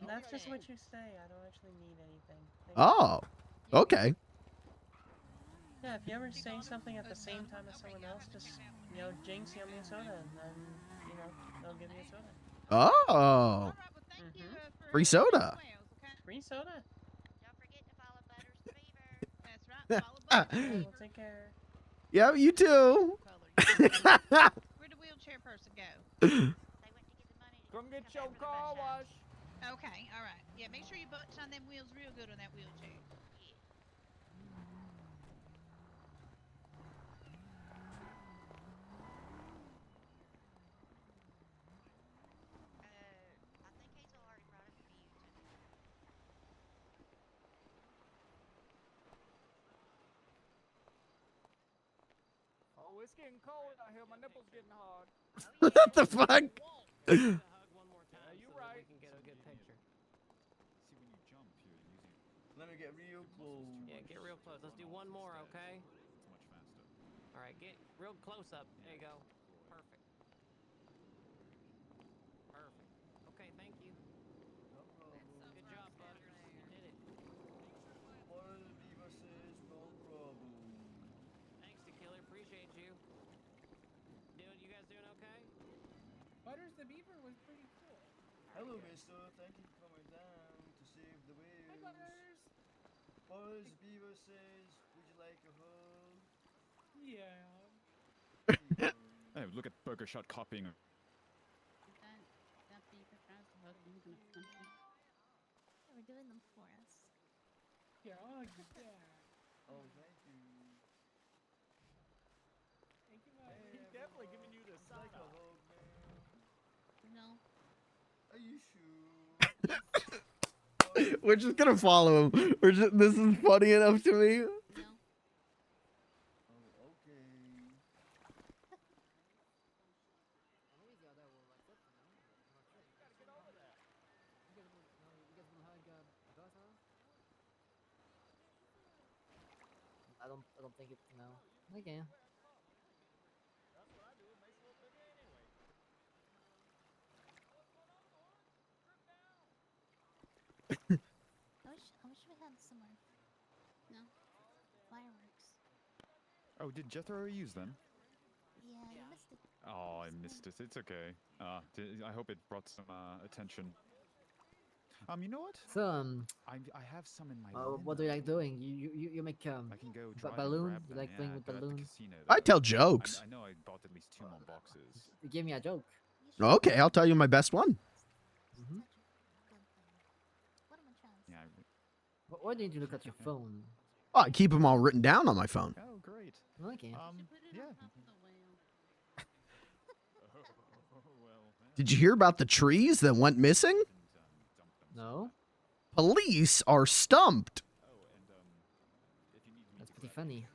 That's just what you say. I don't actually need anything. Thank Oh. Okay. Yeah, if you ever say something at the same time as someone else, just, Jinx, you owe me a soda, and then, they'll give you a soda. Oh. Free soda. Free soda. That's right. Follow Butters. Well, take care. Yeah, you too. Where'd the wheelchair person go? Come get your car wash. Okay, all right. Yeah, make sure you butt shine them wheels real good on that wheelchair. Oh, it's getting cold out here. My nipples getting hard. What the fuck? Hug one more time you so that right. we can get a good picture. See, when you jump, you're using Let me get real close. Yeah, get real close. Let's do one more, okay? it's much faster. All right, get real close up. There you go. Perfect. Perfect. Okay, thank you. No problem. Good job, Butters. You did it. What are the Beaver says? No problem. Thanks, to Killer. Appreciate you. Dude, you guys doing okay? Butters the Beaver was pretty cool. Hello, mister. Thank you for coming down to save the whales. Hi, Butters. Butters Beaver says, would you like a hug? Yeah. Oh, look at Burger Shot copying. We're doing them for us. Oh, good job. Oh, thank you. He's definitely giving you the side Like a eye. hug, man. No. Are you sure? We're just gonna follow him. This is funny enough to me. No. Oh, okay. I don't think it. No. Okay. That's what I do. It makes a little bigger anyway. I wish we had some more. No. Fireworks. Oh, did Jethro use them? Yeah, you missed it. Oh, I missed it. It's okay. I hope it brought some attention. You know what? So I have some in my. what do you like doing? You make I can go drive and balloon. grab You them. like playing with they're at the balloons? casino, I though. tell jokes. I know I bought at least 2 more boxes. Give me a joke. Okay, I'll tell you my best one. Mm-hmm. What are my chances? Yeah. Why didn't you look at your phone? Oh, I keep them all written down on my phone. Oh, great. Okay. Yeah. Did you hear about the trees that went missing? No. Police are stumped. That's pretty funny.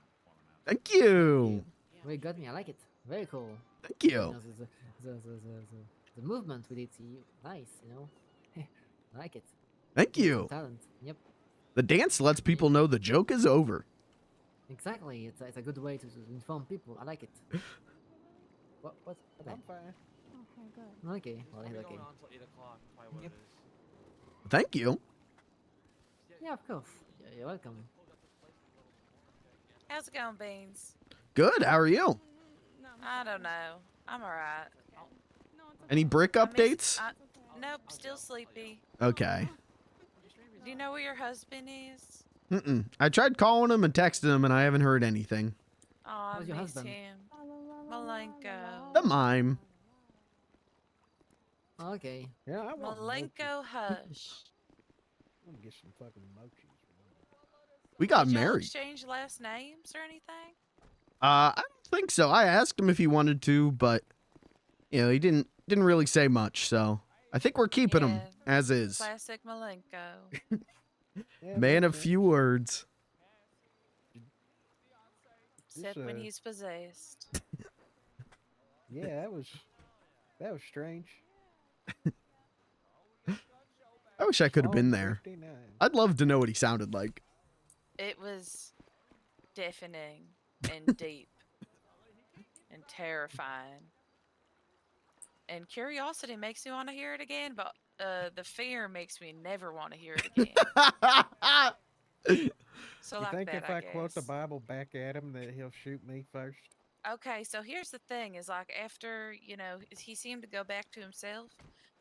Thank you. Well, you got me. I like it. Very cool. Thank you. know, the movement with it, nice. You know, I like it. Thank Some you. talent. Yep. The dance lets people know the joke is over. Exactly. It's a good way to inform people. I like it. What's I'm fine. Okay, good. Okay. Well, he's okay. Yep. Thank you. Yeah, of course. You're welcome. How's it going, Beans? Good. How are you? I don't know. I'm alright. Any brick updates? Nope, still sleepy. Okay. Do you know where your husband is? I tried calling him and texting him, and I haven't heard anything. Oh, I How's your miss husband? him. Malenko. The mime. Okay. Yeah, I want Malenko Hush. I'm gonna get some fucking mochis. We got Did y'all married. exchange last names or anything? I don't think so. I asked him if he wanted to, but you know, he didn't really say much. So I think we're keeping him as is. Classic Malenko. Man of few words. Except when he's possessed. Yeah, that was strange. I wish I could have been there. 59. I'd love to know what he sounded like. It was deafening and deep and terrifying. And curiosity makes me want to hear it again, but the fear makes me never want to hear it again. So You like think that, if I quote the guess. Bible back at him that he'll shoot me first? Okay, so here's the thing: is like after he seemed to go back to himself,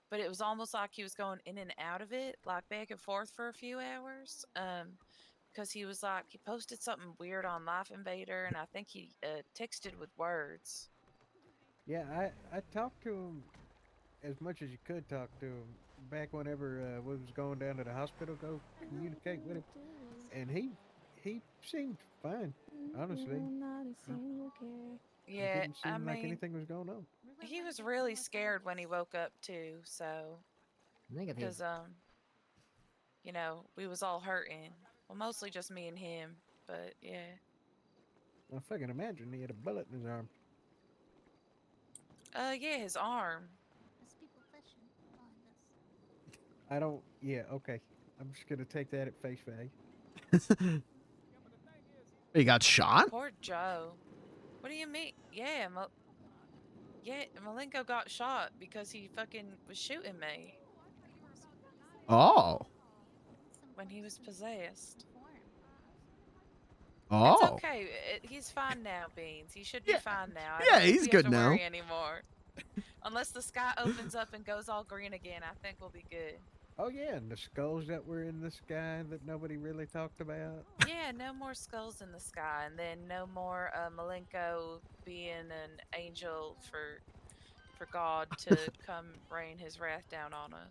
but it was almost like he was going in and out of it, like back and forth for a few hours. Because he was like he posted something weird on Life Invader, and I think he texted with words. Yeah, I talked to him as much as you could talk to him back whenever we was going down to the hospital, go communicate with him, and he seemed fine, honestly. Yeah, It didn't seem like anything was going on. He was really scared when he woke up too. So, Negative. because we was all hurting. Well, mostly just me and him, but yeah. I fucking imagine he had a bullet in his arm. Yeah, his arm. There's people fishing behind us. I don't. Yeah, okay. I'm just gonna take that at face value. He got shot? Poor Joe. What do you mean? Yeah, Malenko got shot because he fucking was shooting me Oh. when he was possessed. Oh. It's okay. He's fine now, Beans. He should be fine now. I Yeah, don't think he's we have good to now. worry anymore. Unless the sky opens up and goes all green again, I think we'll be good. Oh yeah, and the skulls that were in the sky that nobody really talked about. Yeah, no more skulls in the sky, and then no more Malenko being an angel for God to come rain his wrath down on us.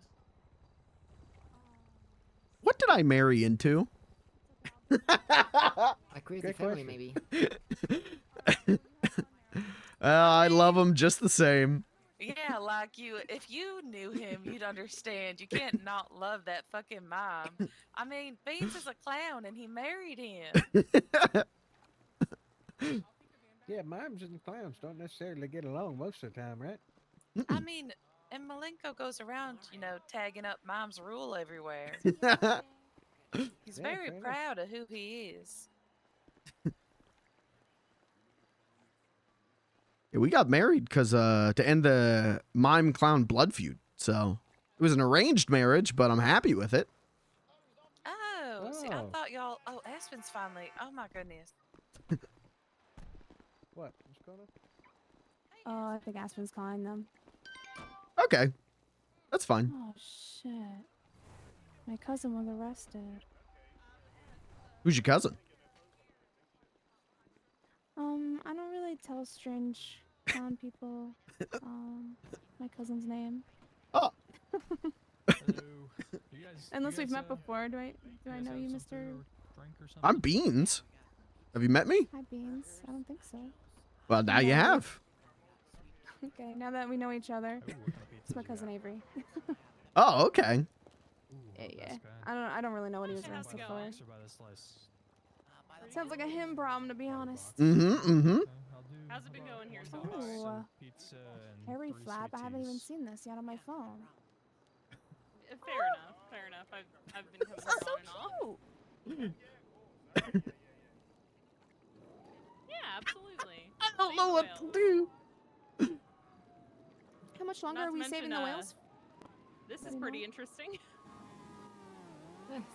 What did I marry into? A crazy Good family, question. maybe. I love him just the same. Yeah, like if you knew him, you'd understand. You can't not love that fucking mime. I mean, Beans is a clown and he married him. Yeah, mimes and clowns don't necessarily get along most of the time, right? I mean, and Malenko goes around, tagging up Mime's rule everywhere. He's Yeah, very fair enough. proud of who he is. Yeah, we got married because to end the mime clown blood feud. So it was an arranged marriage, but I'm happy with it. Oh, see, I Oh. thought y'all. Oh, Aspen's finally. Oh my goodness. What? What's going on? Oh, I think Aspen's calling them. Okay, that's fine. Oh shit! My cousin was arrested. Who's your cousin? I don't really tell strange clown people my cousin's name. Oh. Unless we've met before, do I know you, Mr. I'm Beans. Have you met me? Hi, Beans. I don't think so. Well, now you No. have. Okay, now that we know each other, it's my cousin Avery. Oh, okay. Yeah. I don't really know what he was arrested for. Sounds like a him problem, to be honest. Mm-hmm. How's it been going here so Oh, far? Harry Flap. I haven't even seen this yet on my phone. Fair enough. Fair enough. I've been coming This is on and off. so cute. Yeah, absolutely. I don't know what to do. How much longer Not are to we mention, saving the whales? This is Anymore? pretty interesting.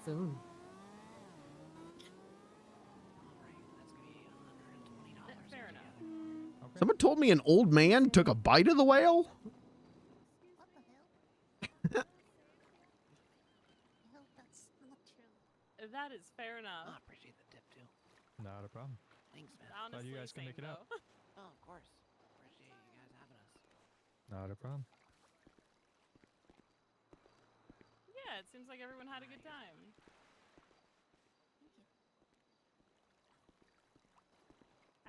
Soon. Fair enough. Someone told me an old man took a bite of the whale. That is fair enough. I appreciate the tip too. Not a problem. Thanks, man. Honestly, Glad you guys can make it out. though. Oh, of course. Appreciate you guys having us. Not a problem. Yeah, it seems like everyone had a good time.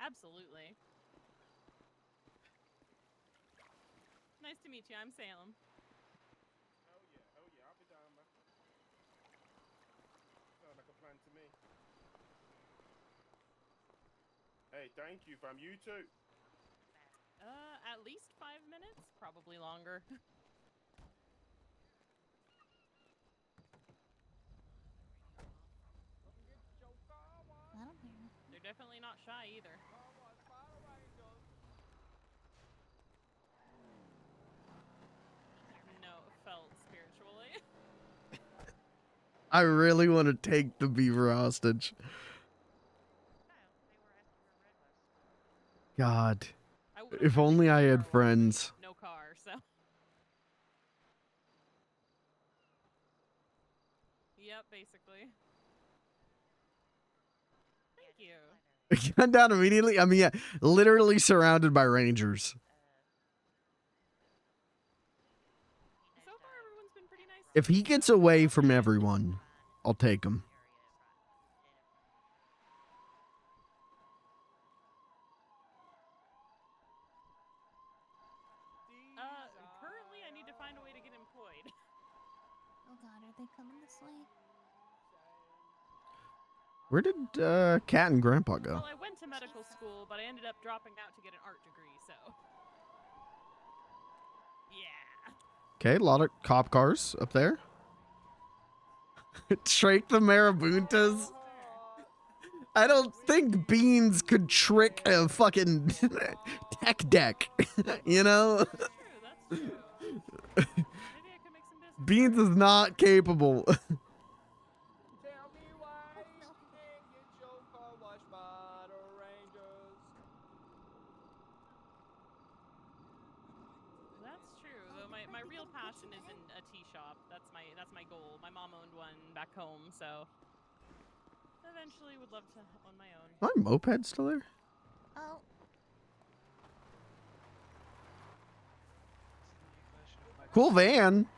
Absolutely. Nice to meet you. I'm Salem. Oh yeah, I'll be down, man. Sounds like a plan to me. Hey, thank you, fam. You too. At least 5 minutes, probably longer. I don't hear it. They're definitely not shy either. No, felt spiritually. I really want to take the beaver hostage. God. If only I had friends. No car, so. Yep, basically. Thank you. Gun down immediately. I mean, yeah, literally surrounded by rangers. So far, everyone's been pretty nice. If he gets away from everyone, I'll take him. Currently, I need to find a way to get employed. Oh god, are they coming this way? Where did Cat and Grandpa go? Well, I went to medical school, but I ended up dropping out to get an art degree, so. Yeah. Okay, a lot of cop cars up there. Trake the Marabuntas. I don't think Beans could trick a fucking tech deck, you know? Beans is not capable. That's true, though my real passion is in a tea shop. That's my goal. My mom owned one back home, so eventually would love to own my own. My moped still there? Oh. Cool van.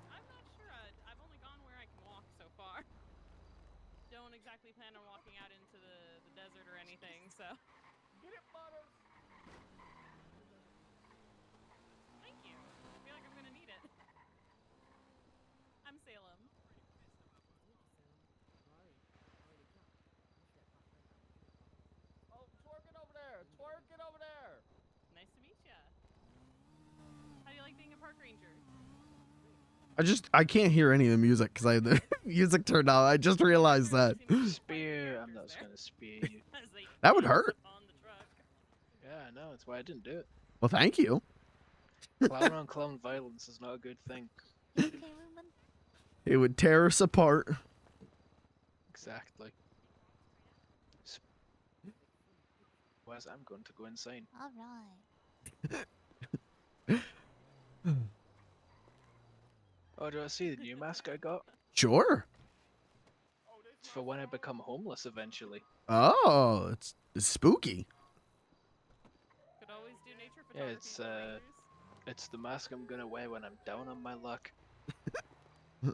I'm not sure. I've only gone where I can walk so far. Don't exactly exactly plan on walking out into the desert or anything, so. Get it, Butters! Thank you. I feel like I'm gonna need it. I'm Salem. Oh, twerk it over there! Twerk it over there! Nice to meet ya. How do you like being a park ranger? I can't hear any of the music because I have the music turned off. I just realized that. Spear. I'm not just gonna spear you. That would hurt. Yeah, I know. That's why I didn't do it. Well, thank you. Clown on clown violence is not a good thing. It would tear us apart. Exactly. Whereas I'm going to go insane. All right. Oh, do I see the new mask I got? Sure. It's for when I become homeless eventually. Oh, it's spooky. Could always do nature Yeah, photography. it's the mask I'm gonna wear when I'm down on my luck. Do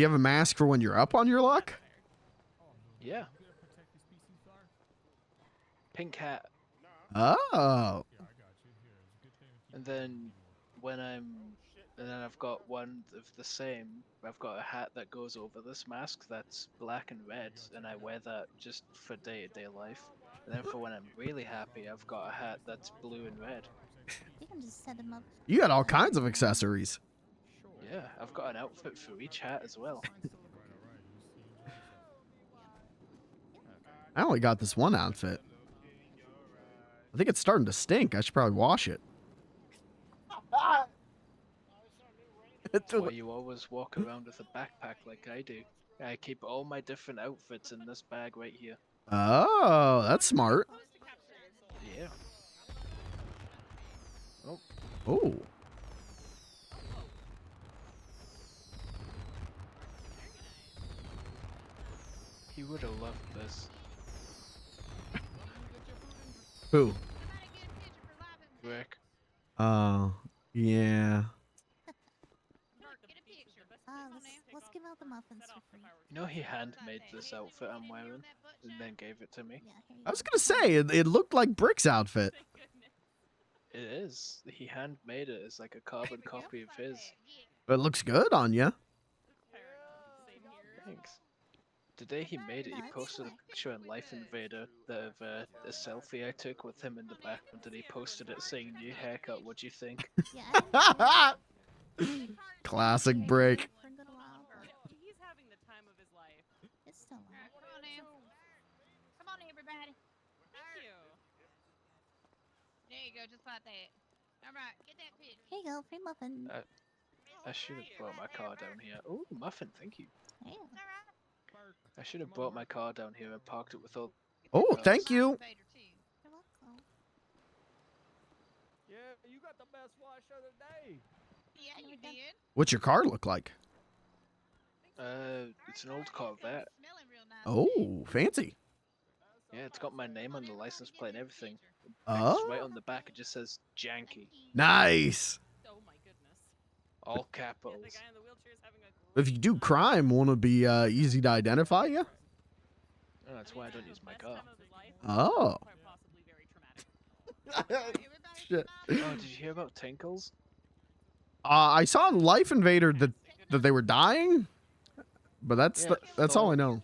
you have a mask for when you're up on your luck? Yeah. Pink hat. Oh. And then I've got one of the same. I've got a hat that goes over this mask that's black and red, and I wear that just for day-to-day life. And then for when I'm really happy, I've got a hat that's blue and red. You can just set them up. You got all kinds of accessories. Yeah, I've got an outfit for each hat as well. I only got this one outfit. I think it's starting to stink. I should probably wash it. Why you always walk around with a backpack like I do. I keep all my different outfits in this bag right here. Oh, that's smart. Yeah. Oh. Oh. He would have loved this. Who? Rick. Oh, yeah. Let's give out the muffins for free. You know he handmade this outfit I'm wearing and then gave it to me? I was gonna say it looked like Brick's outfit. It is. He handmade it as like a carbon copy of his. But it looks good on you. Thanks. Today he made it. He posted a picture on Life Invader of a selfie I took with him in the background, and he posted it saying, "New haircut. What do you think?" Classic Brick. He's having the time of his life. It's still Alright, come on now. Come on, everybody. Thank you. There you go, just like that. Alright, get that picture. Here you go, free muffin. I should have brought my car down here. Oh, muffin, thank you. Yeah. I should have brought my car down here and parked it with all. Oh, thank you. You're welcome. Yeah, you got the best wash of the day. Yeah, you did. What's your car look like? It's an old Corvette. Oh, fancy. Yeah, it's got my name on the license plate and everything. Oh. It's right on the back. It just says Janky. Nice. Oh my goodness. All capitals. The guy in the wheelchair is having a If you do crime, won't it be easy to identify you? Oh, that's why I don't use my car. Oh. Shit. Oh, did you hear about Tinkles? I saw in Life Invader that they were dying, but that's Yeah, that's all I know.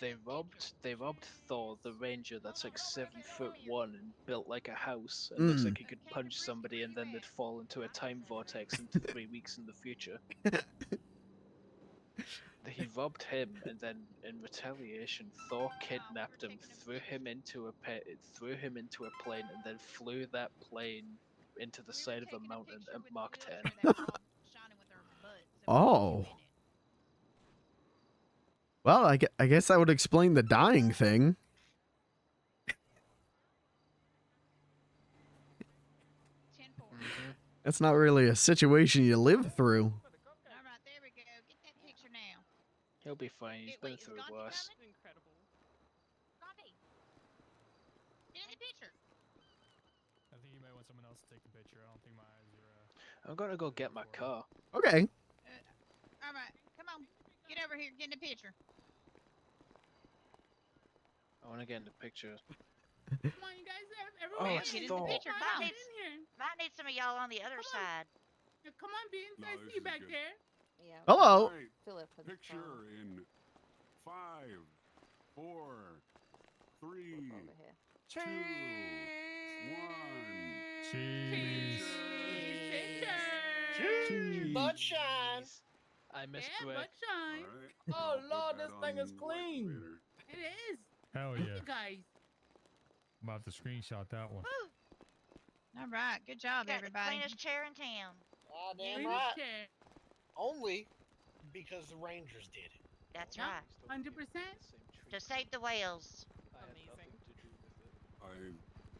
They robbed Thor, the ranger that's like 7'1" and built like a house and looks like he could punch somebody and then they'd fall into a time vortex into 3 weeks in the future. He robbed him, and then in retaliation, Thor kidnapped him, threw him into a plane, and then flew that plane into the side of a mountain at Mach 10. Oh. Well, I guess that would explain the dying thing. That's not really a situation you live through. Alright, there we go. Get that picture now. He'll be fine. He's been through worse. Incredible. Gandhi, get in the picture. I think you might want someone else to take the picture. I don't think my eyes are. I'm gonna go get my car. Okay. Alright, come on. Get over here, get in the picture. I want to get in the picture. Come on, you guys. Everyone, Oh, get it's in the Thor. picture. Might Come on, need, get in here. might need some of y'all on the other side. Yeah, come on, Beans. I see you back there. Yeah. Hello. Right. Philip for the Picture in 5, 4, 3, over here. 2, 1. Cheese. Cheese. Butt shine. I miss Yeah, Greg. butt shine. Oh Lord, this thing is clean. It is. Hell Thank yeah. you guys. I'm about to screenshot that one. All right, good job, Got everybody. the cleanest chair in town. Ah, damn Clean right. the chair. Only because the Rangers did it. That's Yep, right. 100%. To save the whales. Amazing. I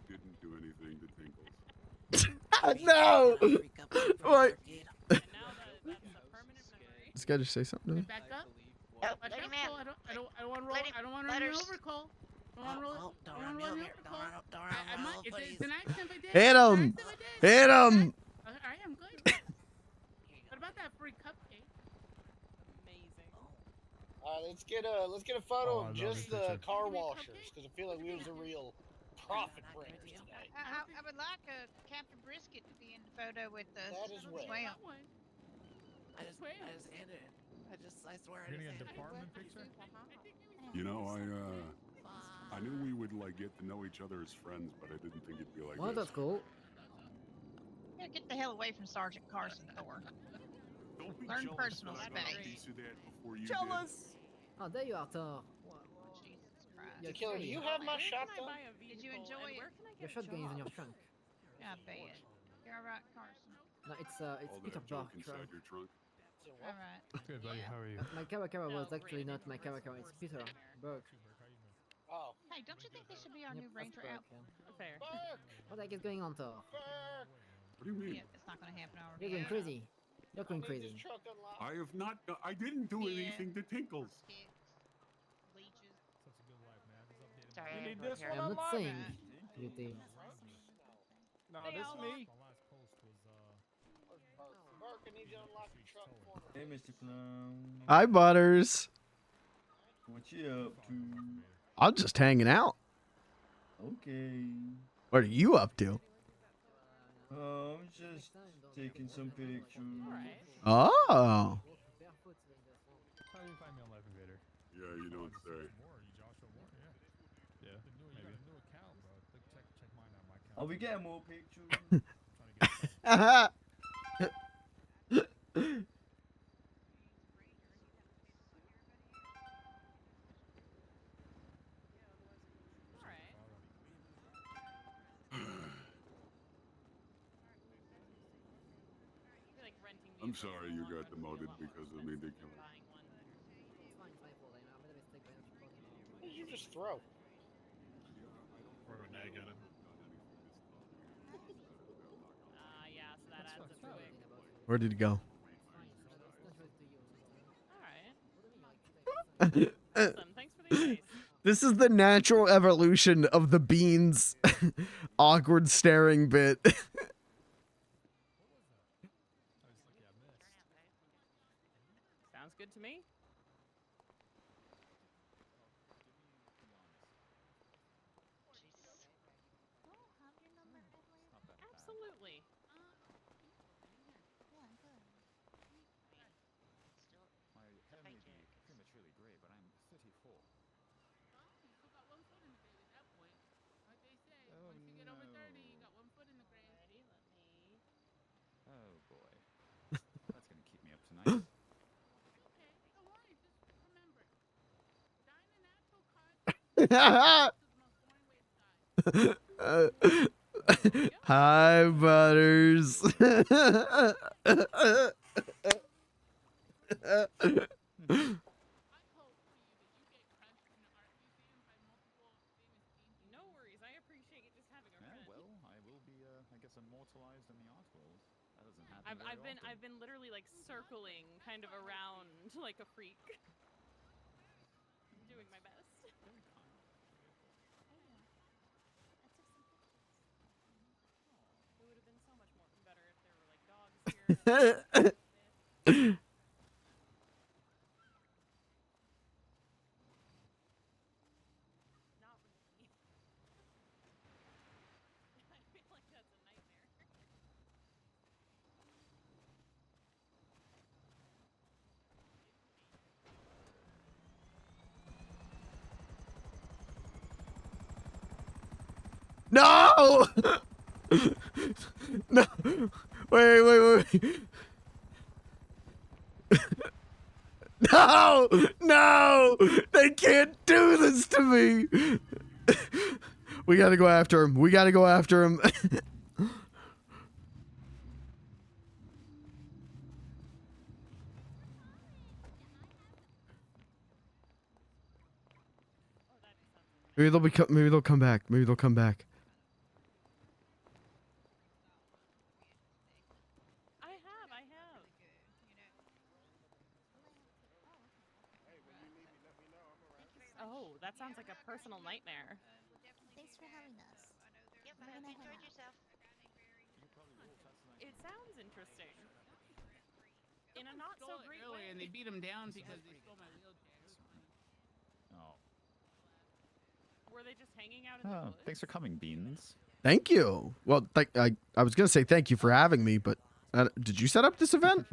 didn't do anything to Tinkles. No. What? And now that's a permanent memory. This guy just say something to me? Back up. Oh, Watch let out, him out. Cole. I don't want to roll. Let him- I don't want to let run her you s- over, Cole. I don't want to roll. Don't I run don't me want to run over you here. over, Don't Cole. run, don't run I me might. over, It's please. an accident if I did. Hit It's an him. accident if I did. Hit him. I am good. What about that free cupcake? Amazing. Let's get a photo Oh, I of love just this the picture. car washers because I feel like we was the real profit bringers today. I would like Captain Brisket to be in the photo with us That as well. I just ended it. I swear I You're just gonna get a ended it. department picture? You know, I knew we would like get to know each other as friends, but I didn't think it'd be like Well, this. that's cool. Yeah, get the hell away from Sergeant Carson, Thor. Don't be Learn jealous personal that I got a space. piece of that before you Jealous. Oh, there you are, Thor. Jesus Christ. You're Killer, do free. you have my Where can I shotgun? buy a vehicle? Did you enjoy and it? Where can I Your get shotgun is in your jobs? trunk. I bet. You're all right, Carson. No, it's All Peter that junk Park inside trunk. your trunk. All right. Good, buddy. How are you? My character was No, actually Brandon, not my character. It's Peter Burke. Oh, Hey, don't you think this should be our Yep, new that's Ranger Burke, outfit? yeah. Fair. Burke! What the heck is going on, Thor? Burke! What do you mean? Yeah, it's not going to happen already. You're going crazy. You're going I need crazy. this truck unlocked. I have not. I didn't do Yeah. anything to Tinkles. Kicks, leeches. Such a good life, man. Just updated Sorry, my I life. need this I am not saying you did. No, Hey, this Alma. me. My last post was Burke, I need you to unlock the truck for me. Hey, Mr. Clown. Hi, Butters. What you up to? I'm just hanging out. Okay. What are you up to? Oh, I'm just taking some pictures. Oh. How do you find me on Life Invader? Yeah, you don't say. More, you Joshua Moore? Yeah. Yeah. You got a new account, bro. Check mine out. My account. Are we getting more pictures? I'm sorry you got demoted because of me, Killer. What did you just throw? Yeah, so that adds up quick. Where did he go? Alright. Awesome. Thanks for the advice. This is the natural evolution of the Beans awkward staring bit. Sounds good to me. Absolutely. My hair may be prematurely gray, but I'm 34. Oh, Once you get over 30, you got one foot in the grave. Oh boy. That's gonna keep me up tonight. Okay, don't worry. Just remember, dying a natural cause. Hi, Butters. No worries. I appreciate you just having a friend. Well, I will be, I guess, immortalized in the art world. That doesn't happen very often. I've been literally like circling kind of around like a freak. I'm doing my best. Very kind. It would have been so much more better if there were like dogs here. Not No! No! Wait. No! No! They can't do this to me! We gotta go after him. We gotta go after him. Maybe they'll come back. Maybe they'll come back. I have. Oh, that sounds like a personal nightmare. Thanks for having us. Yep, We're gonna head enjoyed out. yourself. It sounds interesting. In a not so great earlier, way. and they beat him down because they stole my wheelchair. Oh. Were they just hanging out in the woods? Thanks for coming, Beans. Thank you. Well, I was gonna say thank you for having me, but did you set up this event?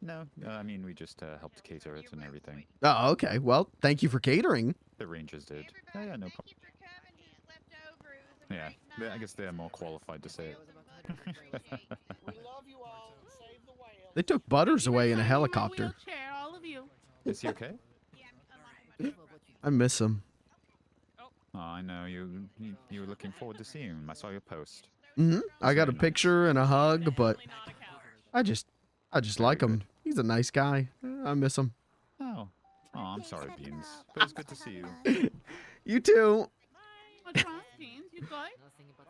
No, I mean, we just helped cater it and everything. Oh, okay. Well, thank you for catering. The Rangers did. Oh, yeah, no problem. Yeah, I guess they're more qualified to say it. We love you all. Save the whale. They took Butters away in a helicopter. Wheelchair, all of you. Is he okay? I miss him. Oh, I know you were looking forward to seeing him. I saw your post. I got a picture and a hug, but I just like him. He's a nice guy. I miss him. Oh, I'm sorry, Beans. But it's good to see you. You too. What's wrong, Beans? You good?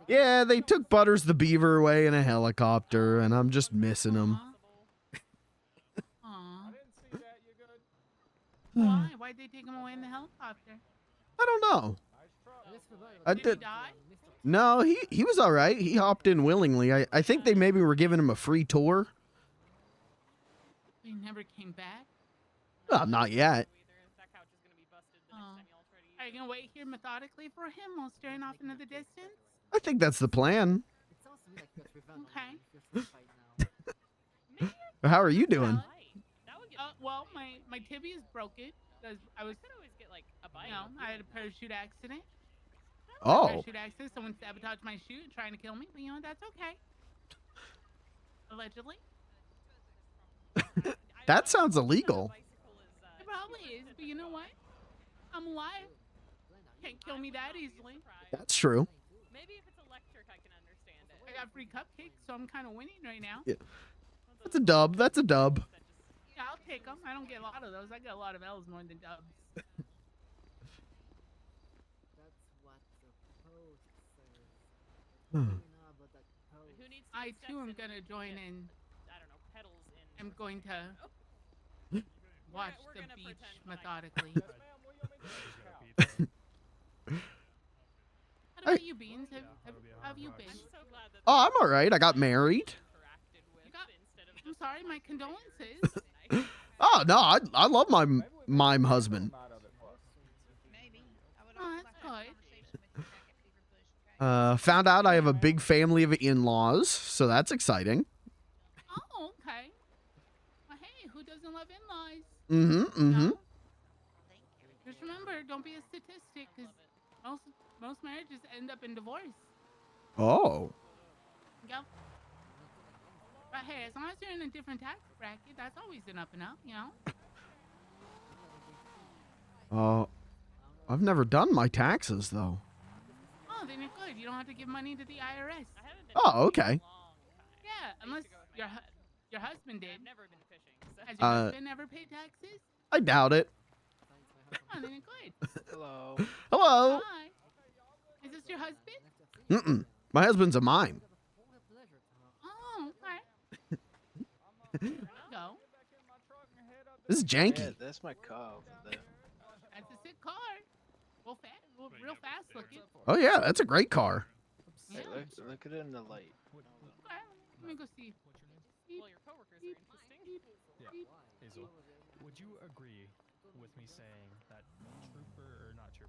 Yeah, they took Butters the beaver away in a helicopter, and I'm just missing him. Aw. Why? Why'd they take him away in the helicopter? I don't know. I Did he did. die? No, he was all right. He hopped in willingly. I think they maybe were giving him a free tour. He never came back? Well, not yet. Oh. Are you gonna wait here methodically for him while staring off into the distance? I think that's the plan. Okay. How are you doing? Well, my tibia is broken because I was. I had a parachute accident. Oh. Parachute accident. Someone sabotaged my chute, trying to kill me. But that's okay. Allegedly. That sounds illegal. It probably is, but you know what? I'm alive. Can't kill me that easily. That's true. Maybe if it's electric, I can understand it. I got free cupcakes, so I'm kind of winning right now. Yeah. That's a dub. That's a dub. Yeah, I'll take them. I don't get a lot of those. I get a lot of L's more than dubs. I too am gonna join in. I don't know, pedals in. I'm going to watch the beach methodically. How about you, Beans? How have you been? Oh, I'm all right. I got married. I'm sorry, my condolences. Oh no, I love my mime husband. Oh, that's good. Found out I have a big family of in-laws, so that's exciting. Oh, okay. Well, hey, who doesn't love in-laws? Mm-hmm. Just remember, don't be a statistic, because most marriages end up in divorce. Oh. Yep. But hey, as long as you're in a different tax bracket, that's always an up and up, I've never done my taxes though. Oh, then you're good. You don't have to give money to the IRS. Oh, okay. Yeah, unless your husband did. I've never been fishing. So. Has your husband ever paid taxes? I doubt it. Oh, then you're good. Hello. Hello. Hi. Is this your husband? Mm-mm. My husband's a mime. Oh, okay. There you go. This is janky. Yeah, that's my car over there. That's a sick car. Real fast looking. Oh yeah, that's a great car. Hey, look at it in the light. Okay, let me go see. Well, your coworkers are interesting. Yeah, Hazel, would you agree with me saying that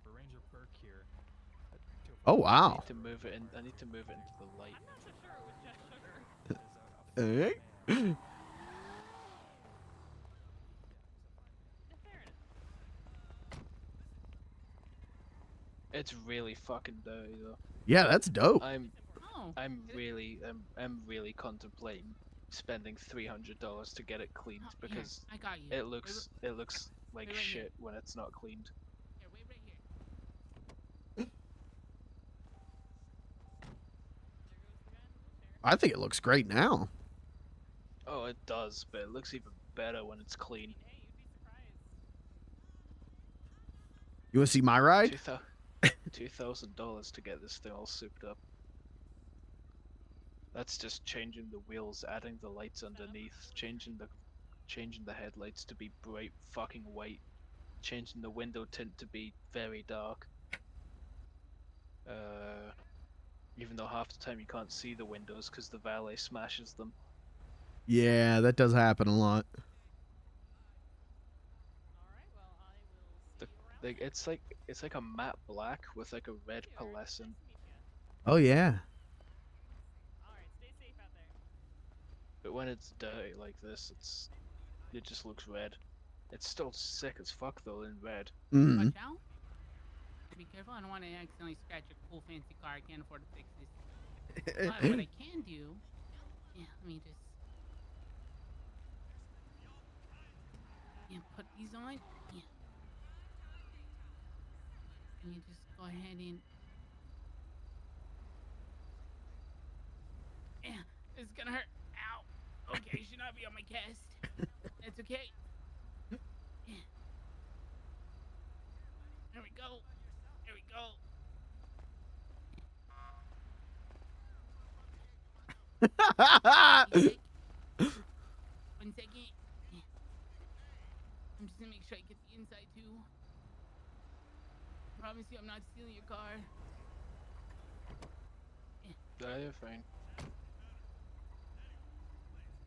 Ranger Perk here? Oh wow. I need to move it into the light. I'm not so sure it was just sugar. It's really fucking dirty though. Yeah, that's dope. I'm really contemplating spending $300 to get it cleaned because I got you. it looks like wait right here. shit when it's not cleaned. Here, wait right here. I think it looks great now. Oh, it does, but it looks even better when it's clean. You want to see my ride? $2,000 to get this thing all souped up. That's just changing the wheels, adding the lights underneath, changing the headlights to be bright fucking white, changing the window tint to be very dark. Even though half the time you can't see the windows because the valet smashes them. Yeah, that does happen a lot. It's like a matte black with like a red pearlescent. Oh yeah. But when it's dirty like this, it just looks red. It's still sick as fuck though in red. Mm-hmm. Watch out. Be careful. I don't want to accidentally scratch your cool fancy car. I can't afford to fix this. But what I can do, yeah, let me just, put these on. Yeah. And you just go ahead and, this is gonna hurt. Ow. Okay, should not be on my cast. That's okay. Yeah. There we go. There we go. 1 second. Yeah. I'm just gonna make sure I get the inside too. I promise you I'm not stealing your car. Yeah, you're fine.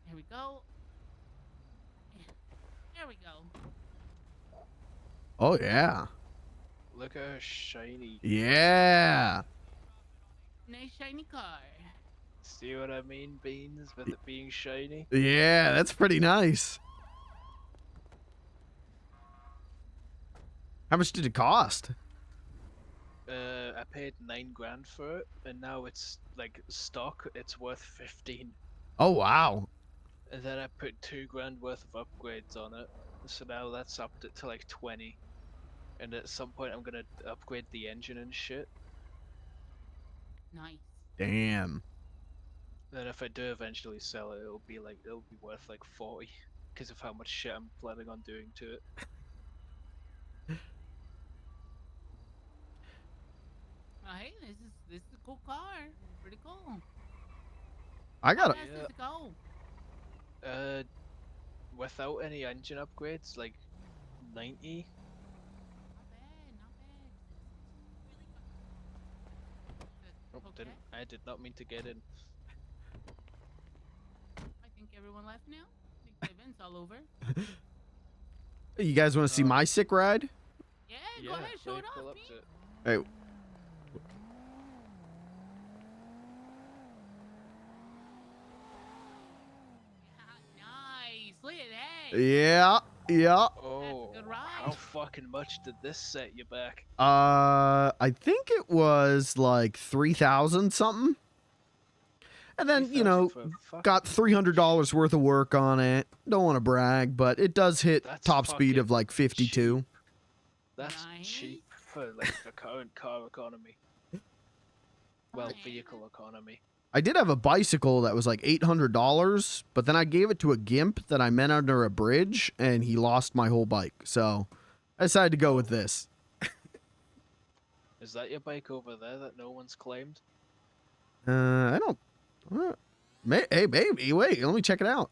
There we go. Yeah. There we go. Oh yeah. Look at how shiny. Yeah. Nice shiny car. See what I mean, Beans, with it being shiny? Yeah, that's pretty nice. How much did it cost? I paid $9,000 for it, and now it's like stock. It's worth 15. Oh wow. And then I put $2,000 worth of upgrades on it, so now that's upped it to like 20. And at some point, I'm gonna upgrade the engine and shit. Nice. Damn. Then if I do eventually sell it, it'll be worth like 40, because of how much shit I'm planning on doing to it. Oh, hey, this is a cool car. Pretty cool. I got How fast does it go? Without any engine upgrades, like 90. Oh, I did not mean to get in. I think everyone left now. I think the event's all over. You guys want to see my sick ride? Yeah, go ahead, show it off, me. Hey. Nice. Look at that. Yeah. Yeah. Oh, how fucking much did this set you back? I think it was like 3,000 something. And then, you know, got $300 worth of work on it. Don't want to brag, but it does hit top speed of like 52. That's cheap for like the current car economy. Well, vehicle economy. I did have a bicycle that was like $800, but then I gave it to a gimp that I met under a bridge, and he lost my whole bike. So I decided to go with this. Is that your bike over there that no one's claimed? I don't... hey, baby, wait, let me check it out.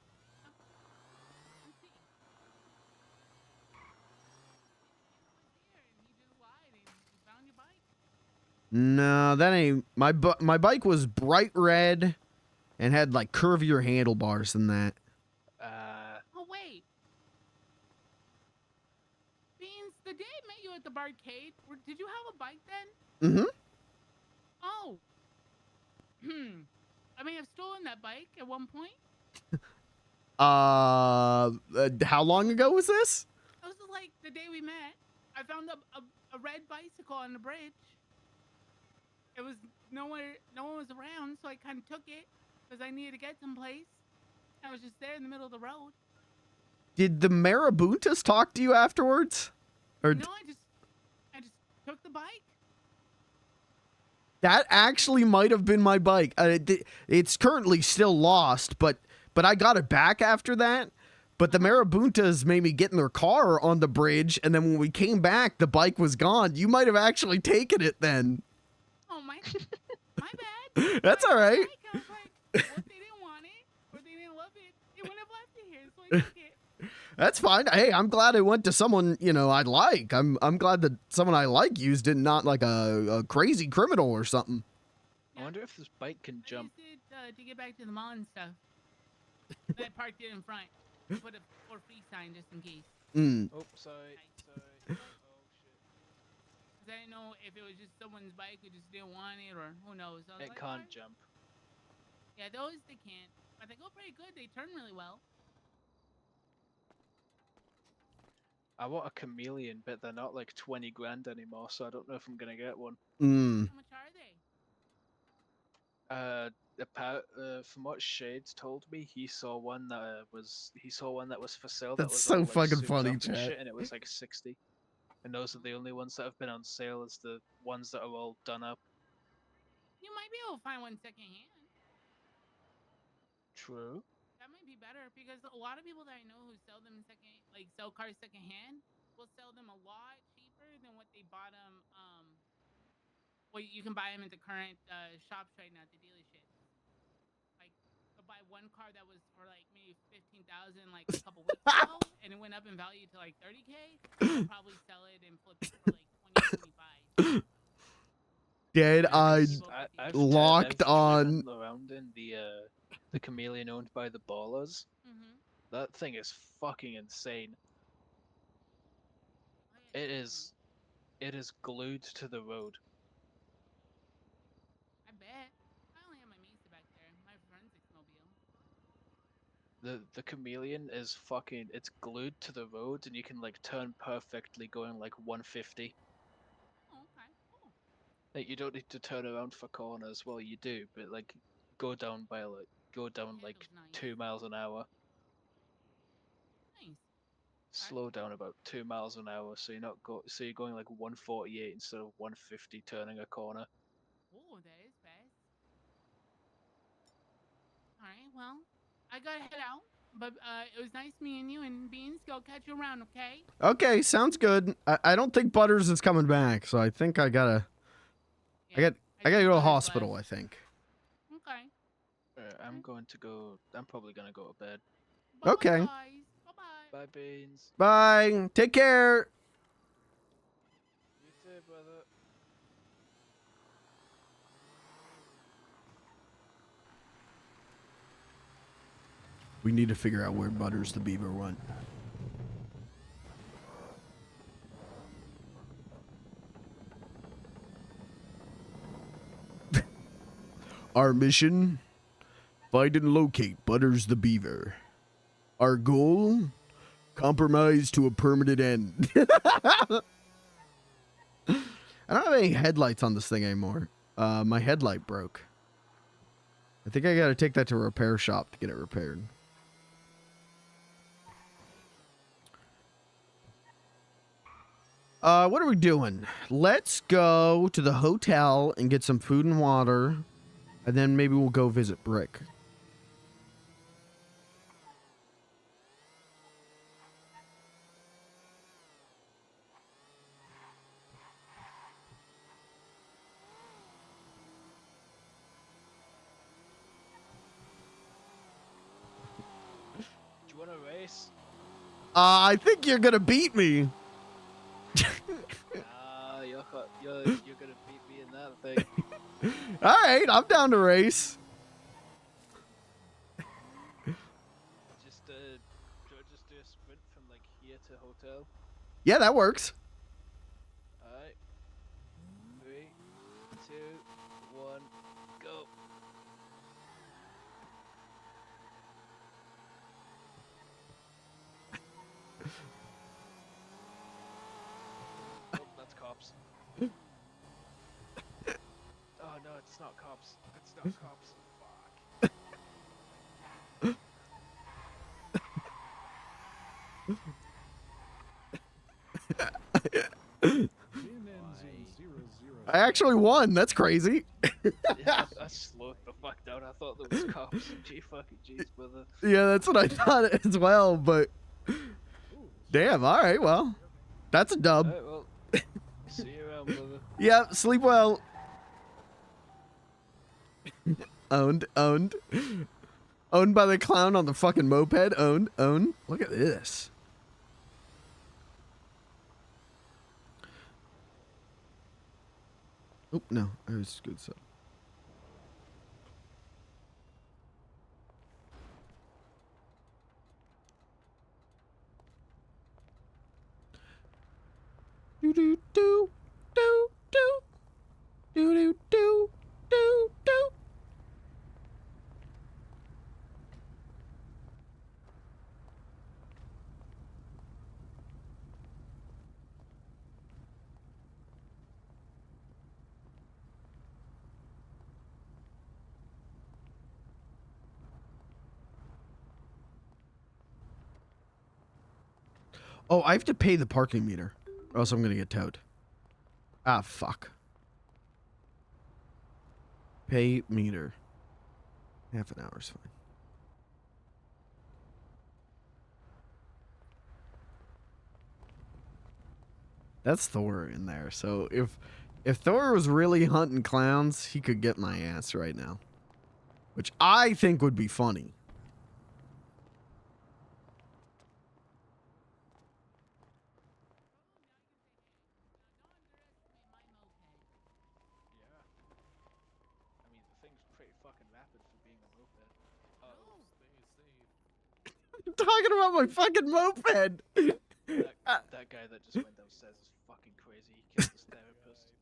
No, that ain't... My bike was bright red and had, like, curvier handlebars than that. Oh, wait. Beans, the day I met you at the barcade, did you have a bike then? Mm-hmm. Oh. I may have stolen that bike at one point. How long ago was this? It was like the day we met. I found a red bicycle on the bridge. It was no one was around, so I kind of took it because I needed to get someplace. I was just there in the middle of the road. Did the Marabuntas talk to you afterwards? Or No, I just took the bike. that actually might have been my bike. It's currently still lost, but I got it back after that. But the Marabuntas made me get in their car on the bridge, and then when we came back, the bike was gone. You might have actually taken it then. Oh my bad. That's all right. I was like, well, if they didn't want it or they didn't love it, they wouldn't have left it here, so I took it. That's fine. Hey, I'm glad it went to someone, you know, I like. I'm glad that someone I like used it, not like a crazy criminal or something. I wonder if this bike can jump. I used it to get back to the mall and stuff. And I parked it in front. Put a for free sign just in case. Oh, sorry. Oh, shit. Because I didn't know if it was just someone's bike who just didn't want it or who knows. So I was It like, can't "Alright." jump. Yeah, those they can't. But they go pretty good. They turn really well. I want a chameleon, but they're not like 20 grand anymore, so I don't know if I'm gonna get one. How much are they? From what Shades told me, he saw one that was for sale. That's that was so all, like, fucking souped funny, up and chat. shit, and it was like 60. And those are the only ones that have been on sale. Is the ones that are all done up. You might be able to find one secondhand. True. That might be better because a lot of people that I know who sell them sell cars secondhand will sell them a lot cheaper than what they bought them. Well, you can buy them at the current shops right now at the dealership. Like, to buy one car that was for like maybe 15,000 like a couple weeks ago, and it went up in value to like 30K. They'll probably sell it and flip it for like 20, 25. Dead eyed, locked on. Driven around in the chameleon owned by the Ballers. Mm-hmm. That thing is fucking insane. It is glued to the road. I bet. I only have my Mesa back there. My forensics mobile. The chameleon is fucking. It's glued to the road, and you can like turn perfectly going like 150. Oh, okay, cool. Like, you don't need to turn around for corners. Well, you do, but like go down like 2 miles an hour. Nice. Slow down about 2 miles an hour, so you're going like 148 instead of 150 turning a corner. Oh, that is fast. All right, well, I gotta head out, but it was nice meeting you, and Beans, go catch you around, okay? Okay, sounds good. I don't think Butters is coming back, so I think I gotta. I gotta go to the hospital. I think. Okay. I'm probably gonna go to bed. Okay. Bye, Beans. Bye. Take care. You too, brother. We need to figure out where Butters the Beaver went. Our mission: find and locate Butters the Beaver. Our goal: compromise to a permanent end. I don't have any headlights on this thing anymore. My headlight broke. I think I gotta take that to a repair shop to get it repaired. What are we doing? Let's go to the hotel and get some food and water, and then maybe we'll go visit Brick. Do you want to race? I think you're gonna beat me. You're gonna beat me in that thing. All right, I'm down to race. Just do I just do a sprint from like here to hotel? Yeah, that works. Alright. 3, 2, 1, go. Oh, that's cops. Oh no, it's It's not cops. It's not cops. Fuck. I actually won. That's crazy. Yeah, I slowed the fuck down. I thought there was cops. Gee fucking jeez, brother. Yeah, that's what I thought as well, but damn, all right, well, that's a dub. Alright, well, see you around, brother. Yep, sleep well. Owned. Owned by the clown on the fucking moped. Owned. Look at this. Oh, no, it was good stuff. Do do do do do do do do do do. Oh, I have to pay the parking meter, or else I'm gonna get towed. Ah, fuck. Pay meter. Half an hour's fine. That's Thor in there. So if Thor was really hunting clowns, he could get my ass right now. Which I think would be funny. I mean, the thing's pretty fucking rapid for being a moped. Oh, I'm talking about my fucking moped. that guy that just went downstairs is fucking crazy. He killed his therapist.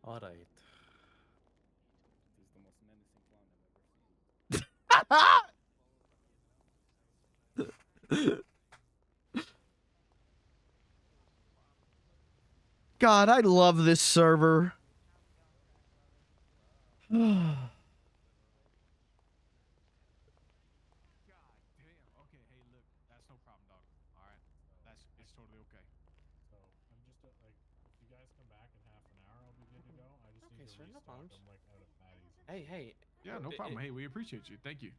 Alright. He's the most menacing clown I've ever seen. God, I love this server. Okay, hey, look, that's no problem, dog. All right, it's totally okay. So I'm just like, if you guys come back in half an hour, I'll be good to go. I just need to restock. I'm like out of patties. Hey. Yeah, no problem. Hey, we appreciate you. Thank you.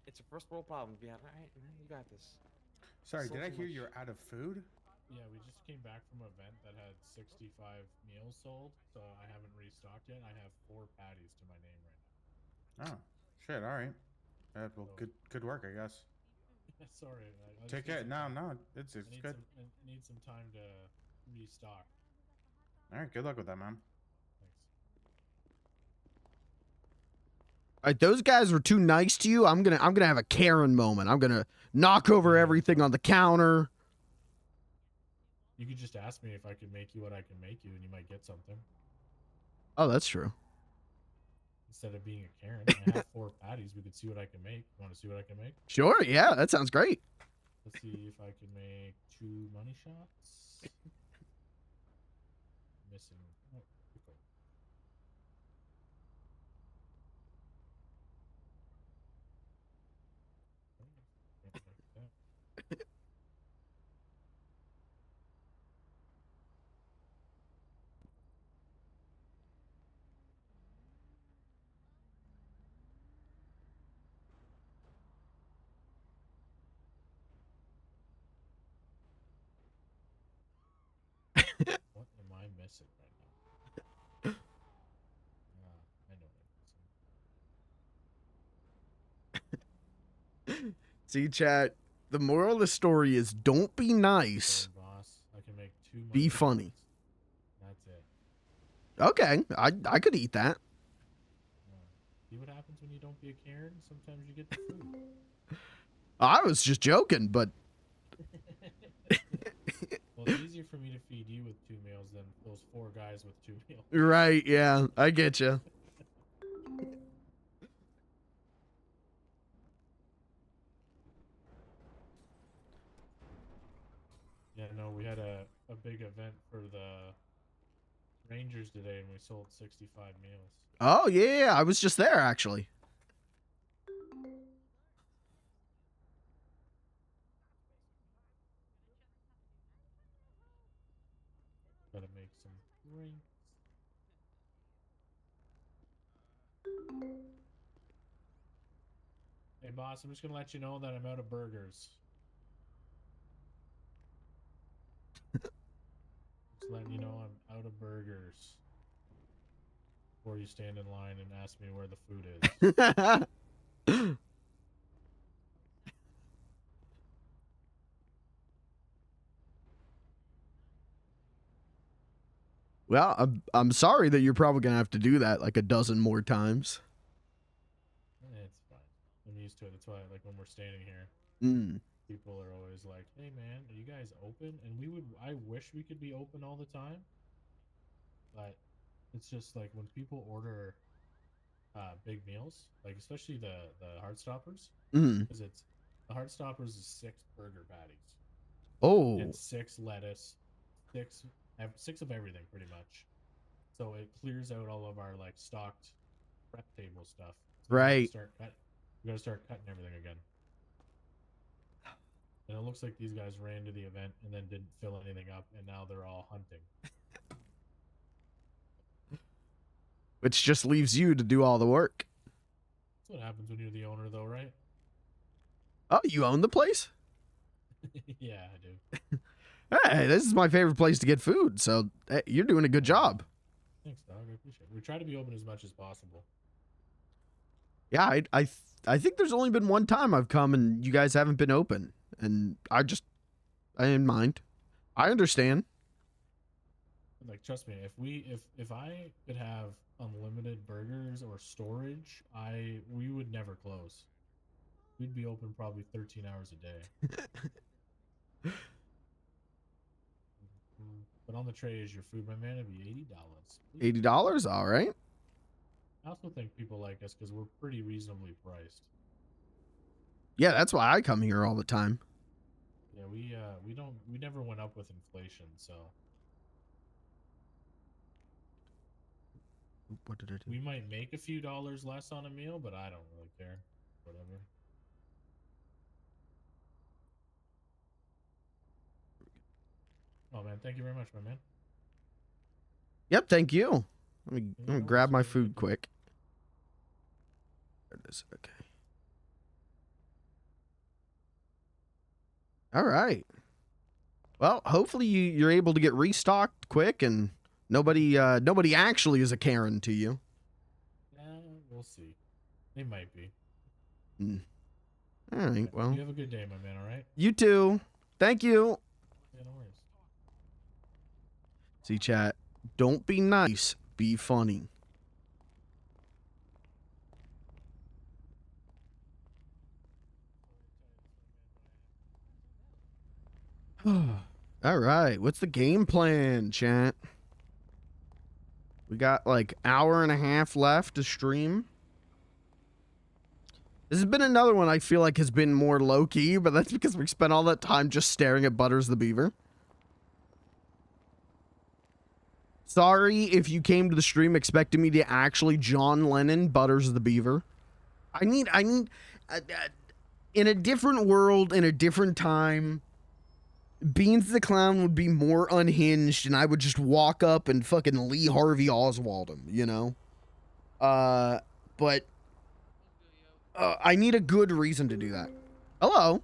It's a first world problem. Yeah, right. You got this. Sorry, Sold did I too hear much. you're out of food? Yeah, we just came back from an event that had 65 meals sold, so I haven't restocked yet. I have 4 patties to my name right now. Oh, shit. All right. Well, good work, I guess. Sorry. I Take just it. need some No, time. it's I good. need some time to restock. All right, good luck with that, man. All right, those guys were too nice to you. I'm gonna have a Karen moment. I'm gonna knock over everything on the counter. You could just ask me if I could make you what I can make you, and you might get something. Oh, that's true. Instead of being a Karen, I have 4 patties. We could see what I can make. You want to see what I can make? Sure, yeah, that sounds great. Let's see if I can make 2 money shots. Missing. Oh, pickle. What am I missing right now? I know what I'm missing. See, chat. The moral of the story is don't be nice. Boss, I can make 2 money Be funny. shots. That's it. Okay, I could eat that. See what happens when you don't be a Karen? Sometimes you get the food. I was just joking, but Well, it's easier for me to feed you with 2 meals than those 4 guys with 2 meals. right, yeah, I get you. Yeah, no, we had a big event for the Rangers today, and we sold 65 meals. Oh yeah, I was just there actually. Gotta make some drinks. Hey boss, I'm just gonna let you know that I'm out of burgers. Just letting you know I'm out of burgers. Before you stand in line and ask me where the food is. Well, I'm sorry that you're probably gonna have to do that like a dozen more times. It's fine. I'm used to it. That's why, like, when we're standing here, people are always like, "Hey, man, are you guys open?" And I wish we could be open all the time, but it's just like when people order big meals, like especially the Heartstoppers, because it's the Heartstoppers is 6 burger patties. Oh. And 6 lettuce, 6 of everything pretty much. So it clears out all of our like stocked prep table stuff. So Right. We gotta start cutting everything again. And it looks like these guys ran to the event and then didn't fill anything up, and now they're all hunting. Which just leaves you to do all the work. That's what happens when you're the owner, though, right? Oh, you own the place? Yeah, I do. Hey, this is my favorite place to get food, so hey, you're doing a good job. Thanks, dog. I appreciate it. We try to be open as much as possible. Yeah, I think there's only been one time I've come and you guys haven't been open, and I didn't mind. I understand. Like, trust me, if I could have unlimited burgers or storage, we would never close. We'd be open probably 13 hours a day. But on the tray is your food, my man. It'd be $80. $80, all right. I also think people like us because we're pretty reasonably priced. Yeah, that's why I come here all the time. Yeah, we never went up with inflation, so. What did I do? We might make a few dollars less on a meal, but I don't really care. Whatever. Oh man, thank you very much, my man. Yep, thank you. Let me grab my food quick. There it is. Okay. All right. Well, hopefully you're able to get restocked quick and nobody actually is a Karen to you. We'll see. They might be. All right, well. You have a good day, my man, all right? You too. Thank you. Yeah, no worries. See, chat. Don't be nice. Be funny. All right. What's the game plan, chat? We got like hour and a half left to stream. This has been another one I feel like has been more low-key, but that's because we spent all that time just staring at Butters the Beaver. Sorry if you came to the stream expecting me to actually John Lennon Butters the Beaver. I need in a different world, in a different time, Beans the Clown would be more unhinged and I would just walk up and fucking Lee Harvey Oswald him, you know? But I need a good reason to do that. Hello?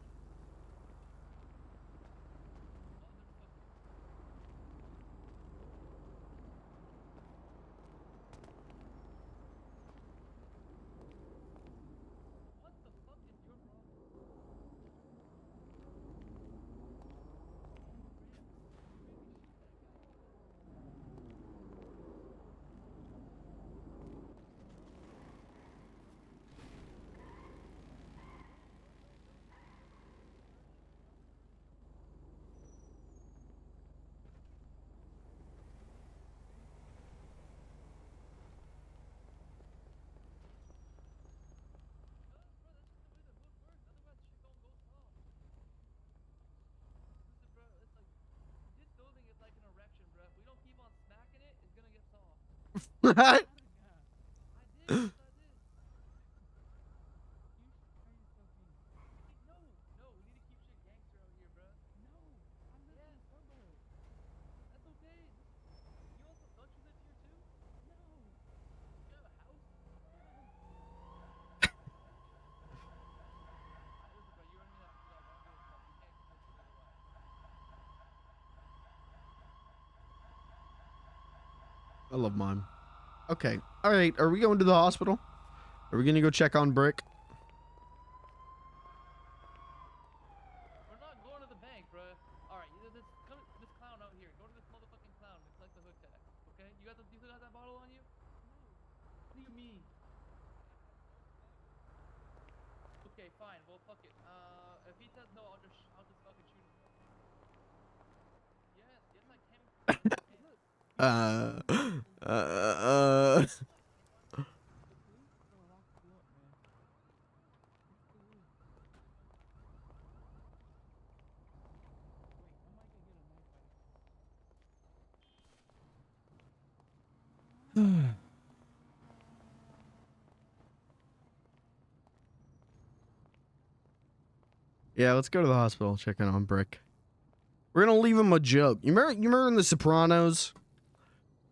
I love mine. Okay. All right. Are we going to the hospital? Are we gonna go check on Brick? We're not going to the bank, bro. Alright, this clown out here. Go to this motherfucking clown and collect the hood tax. Okay? You still got that bottle on you? No. What do you mean? Okay, fine. Well, fuck it. If he says no, I'll just fucking shoot him. Yes, I can. Yeah, let's go to the hospital. Check in on Brick. We're gonna leave him a joke. You remember in The Sopranos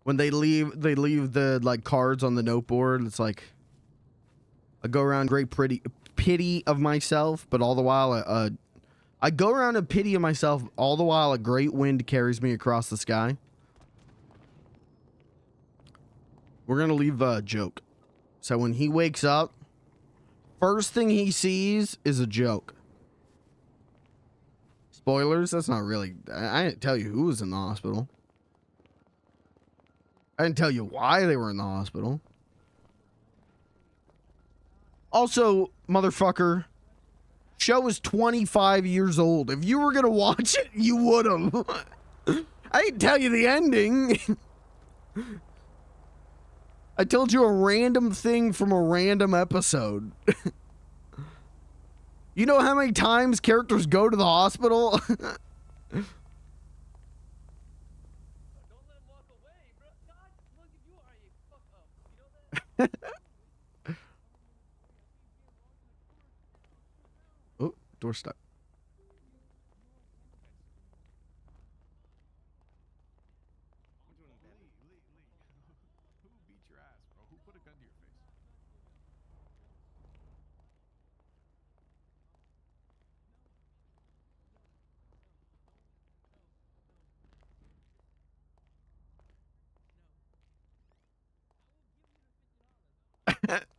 when they leave the like cards on the noteboard. It's like, I go around great pity of myself, but all the while I go around in pity of myself all the while a great wind carries me across the sky. We're gonna leave a joke. So when he wakes up, first thing he sees is a joke. Spoilers, that's not really... I didn't tell you who was in the hospital. I didn't tell you why they were in the hospital. Also, motherfucker, show is 25 years old. If you were gonna watch it, you would've. I didn't tell you the ending. I told you a random thing from a random episode. You know how many times characters go to the hospital? Oh, door stuck. Who beat your ass, bro? Who put a gun to your face?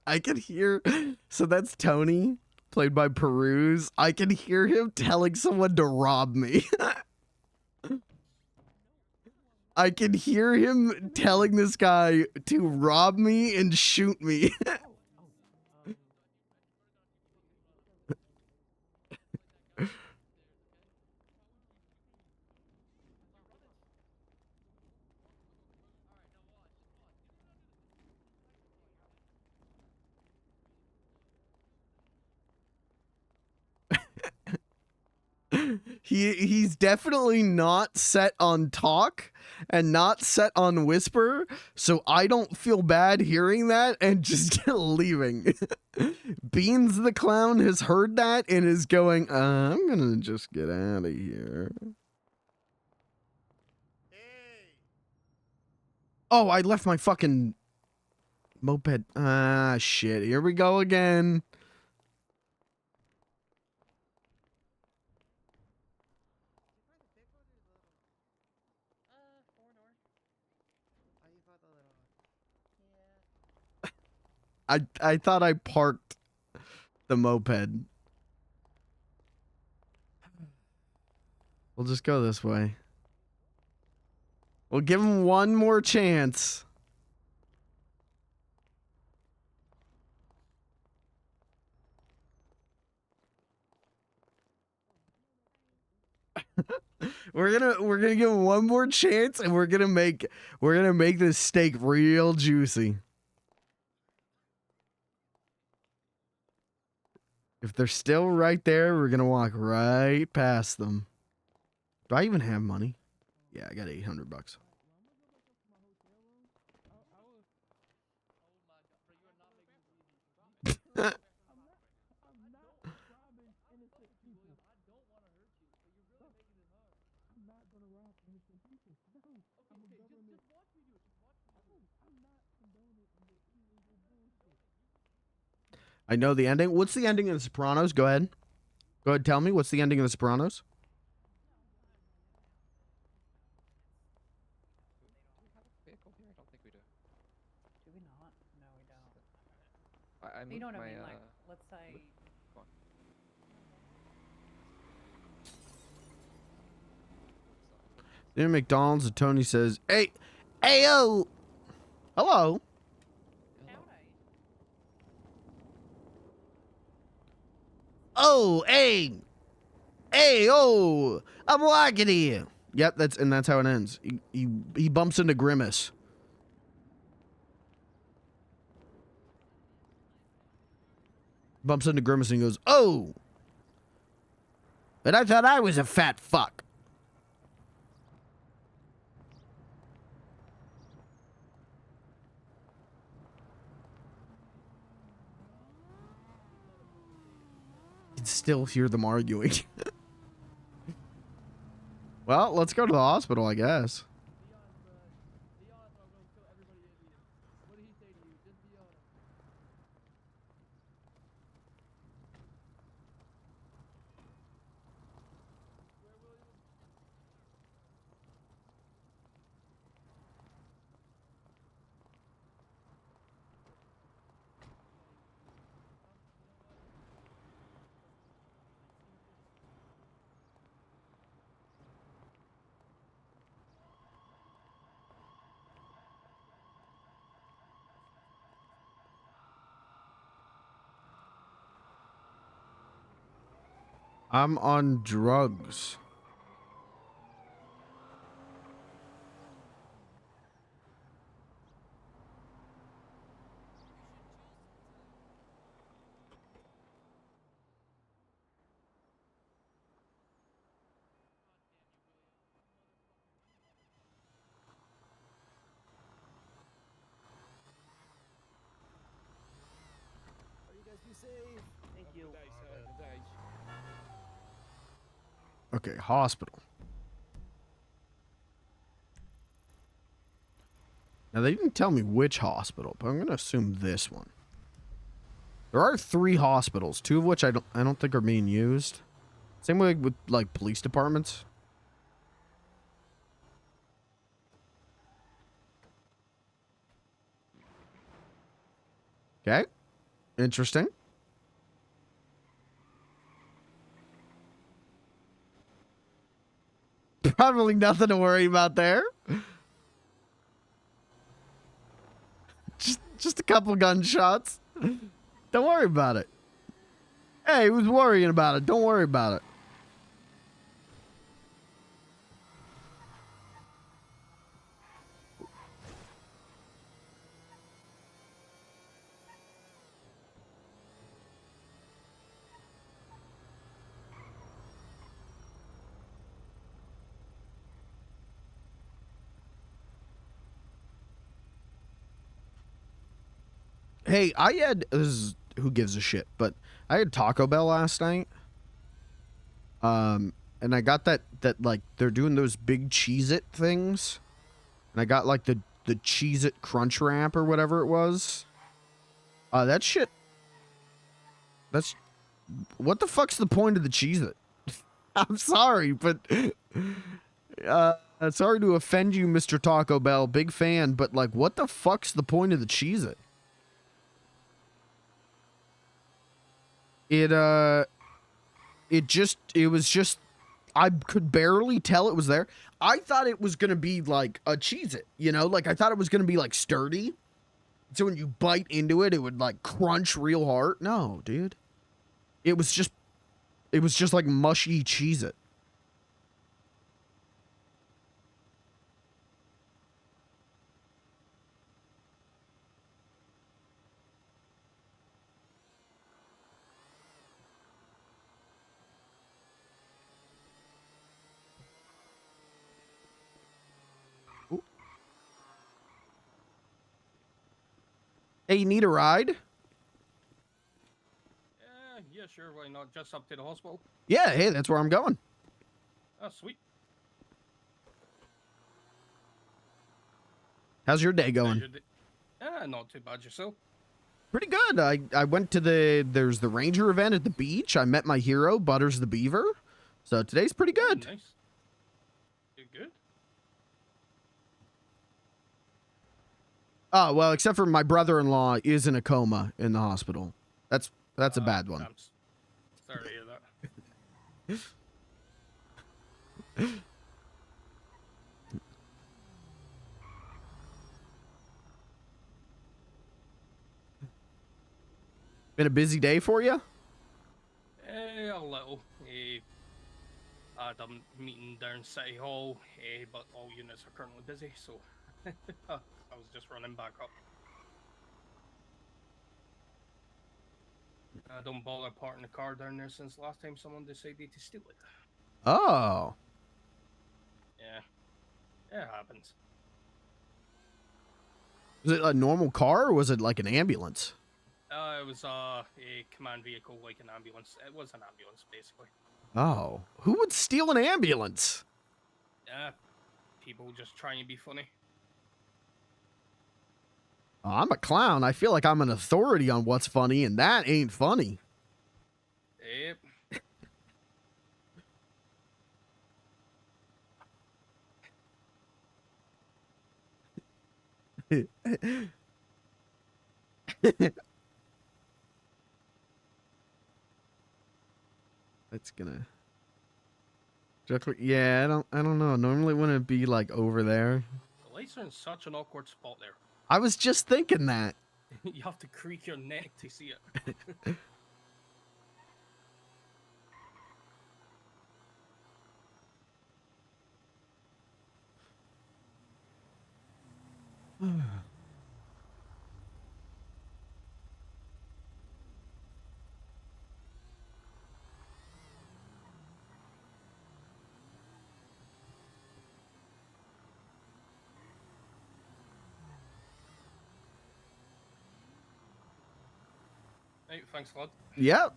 I can hear, so that's Tony, played by Peruse. I can hear him telling someone to rob me. I can hear him telling this guy to rob me and shoot me. He's definitely not set on talk and not set on whisper, so I don't feel bad hearing that and just leaving. Beans the clown has heard that and is going, I'm gonna just get out of here. Oh, I left my fucking moped. Ah, shit. Here we go again. I thought I parked the moped. We'll just go this way. We'll give him one more chance. We're gonna give him one more chance, and we're gonna make this steak real juicy. If they're still right there, we're gonna walk right past them. Do I even have money? Yeah, I got $800. I know the ending. What's the ending of The Sopranos? Go ahead. Go ahead, tell me. What's the ending of The Sopranos? Do we have a vehicle here? I don't think we do. Do we not? No, we don't. I You moved know what my, I mean? Like, let's say. Go on. Near McDonald's, and Tony says, "Hey, yo, hello." Oh, hey, oh, I'm liking it. Yep, that's how it ends. He bumps into Grimace. Bumps into Grimace and goes, "Oh, but I thought I was a fat fuck." You can still hear them arguing. Well, let's go to the hospital, I guess. I'm on drugs. You guys be safe. Thank you. Okay, hospital. Now, they didn't tell me which hospital, but I'm going to assume this one. There are 3 hospitals, 2 of which I don't think are being used. Same way with, like, police departments. Okay. Interesting. Probably nothing to worry about there. Just a couple gunshots. Don't worry about it. Hey, who's worrying about it? Don't worry about it. Hey, I had who gives a shit, but I had Taco Bell last night. And I got that like they're doing those big Cheez-It things. And I got like the Cheez-It Crunch Wrap or whatever it was. That shit. That's what the fuck's the point of the Cheez-It? I'm sorry, but sorry to offend you, Mr. Taco Bell, big fan, but like what the fuck's the point of the Cheez-It? It was just I could barely tell it was there. I thought it was gonna be like a Cheez-It, you know, like I thought it was gonna be like sturdy. So when you bite into it, it would like crunch real hard. No, dude. It was just like mushy Cheez-It. Hey, you need a ride? sure. Why not? Just up to the hospital. Yeah, hey, that's where I'm going. Oh, sweet. How's your day going? Not too bad yourself. Pretty good. I went to there's the ranger event at the beach. I met my hero, Butters the Beaver. So today's pretty good. Oh, nice. You're good. Oh, well, except for my brother-in-law is in a coma in the hospital. That's a bad one. I'm sorry to hear that. Been a busy day for you? A little. I had a meeting down City Hall, but all units are currently busy, so I was just running back up. I don't bother parking the car down there since last time someone decided to steal it. Oh. Yeah, it happens. Was it a normal car or was it like an ambulance? It was a command vehicle, like an ambulance. It was an ambulance, basically. Oh. Who would steal an ambulance? Yeah, people just trying to be funny. Oh, I'm a clown. I feel like I'm an authority on what's funny, and that ain't funny. Yep. That's gonna. Yeah, I don't know. Normally wouldn't it be like over there? The lights are in such an awkward spot there. I was just thinking that. You have to creak your neck to see it. Hey, thanks a lot. Yep.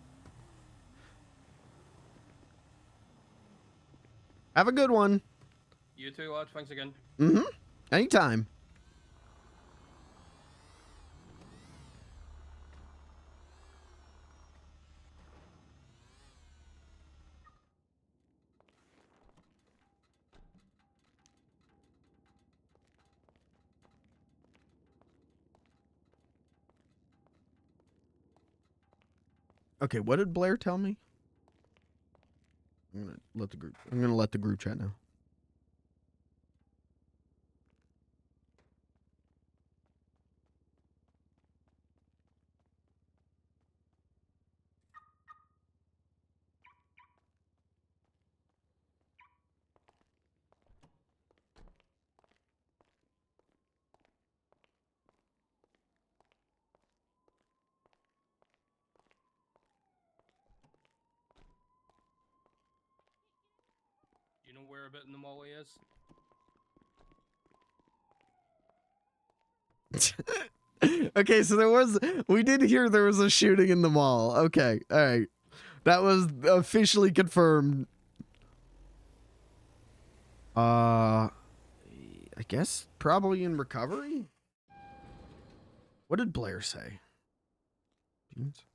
Have a good one. You too, lad. Thanks again. Mm-hmm. Anytime. Okay, what did Blair tell me? I'm gonna let the group chat know. You know where a bit in the mall is? Okay, so we did hear there was a shooting in the mall. Okay, all right. That was officially confirmed. I guess probably in recovery? What did Blair say? Beans?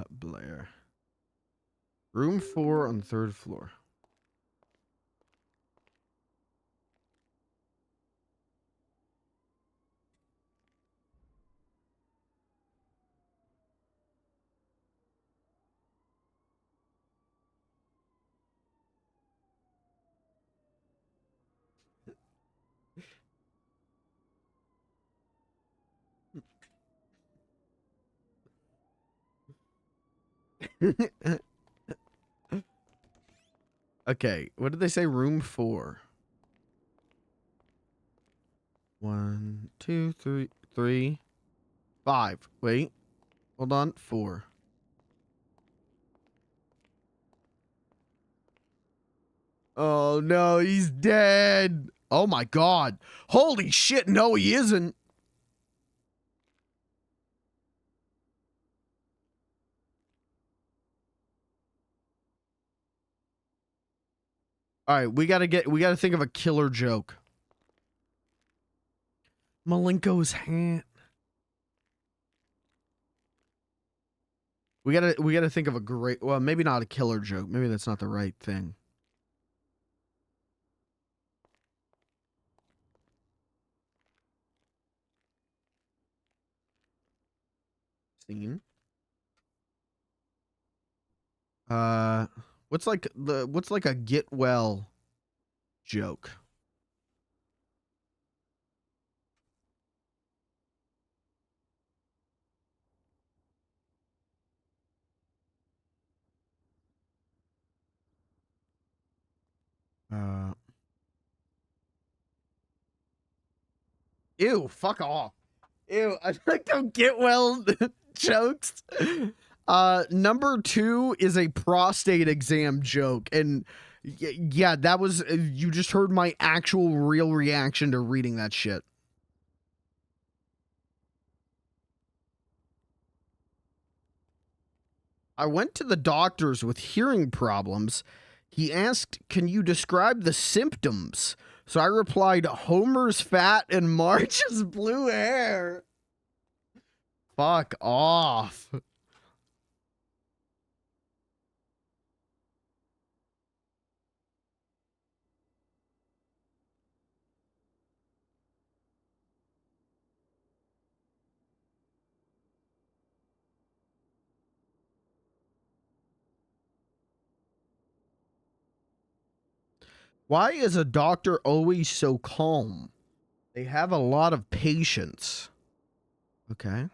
Blair. Room 4 on the 3rd floor. Okay, what did they say? Room 4. 1, 2, 3. 5. Wait. Hold on. 4. Oh no, he's dead. Oh my god. Holy shit, no he isn't. All right, we got to think of a killer joke. Malenko's hand. We got to think of a great, well, maybe not a killer joke. Maybe that's not the right thing. Scene. What's like a get well joke? Ew, fuck off. Ew, I like don't get well jokes. Number 2 is a prostate exam joke, and yeah, that was you just heard my actual real reaction to reading that shit. I went to the doctor's with hearing problems. He asked, "Can you describe the symptoms?" So I replied, "Homer's fat and Marge's blue hair." Fuck off. Why is a doctor always so calm? They have a lot of patience. Okay.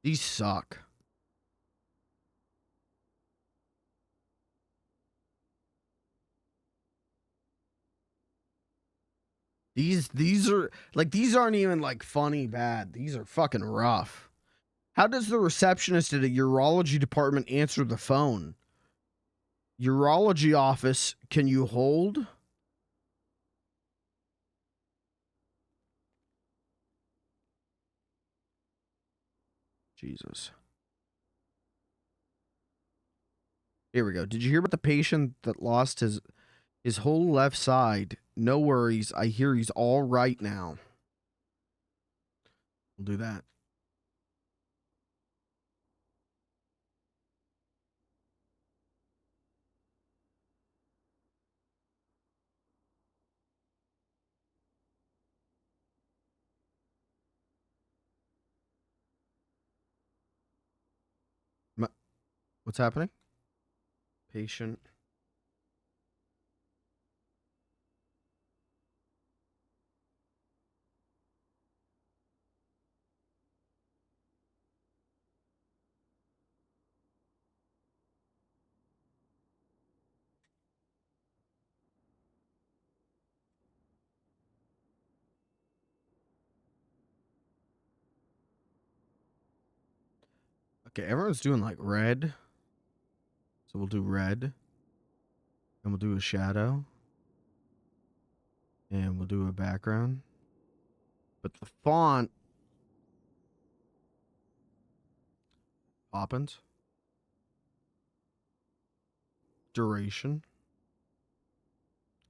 These suck. These are like these aren't even like funny bad. These are fucking rough. How does the receptionist at a urology department answer the phone? Urology office, can you hold? Jesus. Here we go. Did you hear about the patient that lost his whole left side? No worries. I hear he's all right now. We'll do that. What's happening? Patient. Okay, everyone's doing like red. So we'll do red. And we'll do a shadow. And we'll do a background. But the font Poppins. Duration.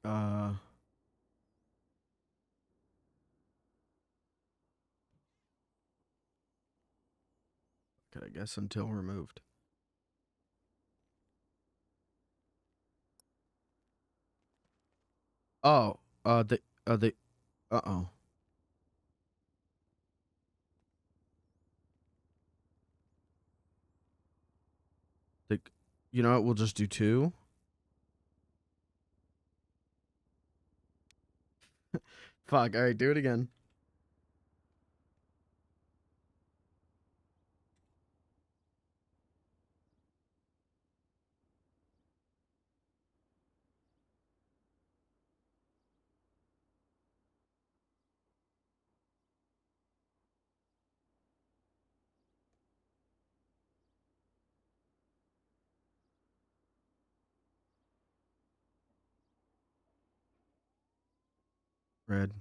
Okay, I guess until removed. Oh, uh-oh. You know what? We'll just do 2. Fuck. All right, do it again. Red.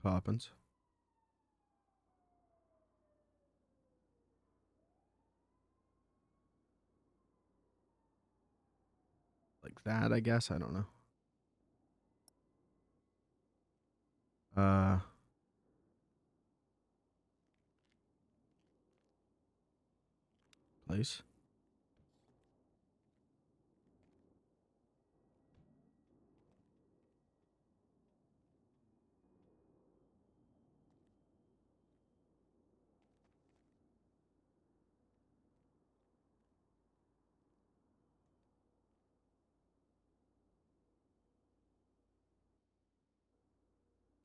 Poppins. Like that, I guess. I don't know. Place.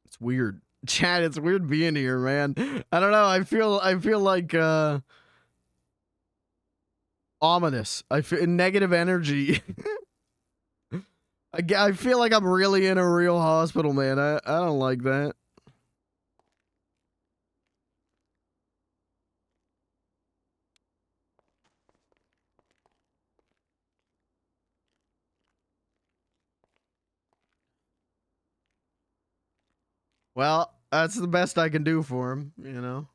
It's weird. Chad, it's weird being here, man. I don't know. I feel like ominous. I feel negative energy. I feel like I'm really in a real hospital, man. I don't like that. Well, that's the best I can do for him, you know.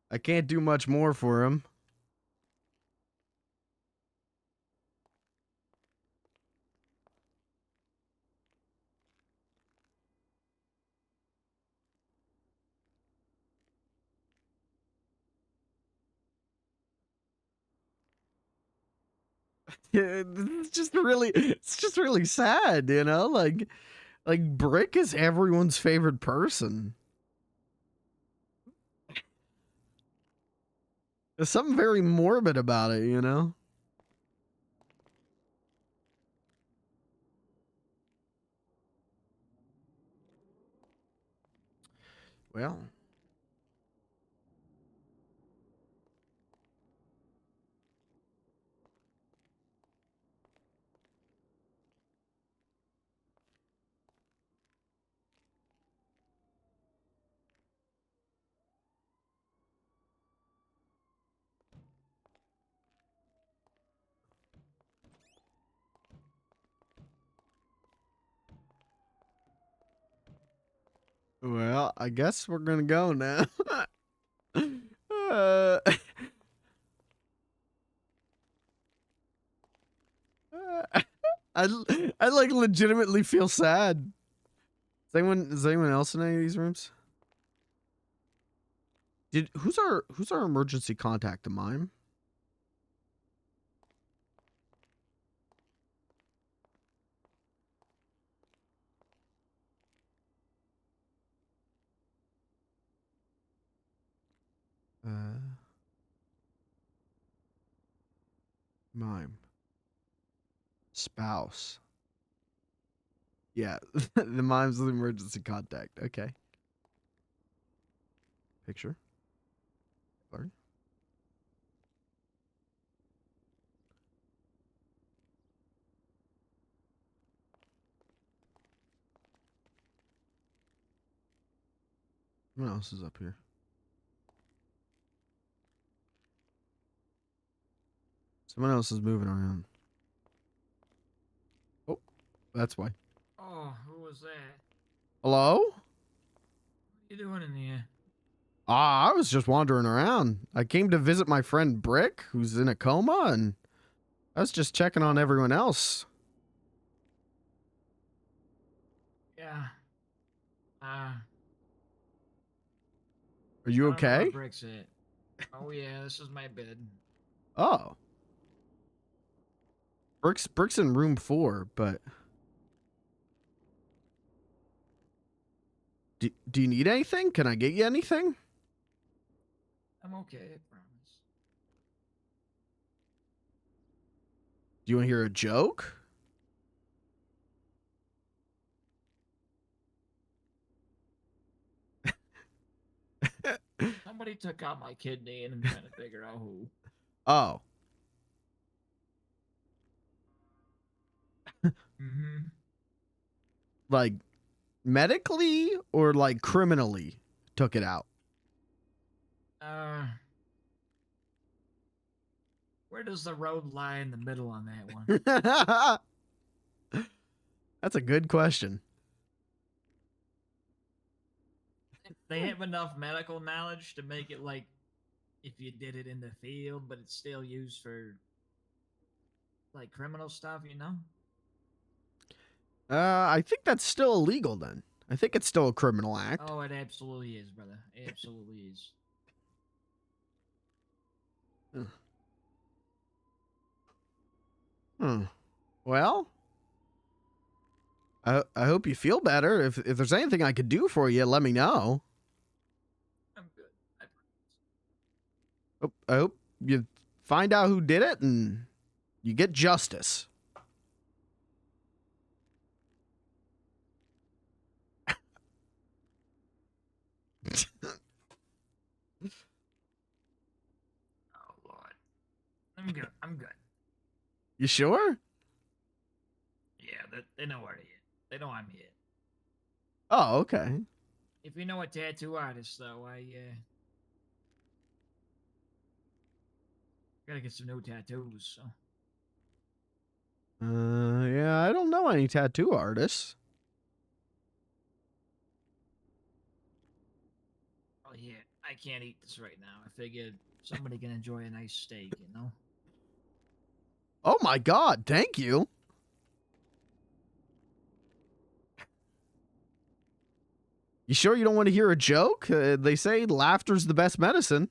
I can't do much more for him. Yeah, it's just really sad, you know? Like Brick is everyone's favorite person. There's something very morbid about it, you know? Well, well, I guess we're gonna go now. uh, I like legitimately feel sad. Is anyone else in any of these rooms? Who's our emergency contact? A mime? Mime. Spouse. Yeah, the mime's the emergency contact. Okay. Picture. Blurry. What else is up here? Someone else is moving around. Oh, that's why. Oh, who was that? Hello? What are you doing in here? I was just wandering around. I came to visit my friend Brick, who's in a coma, and I was just checking on everyone else. Yeah. Are you I don't know okay? where Brick's at. Oh yeah, this is my bed. Oh. Brick's in room 4, but do you need anything? Can I get you anything? I'm okay, I promise. Do you want to hear a joke? Somebody took out my kidney and I'm trying to figure out who. Oh. Mm-hmm. Like, medically or like criminally took it out? Where does the road lie in the middle on that one? That's a good question. They have enough medical knowledge to make it like if you did it in the field, but it's still used for like criminal stuff, you know? I think that's still illegal then. I think it's still a criminal act. Oh, it absolutely is, brother. It absolutely is. Well, I hope you feel better. If there's anything I could do for you, let me know. I'm good. I hope you find out who did it and you get justice. Oh Lord. I'm good. I'm good. You sure? Yeah, they know where he is. They know I'm here. Oh, okay. If you know a tattoo artist, though, I gotta get some new tattoos. So. Yeah, I don't know any tattoo artists. Oh yeah, I can't eat this right now. I figured somebody can enjoy a nice steak, you know. Oh my God, thank you. You sure you don't want to hear a joke? They say laughter's the best medicine.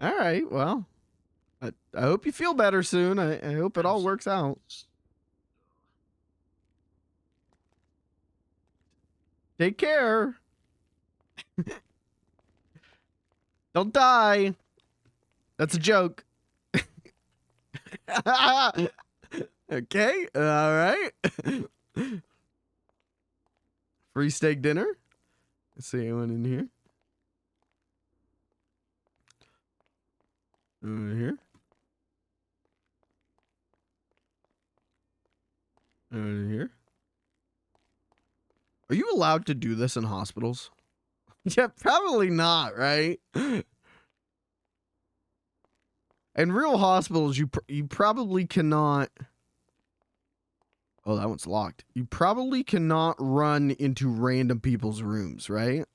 All right, well, I hope you feel better soon. I hope it all works out. Take care. Don't die. That's a joke. Okay, all right. Free steak dinner. Let's see anyone in here. Over here. Over here. Are you allowed to do this in hospitals? Yeah, probably not, right? In real hospitals, you probably cannot. Oh, that one's locked. You probably cannot run into random people's rooms, right?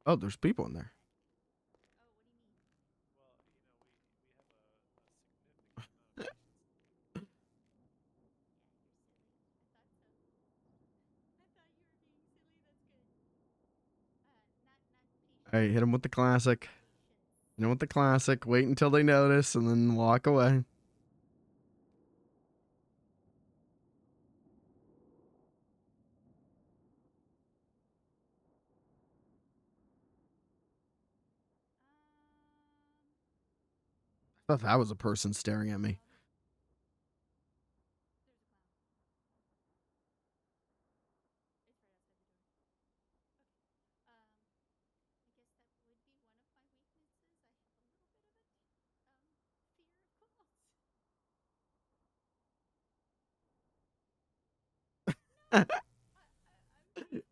Oh, there's people in there. All right, hit them with the classic. Hit them with the classic. Wait until they notice and then walk away. I thought that was a person staring at me.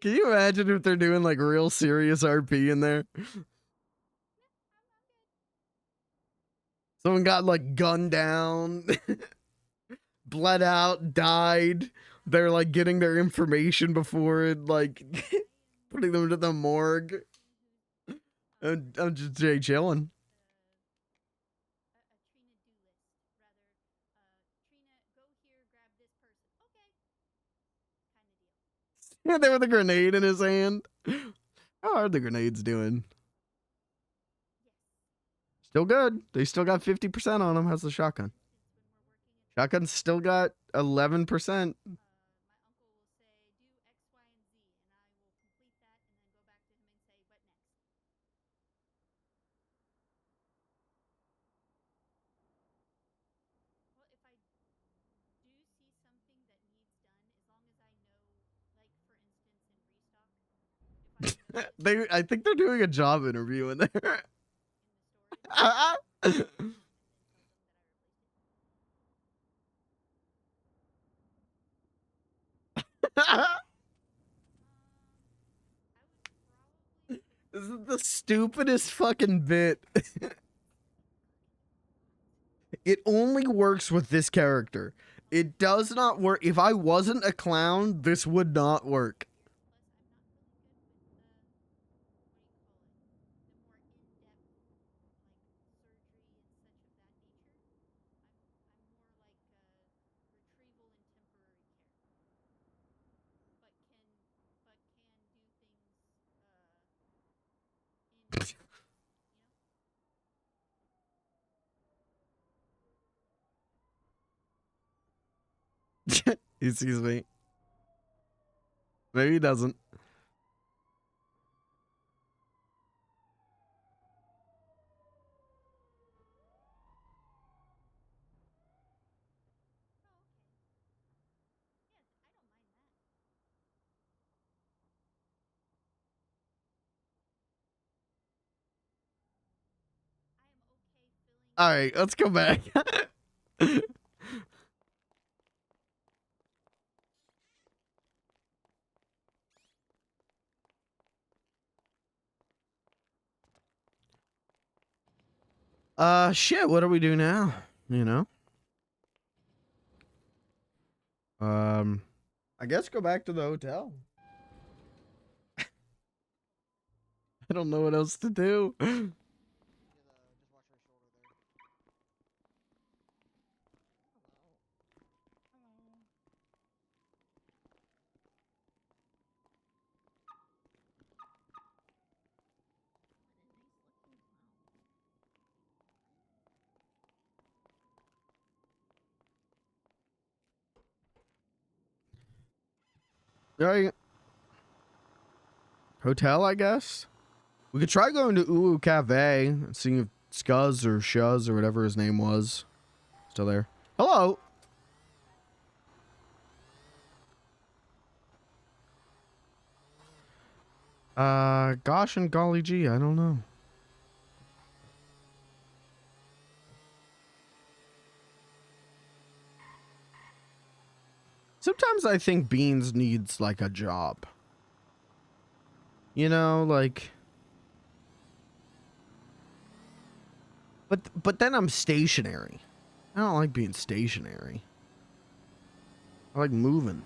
Can you imagine if they're doing like real serious RP in there? Someone got like gunned down, bled out, died. They're like getting their information before it, like putting them to the morgue. I'm just chilling. Yeah, there with a grenade in his hand. How are the grenades doing? Still good. They still got 50% on them. How's the shotgun? Shotgun's still got 11%. I think they're doing a job interview in there. This is the stupidest fucking bit. It only works with this character. It does not work. If I wasn't a clown, this would not work. He sees me. Maybe he doesn't. All right, let's go back. Shit, what do we do now? You know? I guess go back to the hotel. I don't know what else to do. All right. Hotel, I guess. We could try going to Uwu Cafe and seeing if Scuzz or Shuz or whatever his name was still there. Hello. Gosh and golly gee, I don't know. Sometimes I think Beans needs like a job. You know, like. But then I'm stationary. I don't like being stationary. I like moving.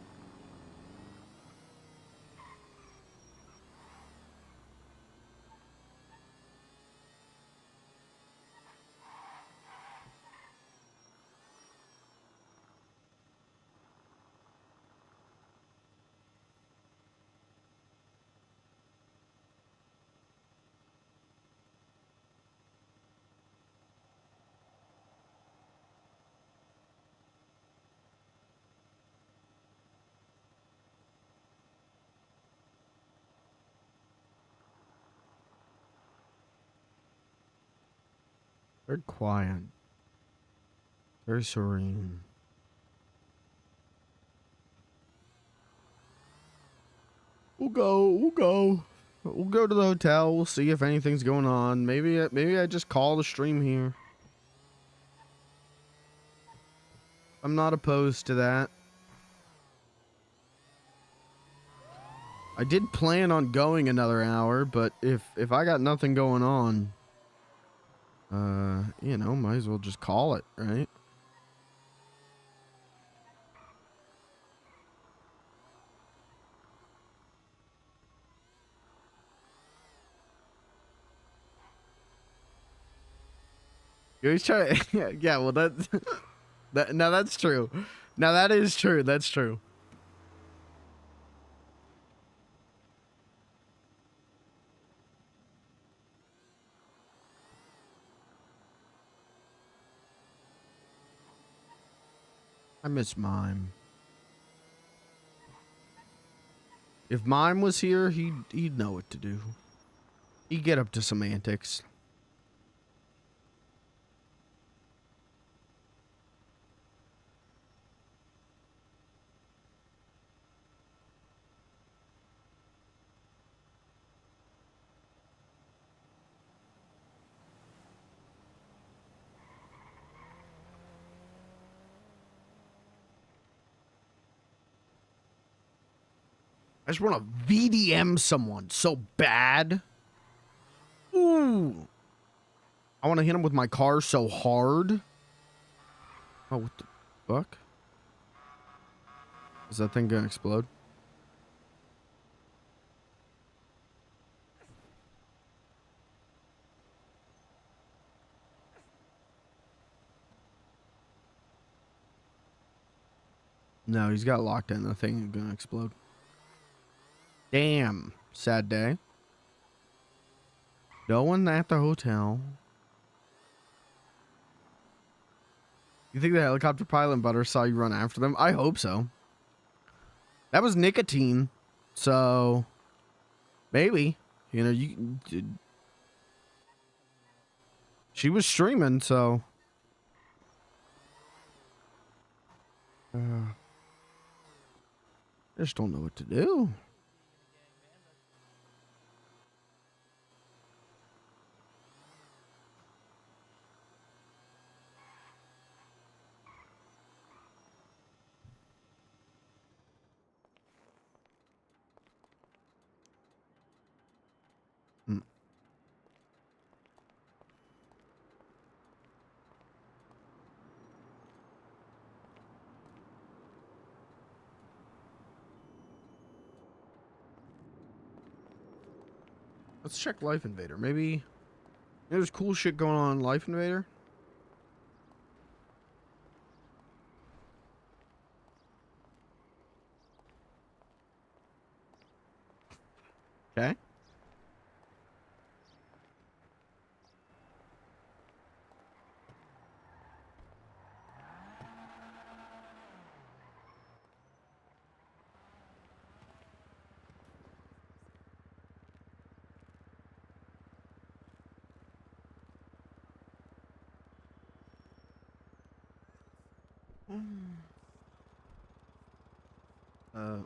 Very quiet. Very serene. We'll go to the hotel. We'll see if anything's going on. Maybe I just call the stream here. I'm not opposed to that. I did plan on going another hour, but if I got nothing going on, you know, might as well just call it, right? You always try. Yeah, well, now that's true. Now that is true. That's true. I miss Mime. If Mime was here, he'd know what to do. He'd get up to some antics. I just want to VDM someone so bad. Ooh. I want to hit him with my car so hard. Oh, what the fuck? Is that thing gonna explode? No, he's got locked in. The thing is gonna explode. Damn. Sad day. No one at the hotel. You think the helicopter pilot and Butter saw you run after them? I hope so. That was nicotine. So, maybe. You know, she was streaming, so. I just don't know what to do. Let's check Life Invader. Maybe there's cool shit going on in Life Invader. Okay. Uh.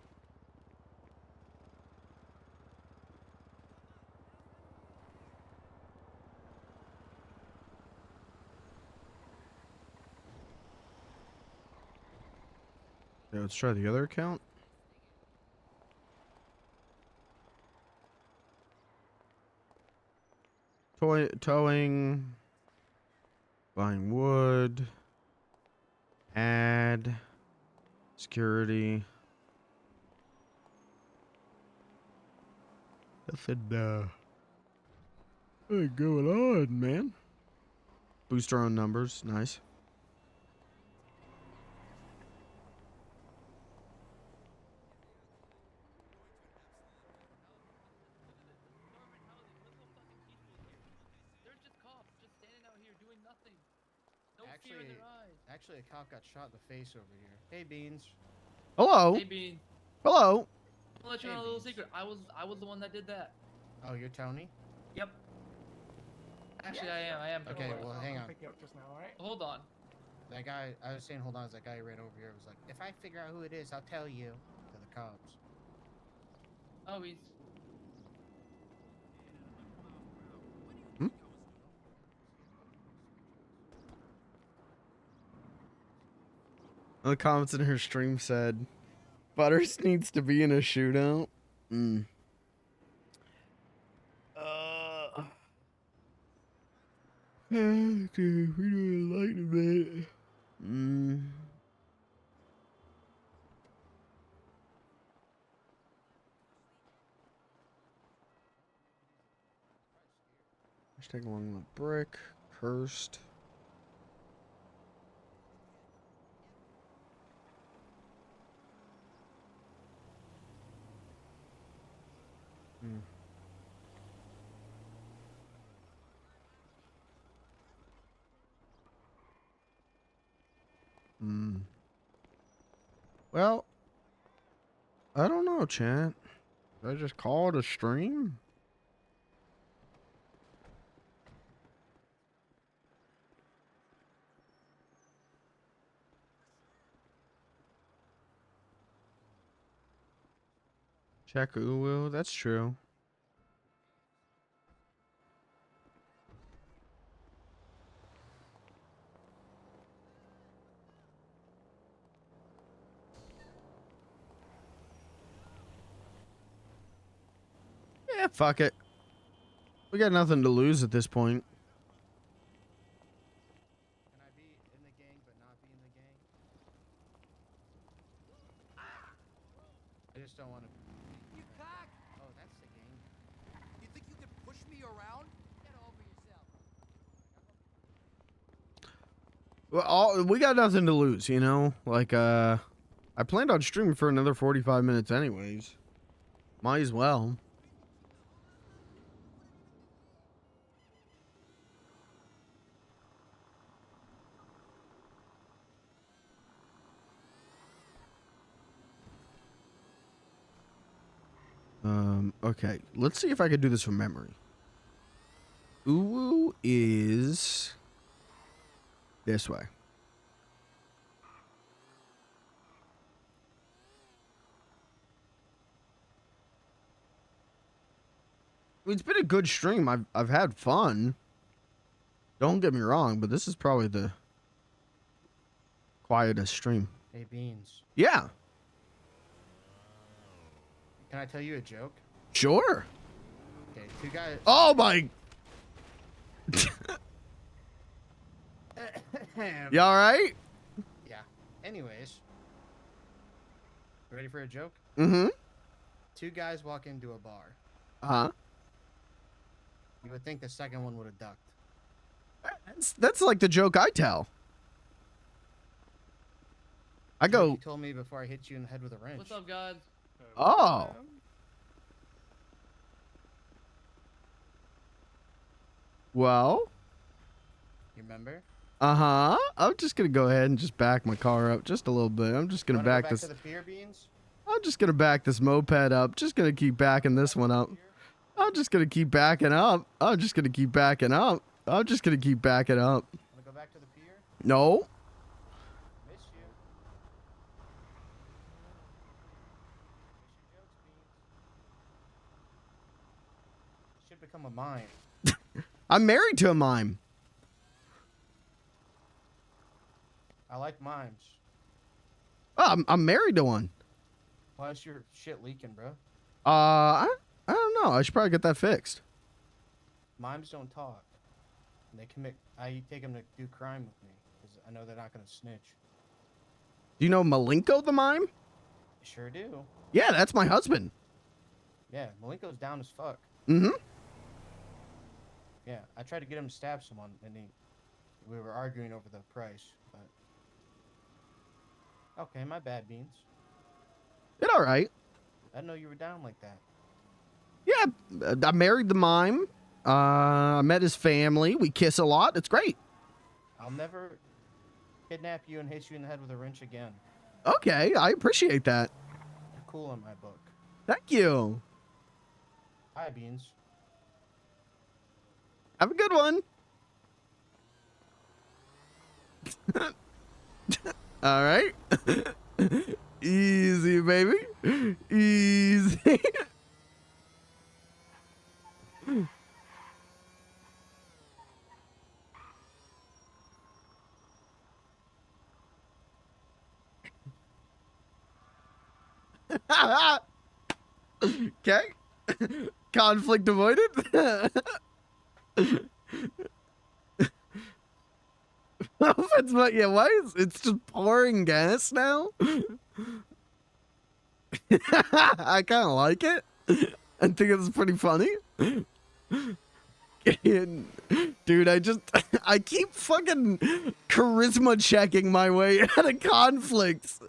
Yeah, let's try the other account. Towing. Buying wood. Add. Security. Nothing, what's going on, man? Boost our own numbers. Nice. There's just cops just standing out here doing nothing. No fear in their eyes. Actually, a cop got shot in the face over here. Hey, Beans. Hello. Hey, Bean. Hello. I'll let you know a little secret. I was the one that did that. Oh, you're Tony? Yep. Actually, I am. Okay, well, hang on. Hold on. That guy, I was saying, hold on, as that guy ran over here was like, if I figure out who it is, I'll tell you. To the cops. Oh, he's. The comments in her stream said, Butters needs to be in a shootout. Okay, we do a light event. Hashtag along the brick. Cursed. Well, I don't know, chat. Did I just call it a stream? Check Uwu, that's true. Yeah, fuck it. We got nothing to lose at this point. Can I be in the gang but not be in the gang? I just don't want to. You cock! Oh, that's the gang. You think you can push me around? Get over yourself. Well, we got nothing to lose, you know? Like, I planned on streaming for another 45 minutes anyways. Might as well. Okay. Let's see if I can do this from memory. Uwu is this way. It's been a good stream. I've had fun. Don't get me wrong, but this is probably the quietest stream. Hey, Beans. Yeah. Can I tell you a joke? Sure. Okay, two guys. Oh my. You all right? Yeah. Anyways. Ready for a joke? Mm-hmm. Two guys walk into a bar. Uh-huh. You would think the second one would have ducked. That's like the joke I tell. I go. You told me before I hit you in the head with a wrench. What's up, guys? Oh. Well. You remember? Uh-huh. I'm just gonna go ahead and just back my car up just a little bit. I'm just gonna Wanna go back back this. to the pier, Beans? I'm just gonna back this moped up. Just gonna keep backing this one up. I'm just gonna keep backing up. I'm just gonna keep backing up. I'm just gonna keep backing up. Wanna go back to the pier? No. Miss you. Should become a mime. I'm married to a mime. I like mimes. Oh, I'm married to one. Why is your shit leaking, bro? I don't know. I should probably get that fixed. Mimes don't talk. They commit. I take them to do crime with me because I know they're not gonna snitch. Do you know Malenko the mime? Sure do. Yeah, that's my husband. Yeah, Malenko's down as fuck. Mm-hmm. Yeah, I tried to get him to stab someone, and we were arguing over the price. But okay, my bad, Beans. It's all right. I didn't know you were down like that. Yeah, I married the mime. I met his family. We kiss a lot. It's great. I'll never kidnap you and hit you in the head with a wrench again. Okay, I appreciate that. You're cool in my book. Thank you. Hi, Beans. Have a good one. All right. Easy, baby. Easy. Okay. Conflict avoided. That's what, yeah, why is it's just pouring gas now? I kind of like it. I think it's pretty funny. Dude, I keep fucking charisma checking my way out of conflicts.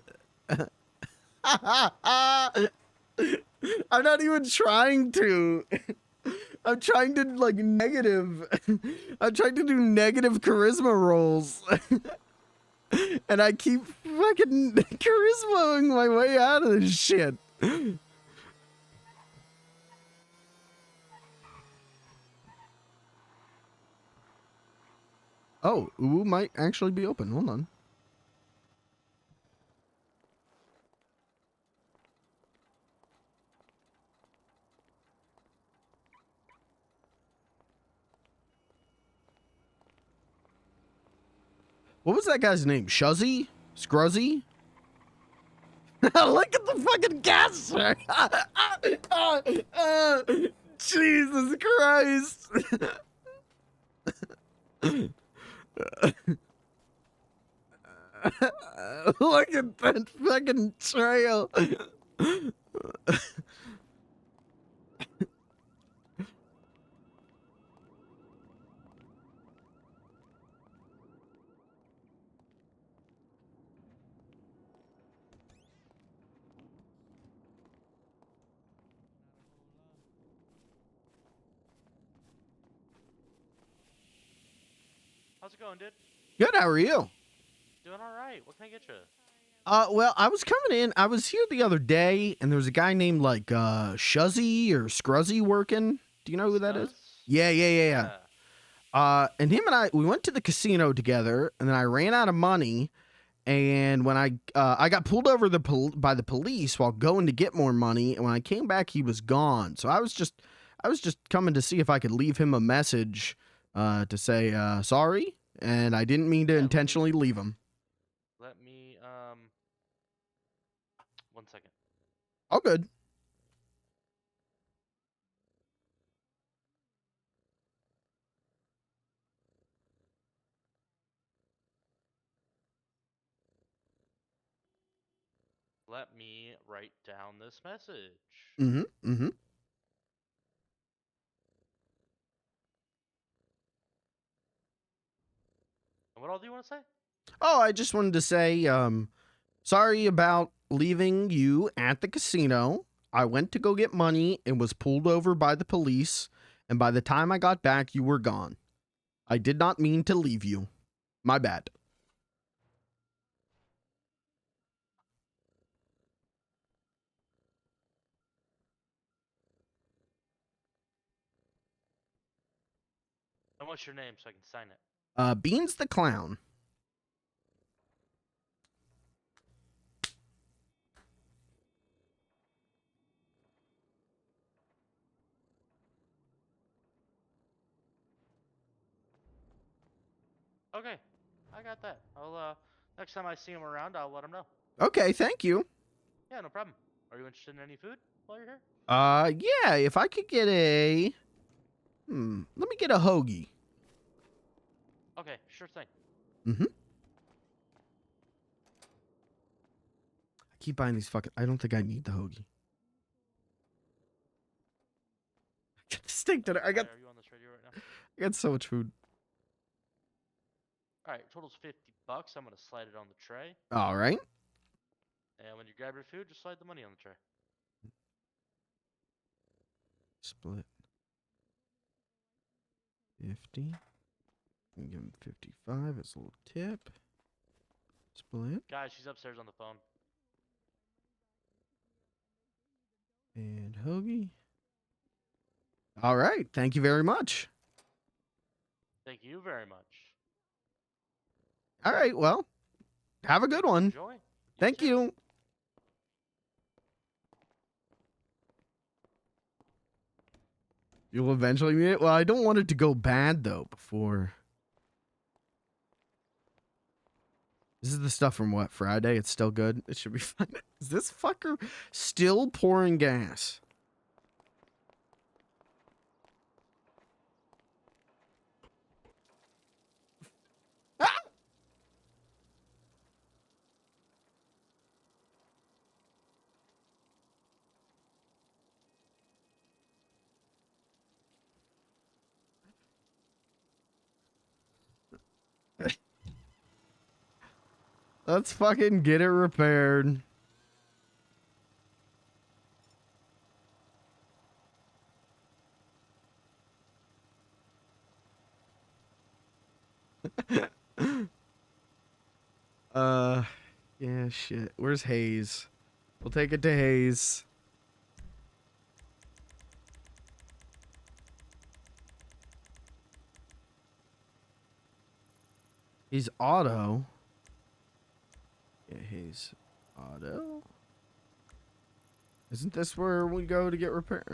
I'm not even trying to. I'm trying to, like, negative. I'm trying to do negative charisma rolls. and I keep fucking charismaing my way out of this shit. Oh, Uwu might actually be open. Hold on. What was that guy's name? Shuzzy? Scruzzy? Look at the fucking gas, sir. Jesus Christ. Look at that fucking trail. How's it going, dude? Good, how are you? Doing all right. What can I get you? Well, I was coming in. I was here the other day, and there was a guy named like Shuzzy or Scruzzy working. Do you know who that is? Yeah. And him and I, we went to the casino together, and then I ran out of money. And when I got pulled over by the police while going to get more money, and when I came back, he was gone. So I was just coming to see if I could leave him a message to say sorry, and I didn't mean to intentionally leave him. Let me 1 second. All good. Let me write down this message. Mm-hmm. Mm-hmm. And what all do you want to say? Oh, I just wanted to say, sorry about leaving you at the casino. I went to go get money and was pulled over by the police, and by the time I got back, you were gone. I did not mean to leave you. My bad. And what's your name so I can sign it? Beans the Clown. Okay, I got that. I'll next time I see him around, I'll let him know. Okay, thank you. Yeah, no problem. Are you interested in any food while you're here? Yeah, if I could get a... let me get a hoagie. Okay, sure thing. Mm-hmm. I keep buying these fucking... I don't think I need the hoagie. I got the steak dinner. I got... Are you on this radio right now? I got so much food. All right, total's $50. I'm gonna slide it on the tray. All right. And when you grab your food, just slide the money on the tray. Split. 50. Give him 55 as a little tip. Split. Guys, she's upstairs on the phone. And hoagie. All right. Thank you very much. Thank you very much. All right. Well, have a good one. Enjoy. Thank you. You'll eventually meet it. Well, I don't want it to go bad, though, before... This is the stuff from what, Friday? It's still good? It should be fine. Is this fucker still pouring gas? Let's fucking get it repaired. Yeah, shit. Where's Hayes? We'll take it to Hayes. He's auto. Yeah, he's auto. Isn't this where we go to get repair?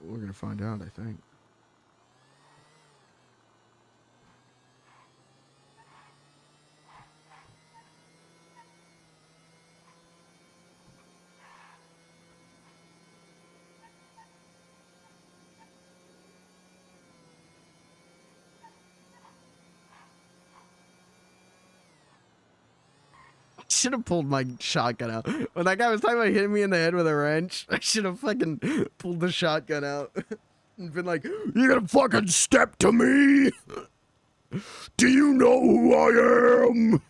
We're gonna find out, I think. I should have pulled my shotgun out. When that guy was talking about hitting me in the head with a wrench, I should have fucking pulled the shotgun out and been like, "You gonna fucking step to me? Do you know who I am?"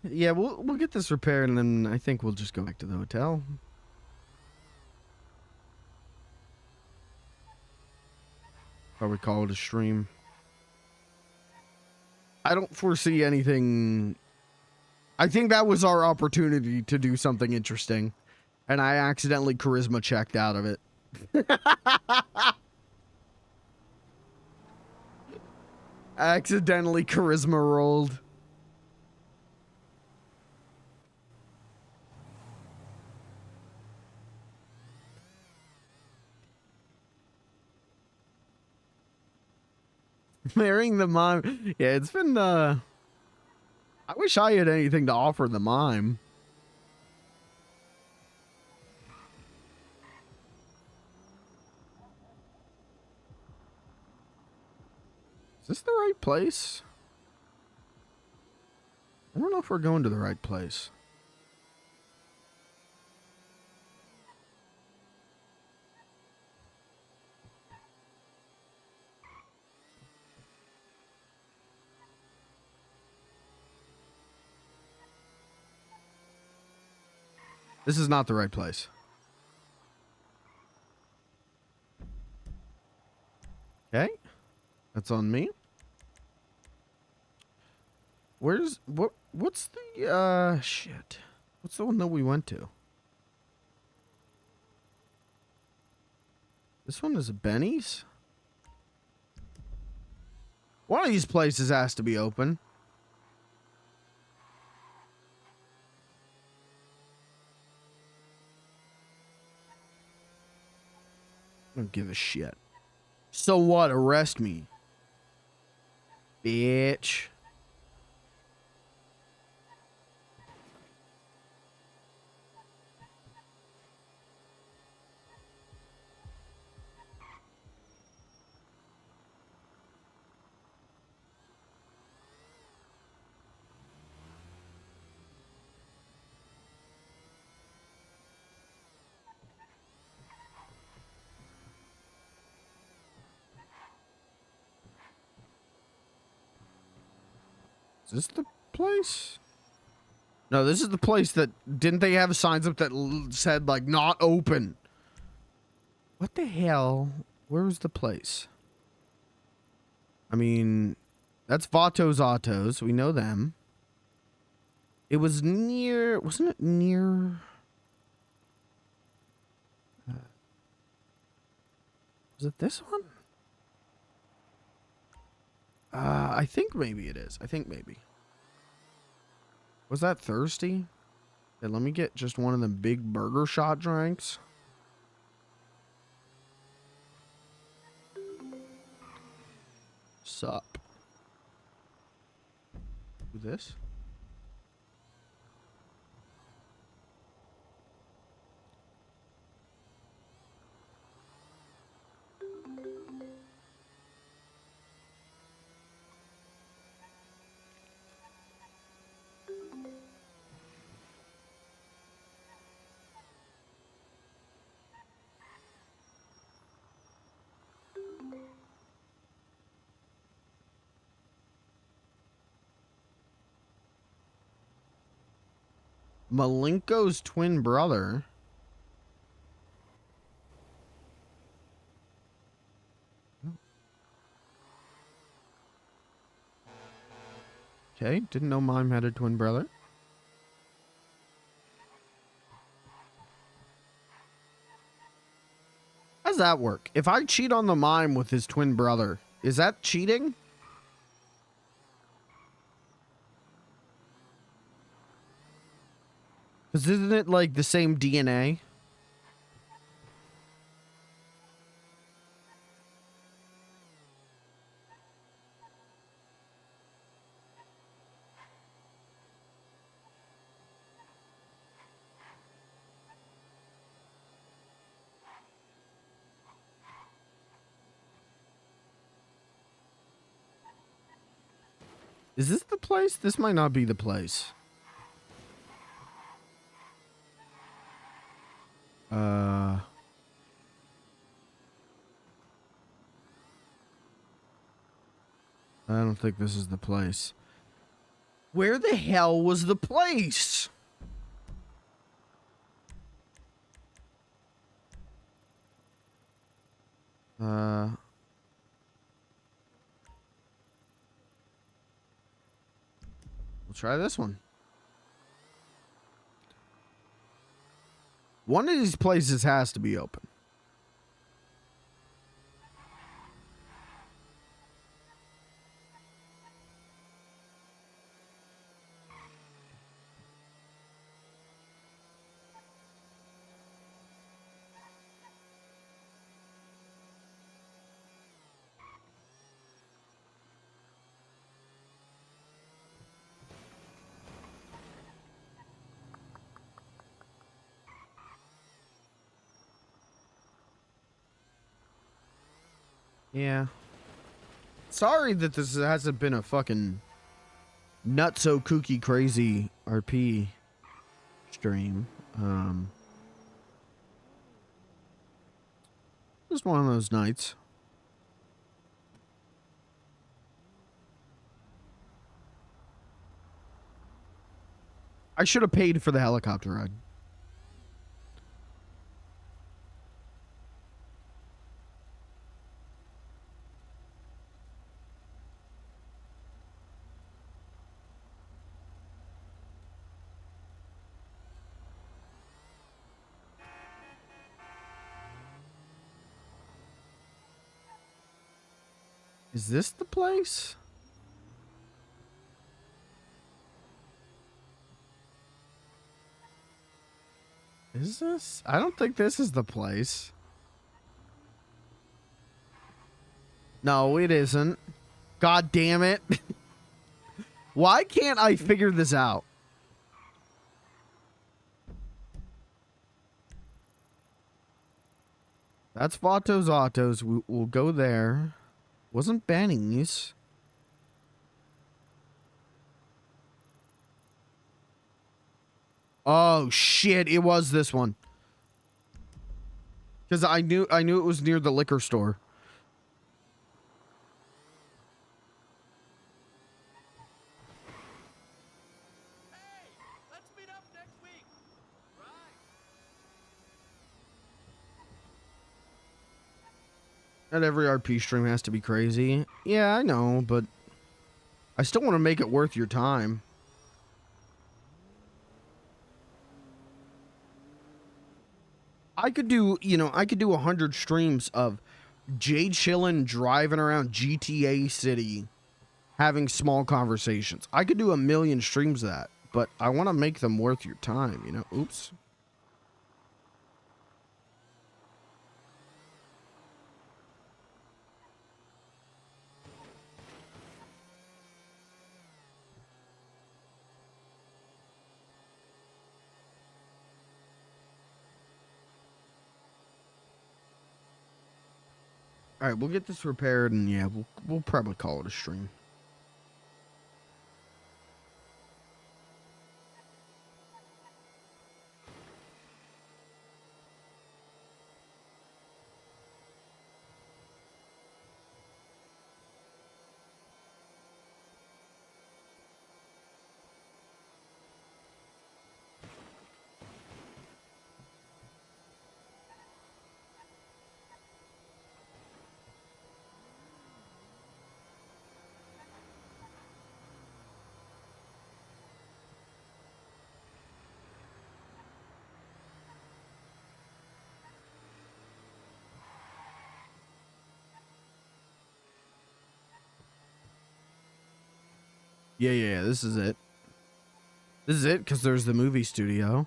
Yeah, we'll get this repaired and then I think we'll just go back to the hotel. Probably call it a stream. I don't foresee anything. I think that was our opportunity to do something interesting, and I accidentally charisma checked out of it. Accidentally charisma rolled. Marrying the mime. Yeah, it's been, I wish I had anything to offer the mime. Is this the right place? I don't know if we're going to the right place. This is not the right place. Okay. That's on me. What's the, shit. What's the one that we went to? This one is a Benny's? One of these places has to be open. I don't give a shit. So what? Arrest me. Bitch. Is this the place? No, this is the place that... Didn't they have signs up that said, like, not open? What the hell? Where's the place? I mean, that's Vato's Autos. We know them. It was near... Wasn't it near... Was it this one? I think maybe it is. I think maybe. Was that thirsty? Yeah, let me get just one of them big burger shot drinks. Sup? Do this? Malenko's twin brother. Okay, didn't know Mime had a twin brother. How does that work? If I cheat on the Mime with his twin brother, is that cheating? Because isn't it like the same DNA? Is this the place? This might not be the place. I don't think this is the place. Where the hell was the place? We'll try this one. One of these places has to be open. Yeah. Sorry that this hasn't been a fucking nutso kooky crazy RP stream. Just one of those nights. I should have paid for the helicopter ride. Is this the place? Is this? I don't think this is the place. No, it isn't. God damn it. Why can't I figure this out? That's Vato's Autos. We'll go there. Wasn't Benny's. Oh shit, it was this one. Because I knew it was near the liquor store. Not every RP stream has to be crazy. Yeah, I know, but I still want to make it worth your time. I could do, I could do 100 streams of Jay chillin' driving around GTA City having small conversations. I could do 1,000,000 streams of that, but I want to make them worth your time, Oops. All right, we'll get this repaired, and yeah, we'll probably call it a stream. Yeah, this is it. This is it because there's the movie studio.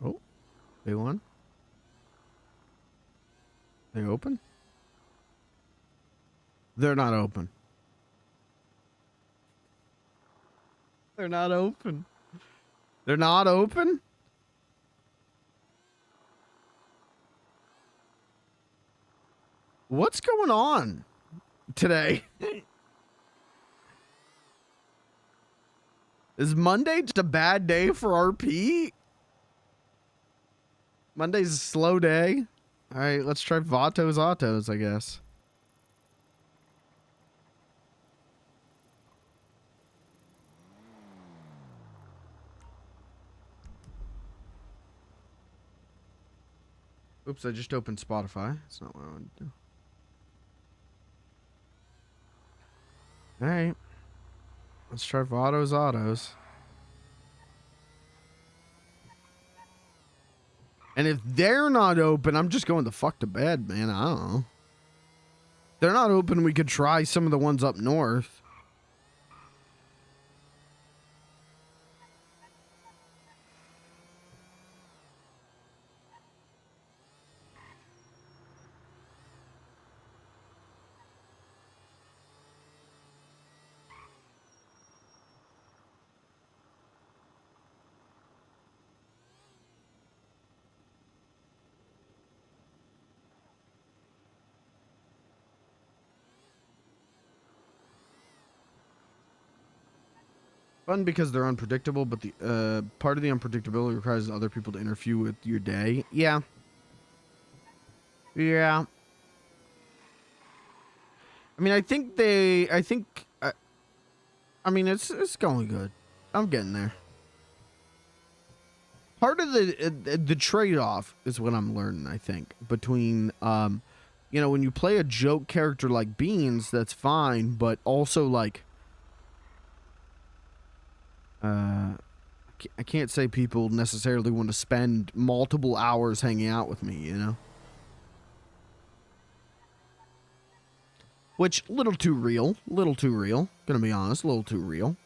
Oh, they won? They open? They're not open. They're not open. They're not open? What's going on today? Is Monday just a bad day for RP? Monday's a slow day. All right, let's try Vato's Autos, I guess. Oops, I just opened Spotify. That's not what I wanted to do. All right. Let's try Vato's Autos. And if they're not open, I'm just going the fuck to bed, man. I don't know. If they're not open, we could try some of the ones up north. Fun because they're unpredictable, but the part of the unpredictability requires other people to interfere with your day. Yeah. Yeah. I mean, I think I mean, it's going good. I'm getting there. Part of the trade-off is what I'm learning, I think, between you know, when you play a joke character like Beans, that's fine, but also like I can't say people necessarily want to spend multiple hours hanging out with me, you know? Which, little too real. Gonna be honest, a little too real.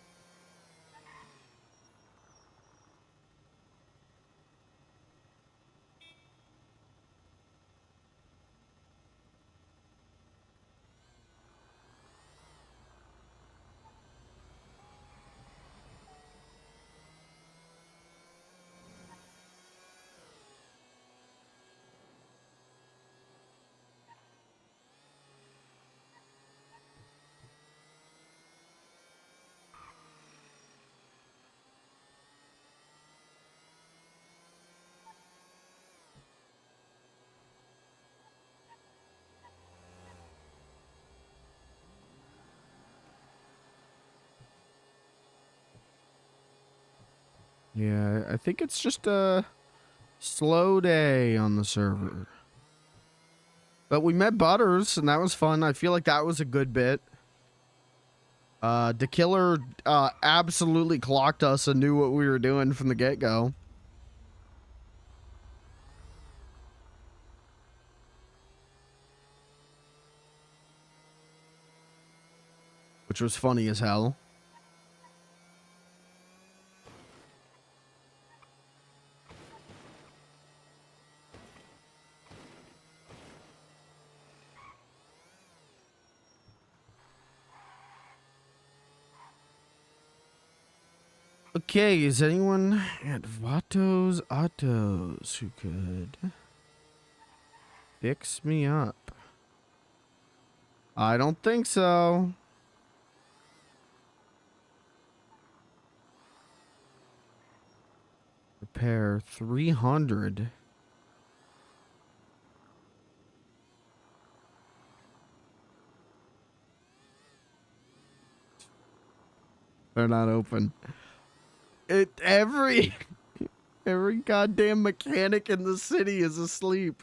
Yeah, I think it's just a slow day on the server. But we met Butters, and that was fun. I feel like that was a good bit. The killer absolutely clocked us and knew what we were doing from the get-go. Which was funny as hell. Okay, is anyone at Vato's Autos who could fix me up? I don't think so. Repair 300. They're not open. Every goddamn mechanic in the city is asleep.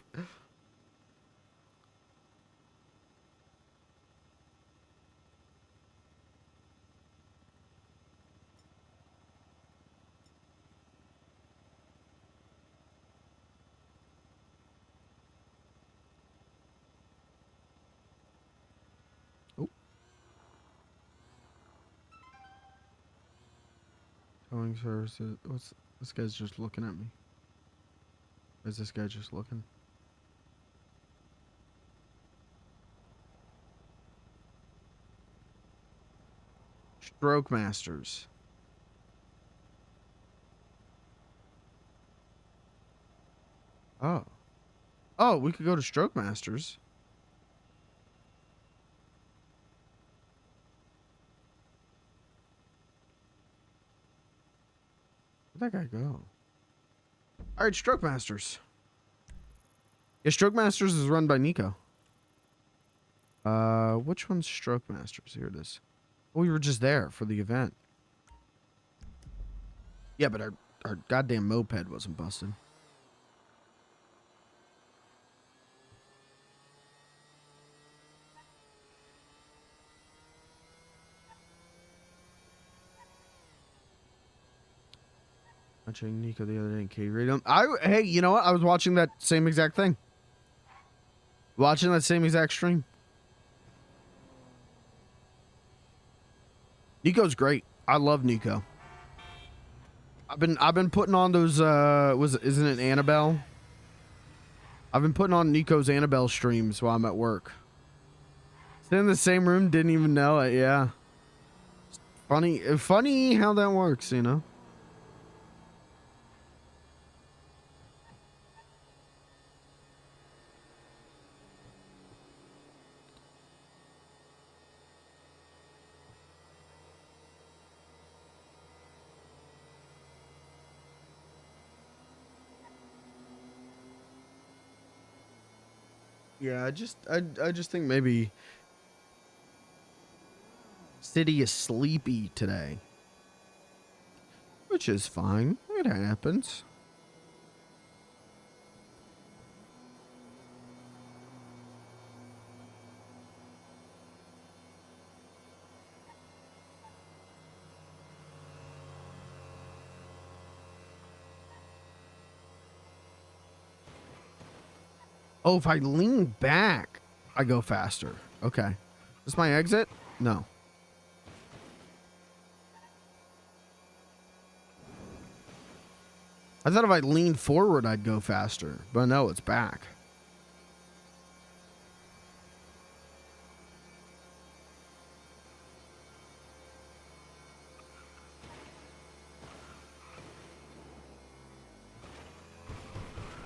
Going services. What's this guy's just looking at me? Is this guy just looking? Stroke Masters. Oh. Oh, we could go to Stroke Masters. Where'd that guy go? Alright, Stroke Masters. Yeah, Stroke Masters is run by Nico. Which one's Stroke Masters? Here it is. Oh, we were just there for the event. Yeah, but our goddamn moped wasn't busted. Watching Nico the other day in K Radio. Hey, you know what? I was watching that same exact thing. Watching that same exact stream. Nico's great. I love Nico. I've been putting on those isn't it Annabelle? I've been putting on Nico's Annabelle streams while I'm at work. Sit in the same room, didn't even know it, yeah. Funny how that works, you know? Yeah, I just think maybe City is sleepy today. Which is fine. It happens. Oh, if I lean back, I go faster. Okay. Is this my exit? No. I thought if I leaned forward, I'd go faster. But no, it's back.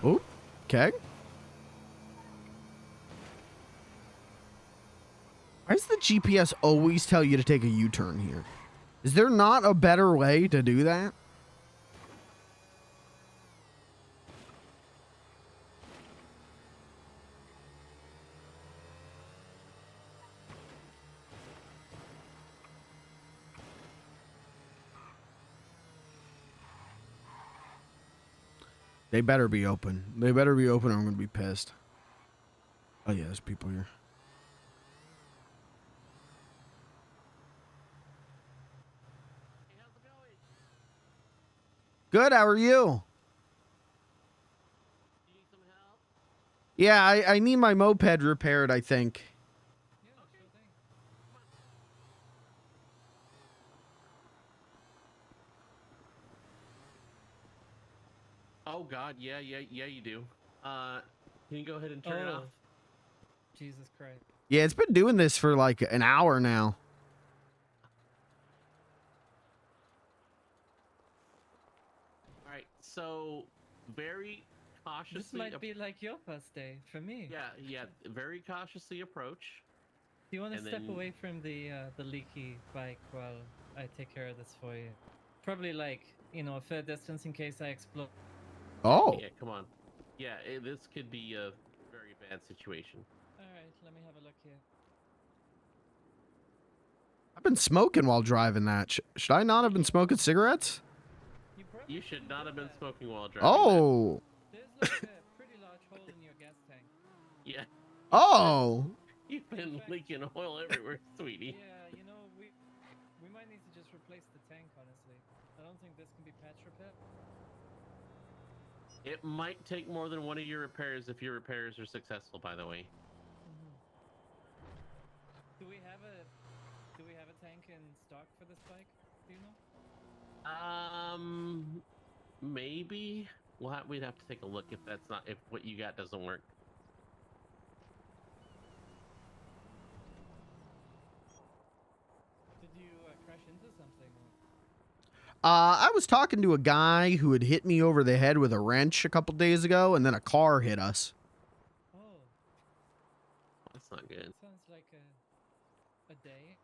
Oh, okay. Why does the GPS always tell you to take a U-turn here? Is there not a better way to do that? They better be open. They better be open or I'm going to be pissed. Oh, yeah, there's people here. Good, how are you? Yeah, I need my moped repaired, I think. Oh God, yeah, you do. Can you go ahead and turn it off? Jesus Christ. Yeah, it's been doing this for like an hour now. All right, so very cautiously. This might be like your first day for me. Yeah, very cautiously approach. Do you want to and step then- away from the leaky bike while I take care of this for you? Probably like, you know, a fair distance in case I explode. Oh. Yeah, come on. Yeah, this could be a very bad situation. All right, let me have a look here. I've been smoking while driving that. Should I not have been smoking cigarettes? You should not have been smoking while driving. Oh. There's like a pretty large hole in your gas tank. Yeah. Oh. You've been leaking oil everywhere, sweetie. Yeah, you know, we might need to just replace the tank, honestly. I don't think this can be patch repair. It might take more than one of your repairs if your repairs are successful, by the way. Do we have a tank in stock for this bike? Do you know? Maybe we'd have to take a look if what you got doesn't work. Did you crash into something? I was talking to a guy who had hit me over the head with a wrench a couple days ago, and then a car hit us. Oh. That's not good. Sounds like a day.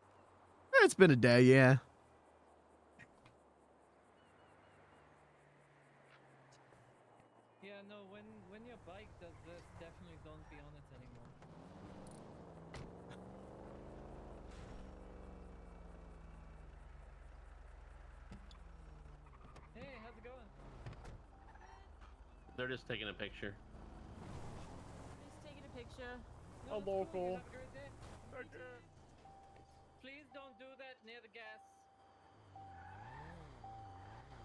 It's been a day, yeah. Yeah, no, when your bike does this, definitely don't be on it anymore. Hey, how's it going? They're just taking a picture. Just taking a picture. No, Hello, that's cool. You cool. have a great day. Please don't do that near the gas.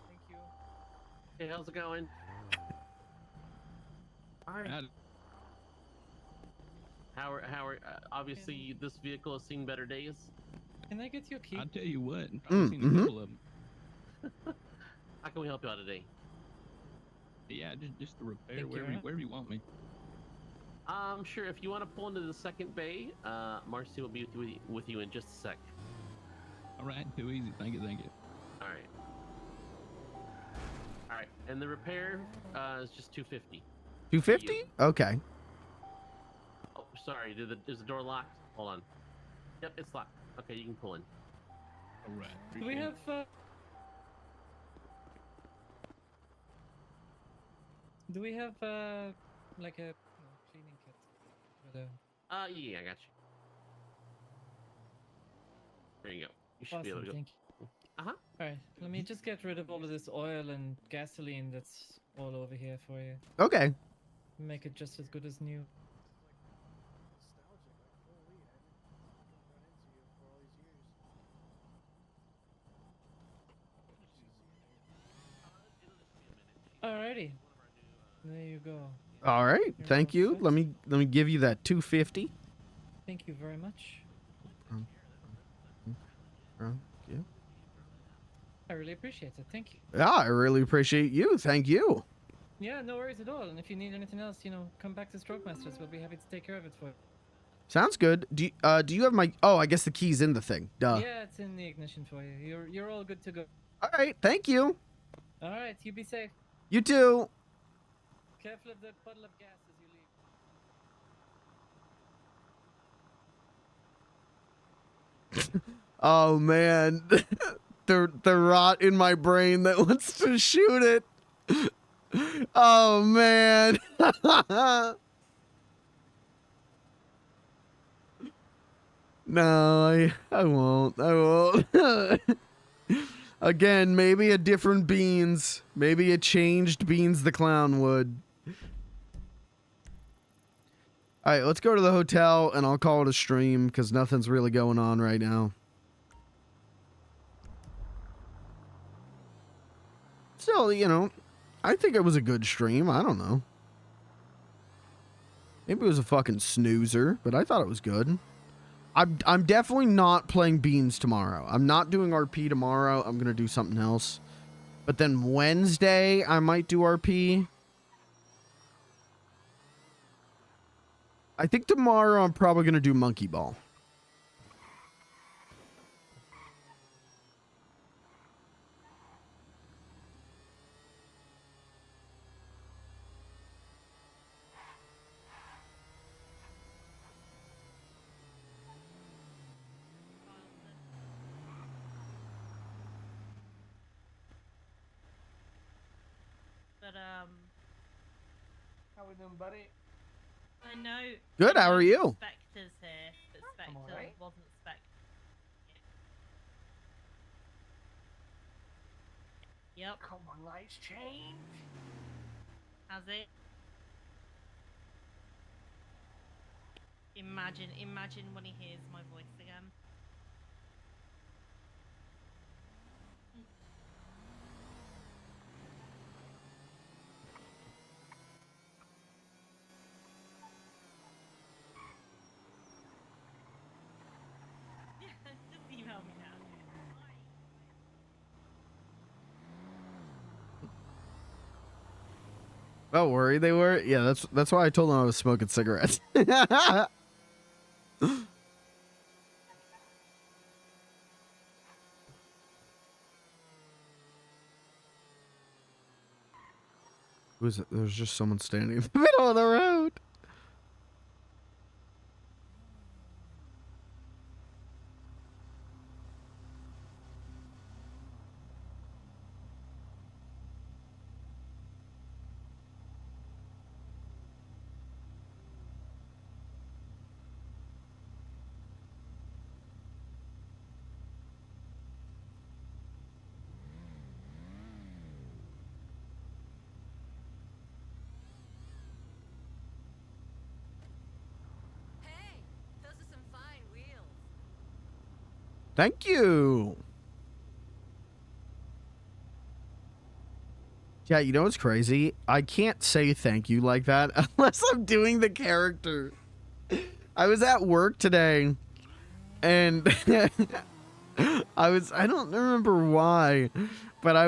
Thank you. Hey, how's it going? All right. Howard, obviously this vehicle has seen better days. Can I get your key? I'll tell you what, I've seen a couple of them. How can we help you out today? Yeah, just the repair, Thank you. wherever you want me. Sure. If you want to pull into the second bay, Marcy will be with you in just a sec. All right, too easy. Thank you. All right. All right, and the repair is just $250. $250? Okay. Oh, sorry. Is the door locked? Hold on. Yep, it's locked. Okay, you can pull in. All right. Do we have like a cleaning kit with a? Yeah, I got you. There you go. You should be able to go. Thank you. Uh-huh. All right, let me just get rid of all of this oil and gasoline that's all over here for you. Okay. Make it just as good as new. Alrighty. There you go. All right. You're Thank all you. set. Let me give you that $250. Thank you very much. Thank you. I really appreciate it. Thank you. Yeah, I really appreciate you. Thank you. Yeah, no worries at all. And if you need anything else, come back to Stroke Masters. We'll be happy to take care of it for you. Sounds good. Do you have my? Oh, I guess the key's in the thing. Duh. Yeah, it's in the ignition for you. You're all good to go. All right. Thank you. All right, you be safe. You too. Careful of the puddle of gas as you leave. Oh man, the rot in my brain that wants to shoot it. Oh man. No, I won't. I won't. Again, maybe a different Beans. Maybe a changed Beans the Clown would. Alright, let's go to the hotel and I'll call it a stream because nothing's really going on right now. Still, I think it was a good stream. I don't know. Maybe it was a fucking snoozer, but I thought it was good. I'm definitely not playing Beans tomorrow. I'm not doing RP tomorrow. I'm going to do something else. But then Wednesday, I might do RP. I think tomorrow I'm probably going to do Monkey Ball. But How we doing, buddy? I know. Good, how are you? Spectre's here, but Spectre alright. wasn't Spectre. Yep. Come on, lights change. Has it? Imagine when he hears my voice again. Just email me now. Oh, worried they were? Yeah, that's why I told them I was smoking cigarettes. Who's it? There's just someone standing in the middle of the road. Hey, those are some fine wheels. Thank you. Yeah, you know what's crazy? I can't say thank you like that unless I'm doing the character. I was at work today and I don't remember why, but I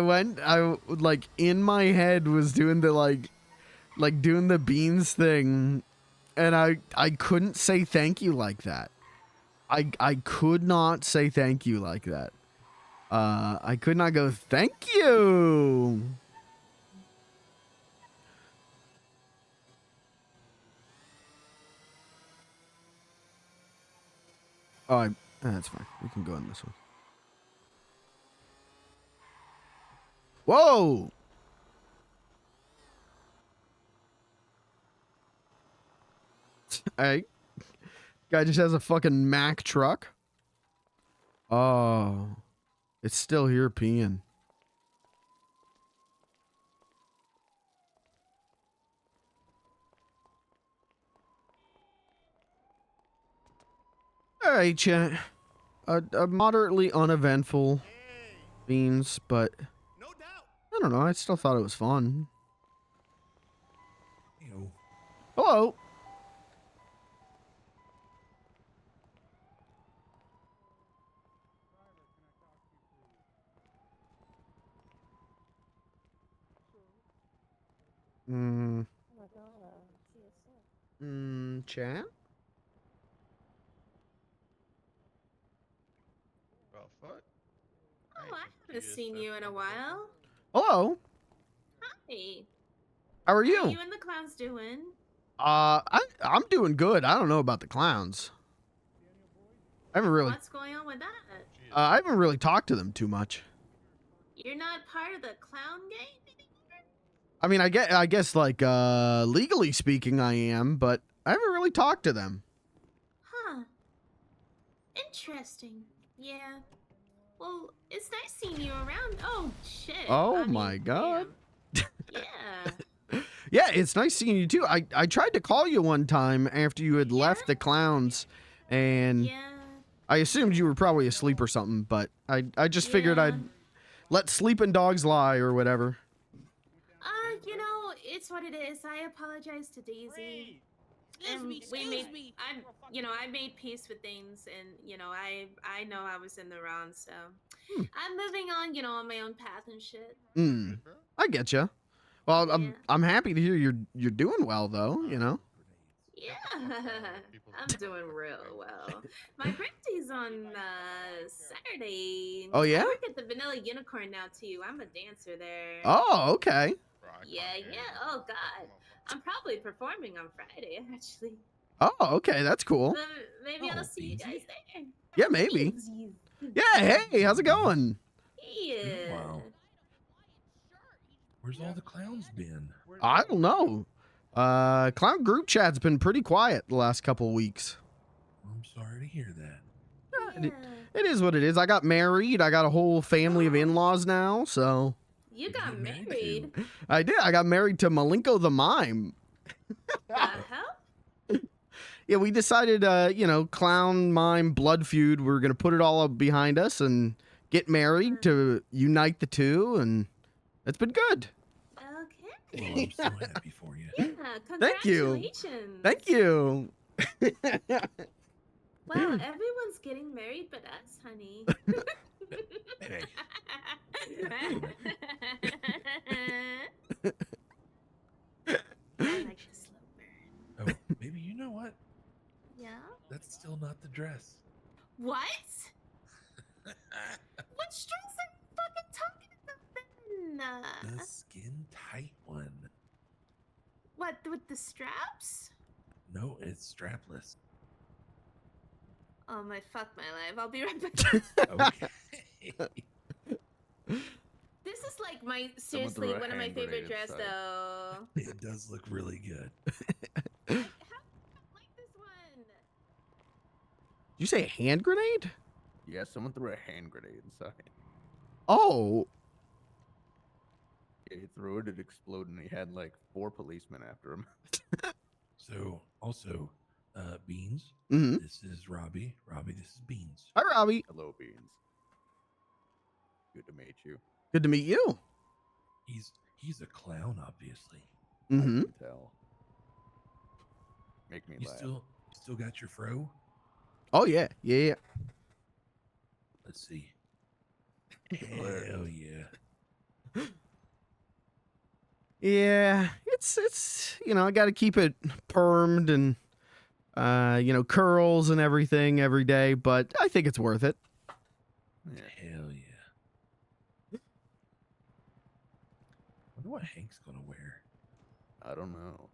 like in my head was doing the like doing the beans thing, and I couldn't say thank you like that. I could not say thank you like that. I could not go thank you. Oh, that's fine. We can go on this one. Whoa! Hey, guy just has a fucking Mack truck. Oh, it's still here peeing. All right, chat. A moderately uneventful beans, but I don't know. I still thought it was fun. Hello. Chat? Oh, I haven't seen you in a while. Hello. Hi. How are How you? you and the clowns doing? I'm doing good. I don't know about the clowns. I haven't really What's going on with that? I haven't really talked to them too much. You're not part of the clown gang? I mean, I guess like legally speaking I am, but I haven't really talked to them. Huh. Interesting. Yeah. Well, it's nice seeing you around. Oh, shit. Oh I mean, my god. yeah. Yeah, it's nice seeing you too. I tried to call you one time after you had left the clowns, and I assumed you were probably asleep or something, but I just figured I'd let sleeping dogs lie or whatever. You know, it's what it is. I apologize to Daisy. I made peace with things, and I know I was in the wrong, so I'm moving on, on my own path and shit. I get you. Well, I'm happy to hear you're doing well though. Yeah, I'm doing real well. My birthday's on Saturday. Oh, yeah? I work at the Vanilla Unicorn now too. I'm a dancer there. Oh, okay. Yeah. Oh God, I'm probably performing on Friday actually. Oh, okay. That's cool. Maybe I'll see you guys there. Yeah, maybe. Yeah. Hey, how's it going? Yeah. Wow. Where's all the clowns been? I don't know. Clown group chat's been pretty quiet the last couple of weeks. I'm sorry to hear that. It is what it is. I got married. I got a whole family of in-laws now, so. You got married? I did. I got married to Malenko the Mime. The hell? Yeah, we decided, clown, mime, blood feud. We're going to put it all up behind us and get married to unite the two, and it's been good. Okay. Well, I'm so happy for you. Yeah, Thank you. congratulations. Thank you. Wow, everyone's getting married but us, honey. That's still not the dress. What? What strings are you fucking talking about then? The skin tight one. What, with the straps? No, it's strapless. Oh my, fuck my life. I'll be right back. Okay. This is like my, Someone seriously, threw a one of my hand favorite grenade dress inside. though. It does look really good. Like this one. Did you say a hand grenade? Yeah, someone threw a hand grenade inside. Oh. Yeah, he threw it, it exploded, and he had like 4 policemen after him. So, also, Beans, Mhm. this is Robbie. Robbie, this is Beans. Hi, Robbie. Hello, Beans. Good to meet you. Good to meet you. He's a clown, obviously. Mm-hmm. I can tell. Make me You laugh. still got your fro? Oh yeah, yeah. Let's see. Hell yeah. Yeah, it's I got to keep it permed and curls and everything every day, but I think it's worth it. Hell yeah. Wonder what Hank's gonna wear. I don't know.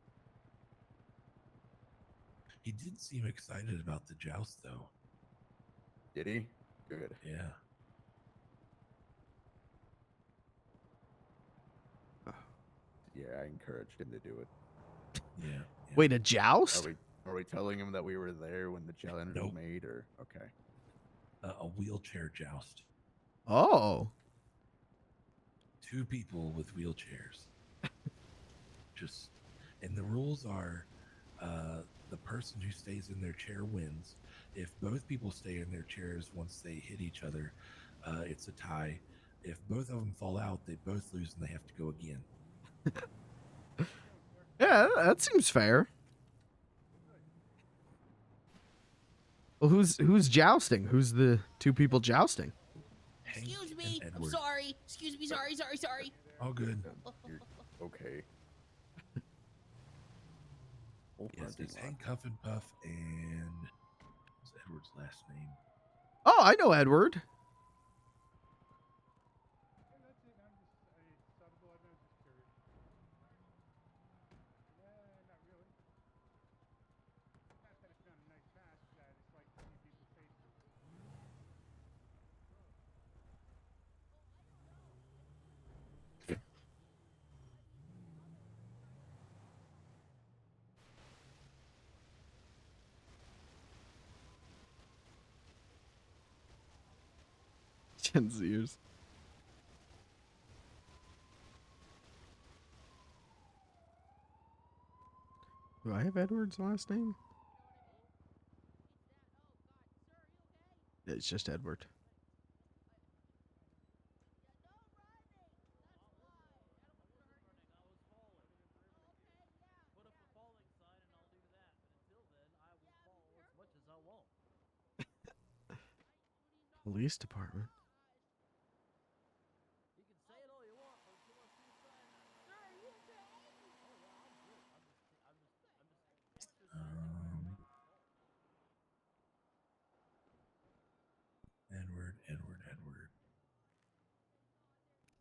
He did seem excited about the joust, though. Did he? Good. Yeah. Yeah, I encouraged him to do it. Yeah. Wait, a joust? Are we telling him that we were there when the challenge was made, or okay? A wheelchair joust. Oh. 2 people with wheelchairs. And the rules are, the person who stays in their chair wins. If both people stay in their chairs once they hit each other, it's a tie. If both of them fall out, they both lose and they have to go again. Yeah, that seems fair. Well, who's jousting? Who's the 2 people jousting? Excuse me. I'm Edward. sorry. Excuse me. Sorry. All good. You're okay. Yes, it's Hank Huff and Puff and what's Edward's last name? Oh, I know Edward. Gen Zers. Do I have Edward's last name? It's just Edward. Police department.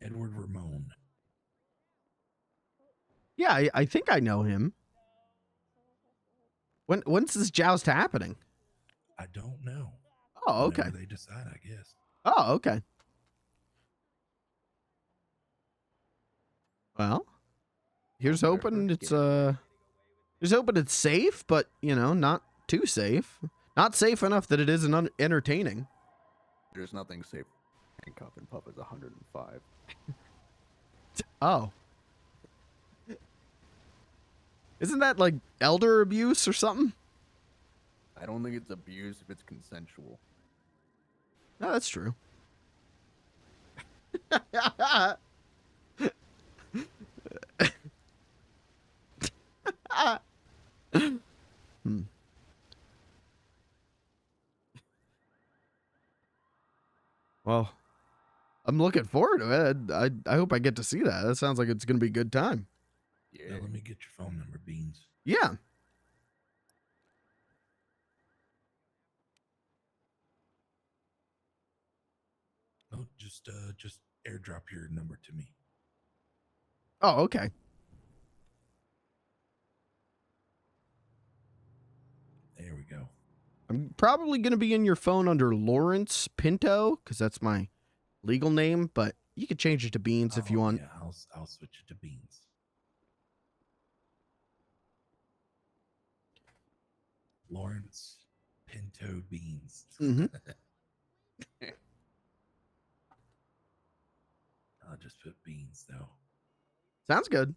Edward Ramon. Yeah, I think I know him. When's this joust happening? I don't know. Oh, okay. Whenever they decide, I guess. Oh, okay. Well, here's hoping it's safe, but not too safe. Not safe enough that it isn't entertaining. There's nothing safe. Hank Huff and Puff is 105. Oh. Isn't that like elder abuse or something? I don't think it's abuse if it's consensual. No, that's true. Well, I'm looking forward to it. I hope I get to see that. That sounds like it's going to be a good time. Yeah. Now let me get your phone number, Beans. Yeah. just airdrop your number to me. Oh, okay. There we go. I'm probably going to be in your phone under Lawrence Pinto because that's my legal name, but you could change it to Beans if you want. Yeah, I'll switch it to Beans. Lawrence Pinto Beans. Mm-hmm. I'll just put Beans though. Sounds good.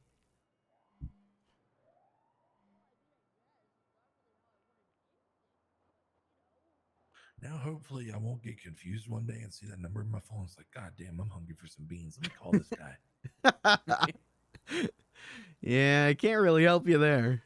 Now, hopefully, I won't get confused one day and see that number in my phone. It's like, God damn, I'm hungry for some beans. Let me call this guy. Yeah, I can't really help you there.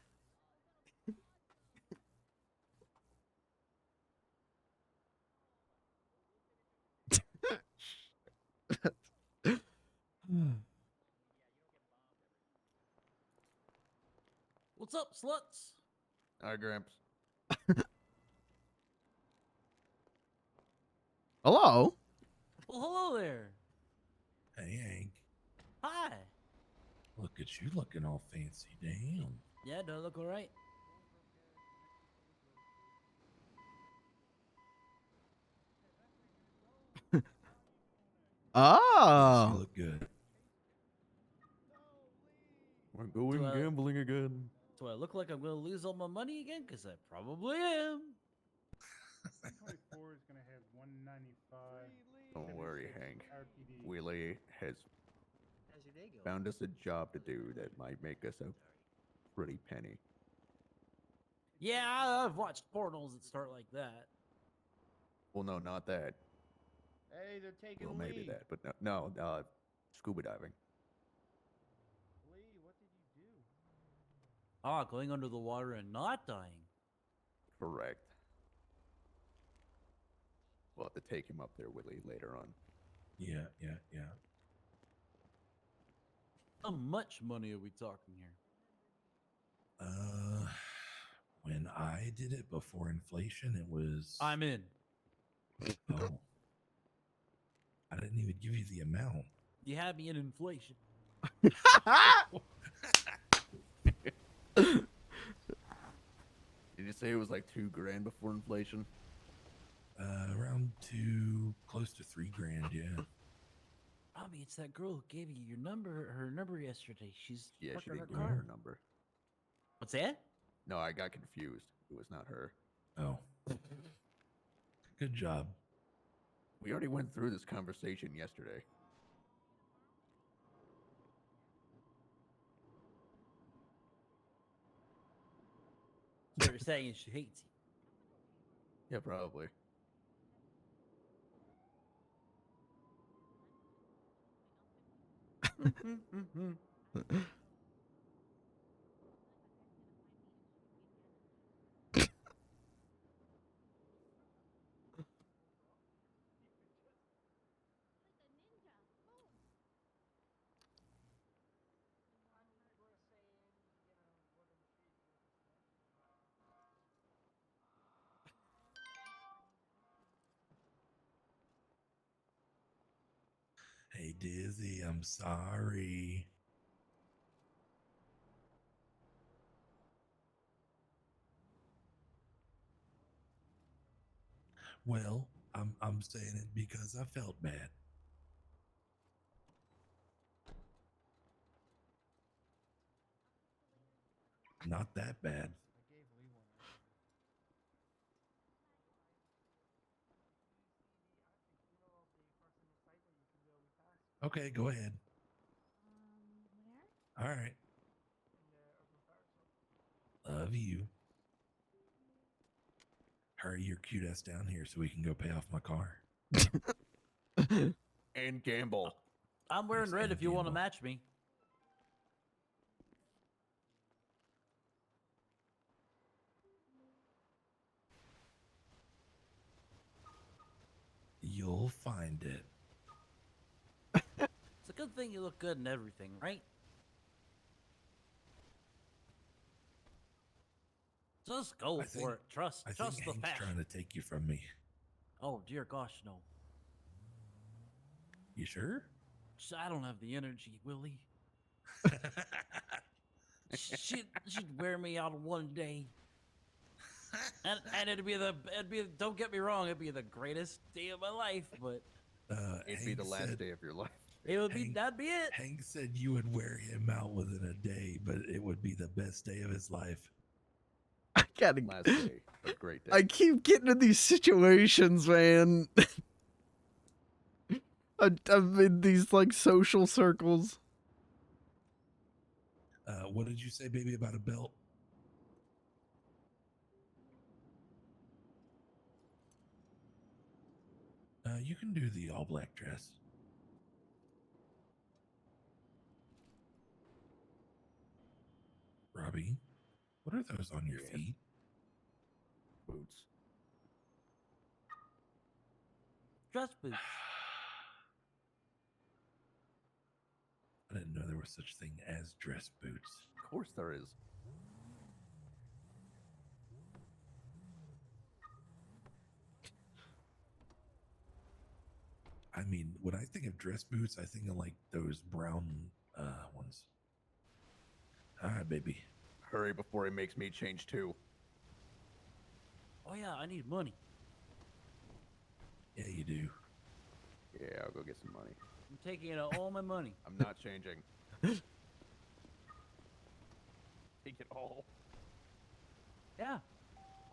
What's up, sluts? Hi, Gramps. Hello. Well, hello there. Hey, Hank. Hi. Look at you looking all fancy. Damn. Yeah, do I look all right? Oh. Yes, you look good. We're going Do I- gambling again. Do I look like I'm going to lose all my money again? Because I probably am. 24 is going to have 195. Don't worry, 76 Hank. RPD. Willie has found us a job to do that might make us a pretty penny. Yeah, I've watched pornos that start like that. Well, no, not that. Hey, they're taking Well, maybe Lee. that, but no, scuba diving. Lee, what did you do? Ah, going under the water and not dying. Correct. We'll have to take him up there, Willie, later on. Yeah. How much money are we talking here? When I did it before inflation, it was. I'm in. Oh. I didn't even give you the amount. You had me in inflation. Did you say it was like $2,000 before inflation? Around close to $3,000, yeah. Robbie, it's that girl who gave you her number yesterday. She's Yeah, parked she her didn't give me car. her number. What's that? No, I got confused. It was not her. Oh. Good job. We already went through this conversation yesterday. So you're saying she hates you? Yeah, probably. Hey, Dizzy, I'm sorry. Well, I'm saying it because I felt bad. Not that bad. Okay, go ahead. All right. Love you. Hurry your cute ass down here so we can go pay off my car. And gamble. I'm wearing red if you want to match me. You'll find it. It's a good thing you look good in everything, right? Just go for it. Trust I think the Hank's fashion. trying to take you from me. Oh dear gosh, no. You sure? I don't have the energy, Willie. she'd wear me out in one day. And it'd be don't get me wrong, it'd be the greatest day of my life, but it'd be the last day of your life. That'd be it. Hank said you would wear him out within a day, but it would be the best day of his life. I gotta. Last day, a great day. I keep getting in these situations, man. I'm in these like social circles. What did you say, baby, about a belt? You can do the all black dress. Robbie, what are those on your feet? Boots. Dress boots. I didn't know there was such thing as dress boots. Of course there is. I mean, when I think of dress boots, I think of like those brown ones. All right, baby. Hurry before he makes me change too. Oh yeah, I need money. Yeah, you do. Yeah, I'll go get some money. I'm taking out all my money. I'm not changing. Take it all. Yeah,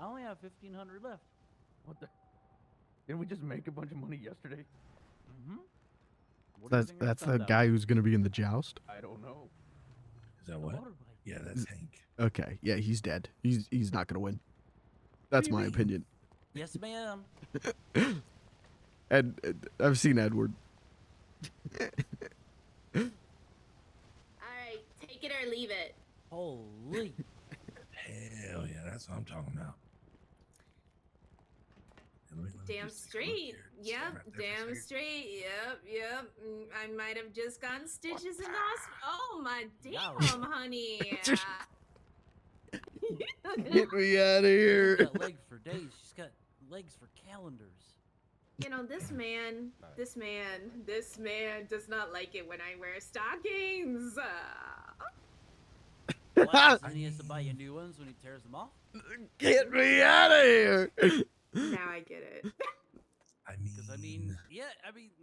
I only have 1,500 left. What the? Didn't we just make a bunch of money yesterday? Mm-hmm. That's the guy who's gonna be in the joust. I don't know. Is that what? Yeah, that's Hank. Okay, yeah, he's dead. He's not gonna win. That's my opinion. Yes, ma'am. And I've seen Edward. All right, take it or leave it. Holy. Hell yeah, that's what I'm talking about. Damn straight. Yep, damn straight. Yep. I might have just gotten stitches in the hospital. Oh my damn, honey. Get me out of here. She's got legs for days. She's got legs for calendars. You know, this man does not like it when I wear stockings. What? And he has to buy you new ones when he tears them off? Get me out of here. Now I get it. I mean,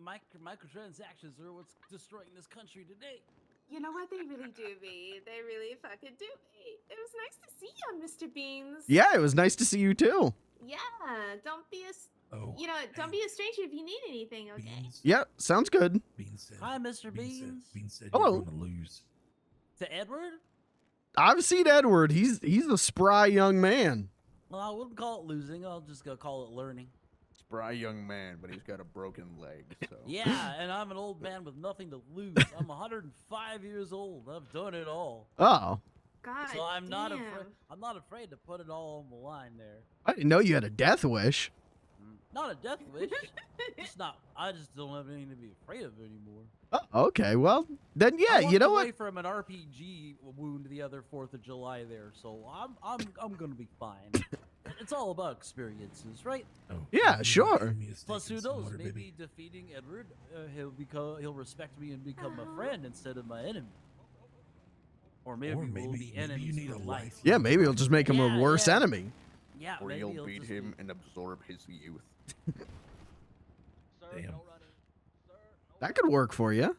microtransactions are what's destroying this country today. You know what? They really do me. They really fucking do me. It was nice to see you, Mr. Beans. Yeah, it was nice to see you too. Yeah, don't be don't be a stranger if you need anything, okay? Yep, sounds good. Hi, Mr. Beans. Bean said Hello. you're gonna lose. To Edward? I've seen Edward. He's a spry young man. Well, I wouldn't call it losing. I'll just go call it learning. Spry young man, but he's got a broken leg. So. Yeah, and I'm an old man with nothing to lose. I'm 105 years old. I've done it all. Oh. God, so I'm not damn. afraid. I'm not afraid to put it all on the line there. I didn't know you had a death wish. Not a death wish. I just don't have anything to be afraid of anymore. Oh, okay, well then yeah, I you know walked away what? from an RPG wound the other 4th of July there, so I'm gonna be fine. It's all about experiences, right? Oh, Yeah, sure. Plus, who knows? Maybe defeating Edward, he'll respect me and become a friend instead of my enemy. Or maybe we'll be enemies you need for a life. Yeah, maybe it'll just make him a worse enemy. Yeah, or maybe you'll he'll beat just him and absorb his youth. Damn. That could work for you.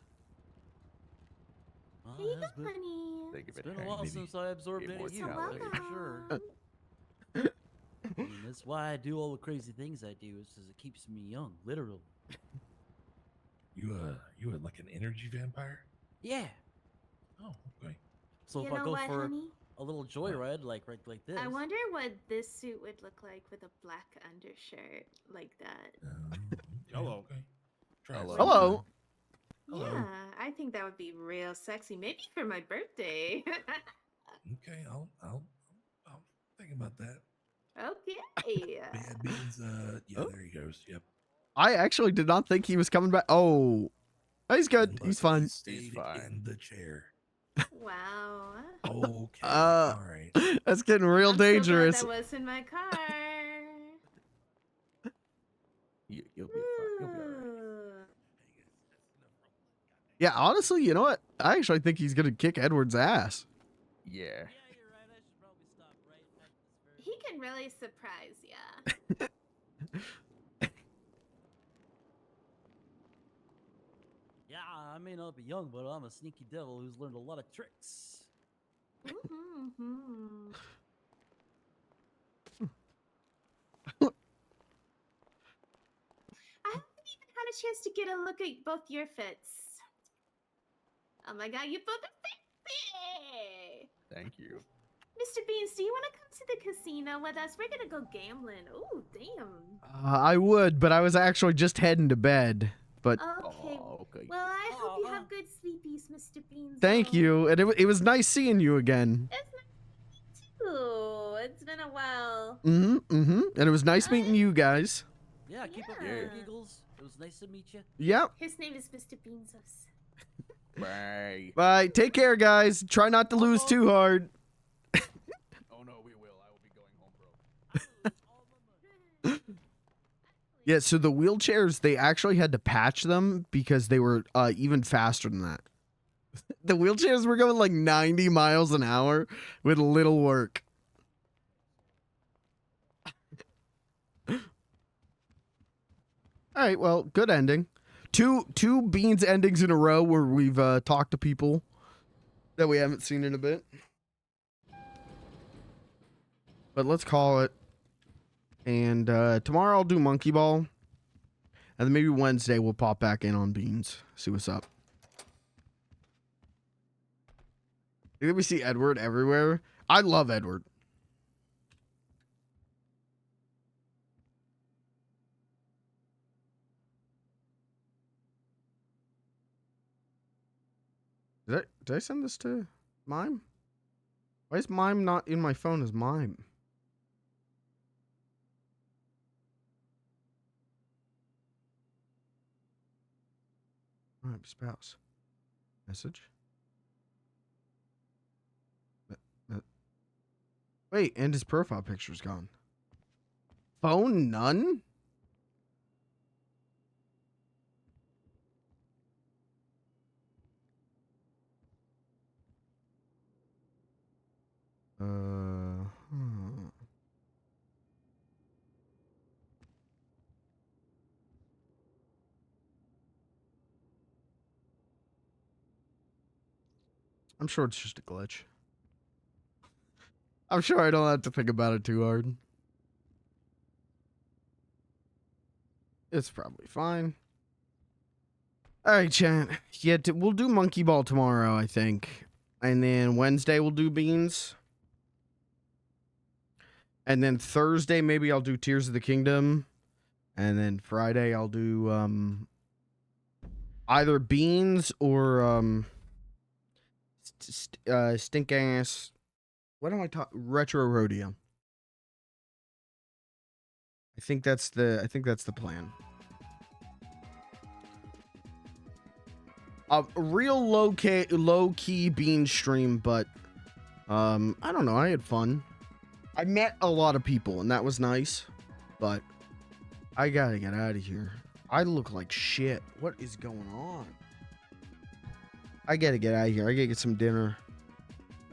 Here you go, honey. Think of It's it, been a Hank, while maybe since I absorbed any of you, immortality. that's for sure. I mean, that's why I do all the crazy things I do, is because it keeps me young, literally. You are like an energy vampire? Yeah. Oh, okay. So You if I know go what, for honey? a little joyride like this. I wonder what this suit would look like with a black undershirt like that. Hello. Hello. Yeah, I think that would be real sexy. Maybe for my birthday. Okay, I'll think about that. Okay. Bad Beans, yeah, there he goes. Yep. I actually did not think he was coming back. Oh, he's good. He's fine. Stayed in the chair. Wow. Okay. All right. That's getting real dangerous. So glad that was in my car. You'll be fine. You'll be alright. Yeah, honestly, you know what? I actually think he's gonna kick Edward's ass. Yeah. He can really surprise ya. Yeah, I may not be young, but I'm a sneaky devil who's learned a lot of tricks. Mm-hmm. I haven't even had a chance to get a look at both your fits. Oh my god, you both are sexy! Thank you. Mr. Beans, do you want to come to the casino with us? We're gonna go gambling. Ooh, damn. I would, but I was actually just heading to bed. But Okay. Well, I hope you have good sleepies, Mr. Beans. thank you, and it was nice seeing you again. It's nice too. It's been a while. And it was nice meeting you guys. Yeah, keep up your giggles. It was nice to meet you. Yep. His name is Mr. Beansos. Bye. Bye. Take care, guys. Try not to lose too hard. Oh no, we will. I will be going home, bro. Yeah, so the wheelchairs, they actually had to patch them because they were even faster than that. The wheelchairs were going like 90 miles an hour with little work. All right, well, good ending. Two Beans endings in a row where we've talked to people that we haven't seen in a bit. But let's call it. And tomorrow I'll do Monkey Ball. And then maybe Wednesday we'll pop back in on Beans. See what's up. You think we see Edward everywhere? I love Edward. Did I send this to Mime? Why is Mime not in my phone as Mime? Alright, spouse. Message. Wait, and his profile picture's gone. Phone none? I'm sure it's just a glitch. I'm sure I don't have to think about it too hard. It's probably fine. All right, chat. Yeah, we'll do Monkey Ball tomorrow, I think. And then Wednesday we'll do Beans. And then Thursday maybe I'll do Tears of the Kingdom. And then Friday I'll do either Beans or stink ass. What am I talking? Retro Rodeo. I think that's the plan. A real low key Bean stream, but I don't know. I had fun. I met a lot of people, and that was nice. But I gotta get out of here. I look like shit. What is going on? I gotta get out of here. I gotta get some dinner.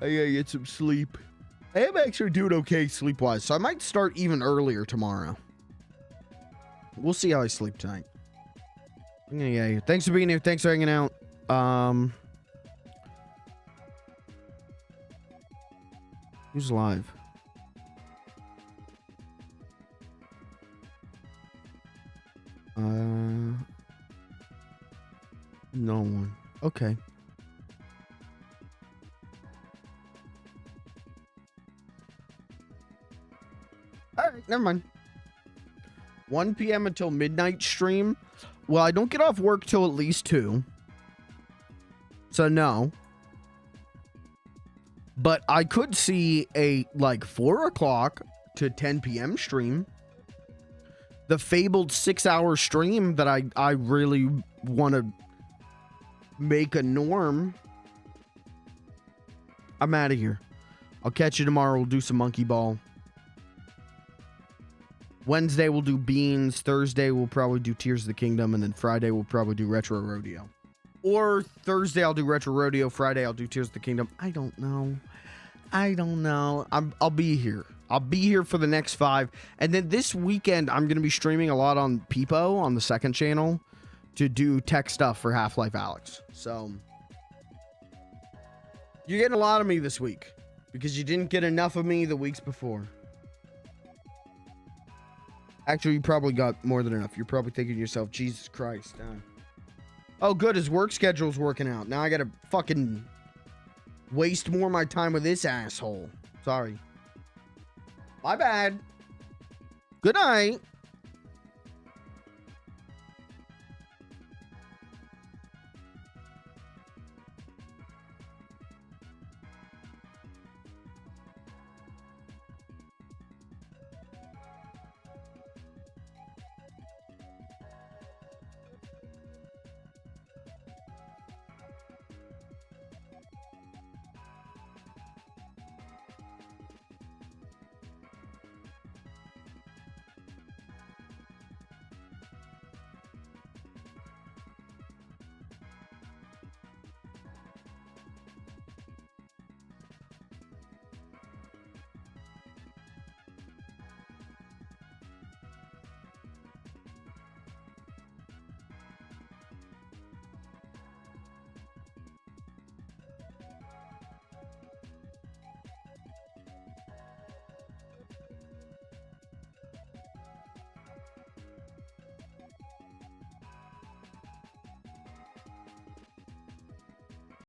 I gotta get some sleep. I am actually doing okay sleep-wise, so I might start even earlier tomorrow. We'll see how I sleep tonight. I'm gonna get out of here. Thanks for being here. Thanks for hanging out. Who's live? No one. Okay. Alright, never mind. 1 p.m. until midnight stream. Well, I don't get off work till at least 2. So no. But I could see a like 4 o'clock to 10 p.m. stream. The fabled 6-hour stream that I really want to make a norm. I'm out of here. I'll catch you tomorrow. We'll do some Monkey Ball. Wednesday we'll do Beans. Thursday we'll probably do Tears of the Kingdom. And then Friday we'll probably do Retro Rodeo. Or Thursday I'll do Retro Rodeo. Friday I'll do Tears of the Kingdom. I don't know. I'll be here. I'll be here for the next 5. And then this weekend I'm gonna be streaming a lot on Peepo on the second channel to do tech stuff for Half-Life Alyx. So you're getting a lot of me this week because you didn't get enough of me the weeks before. Actually, you probably got more than enough. You're probably thinking to yourself, Jesus Christ. Oh, good. His work schedule's working out. Now I gotta fucking waste more of my time with this asshole. Sorry. My bad. Good night.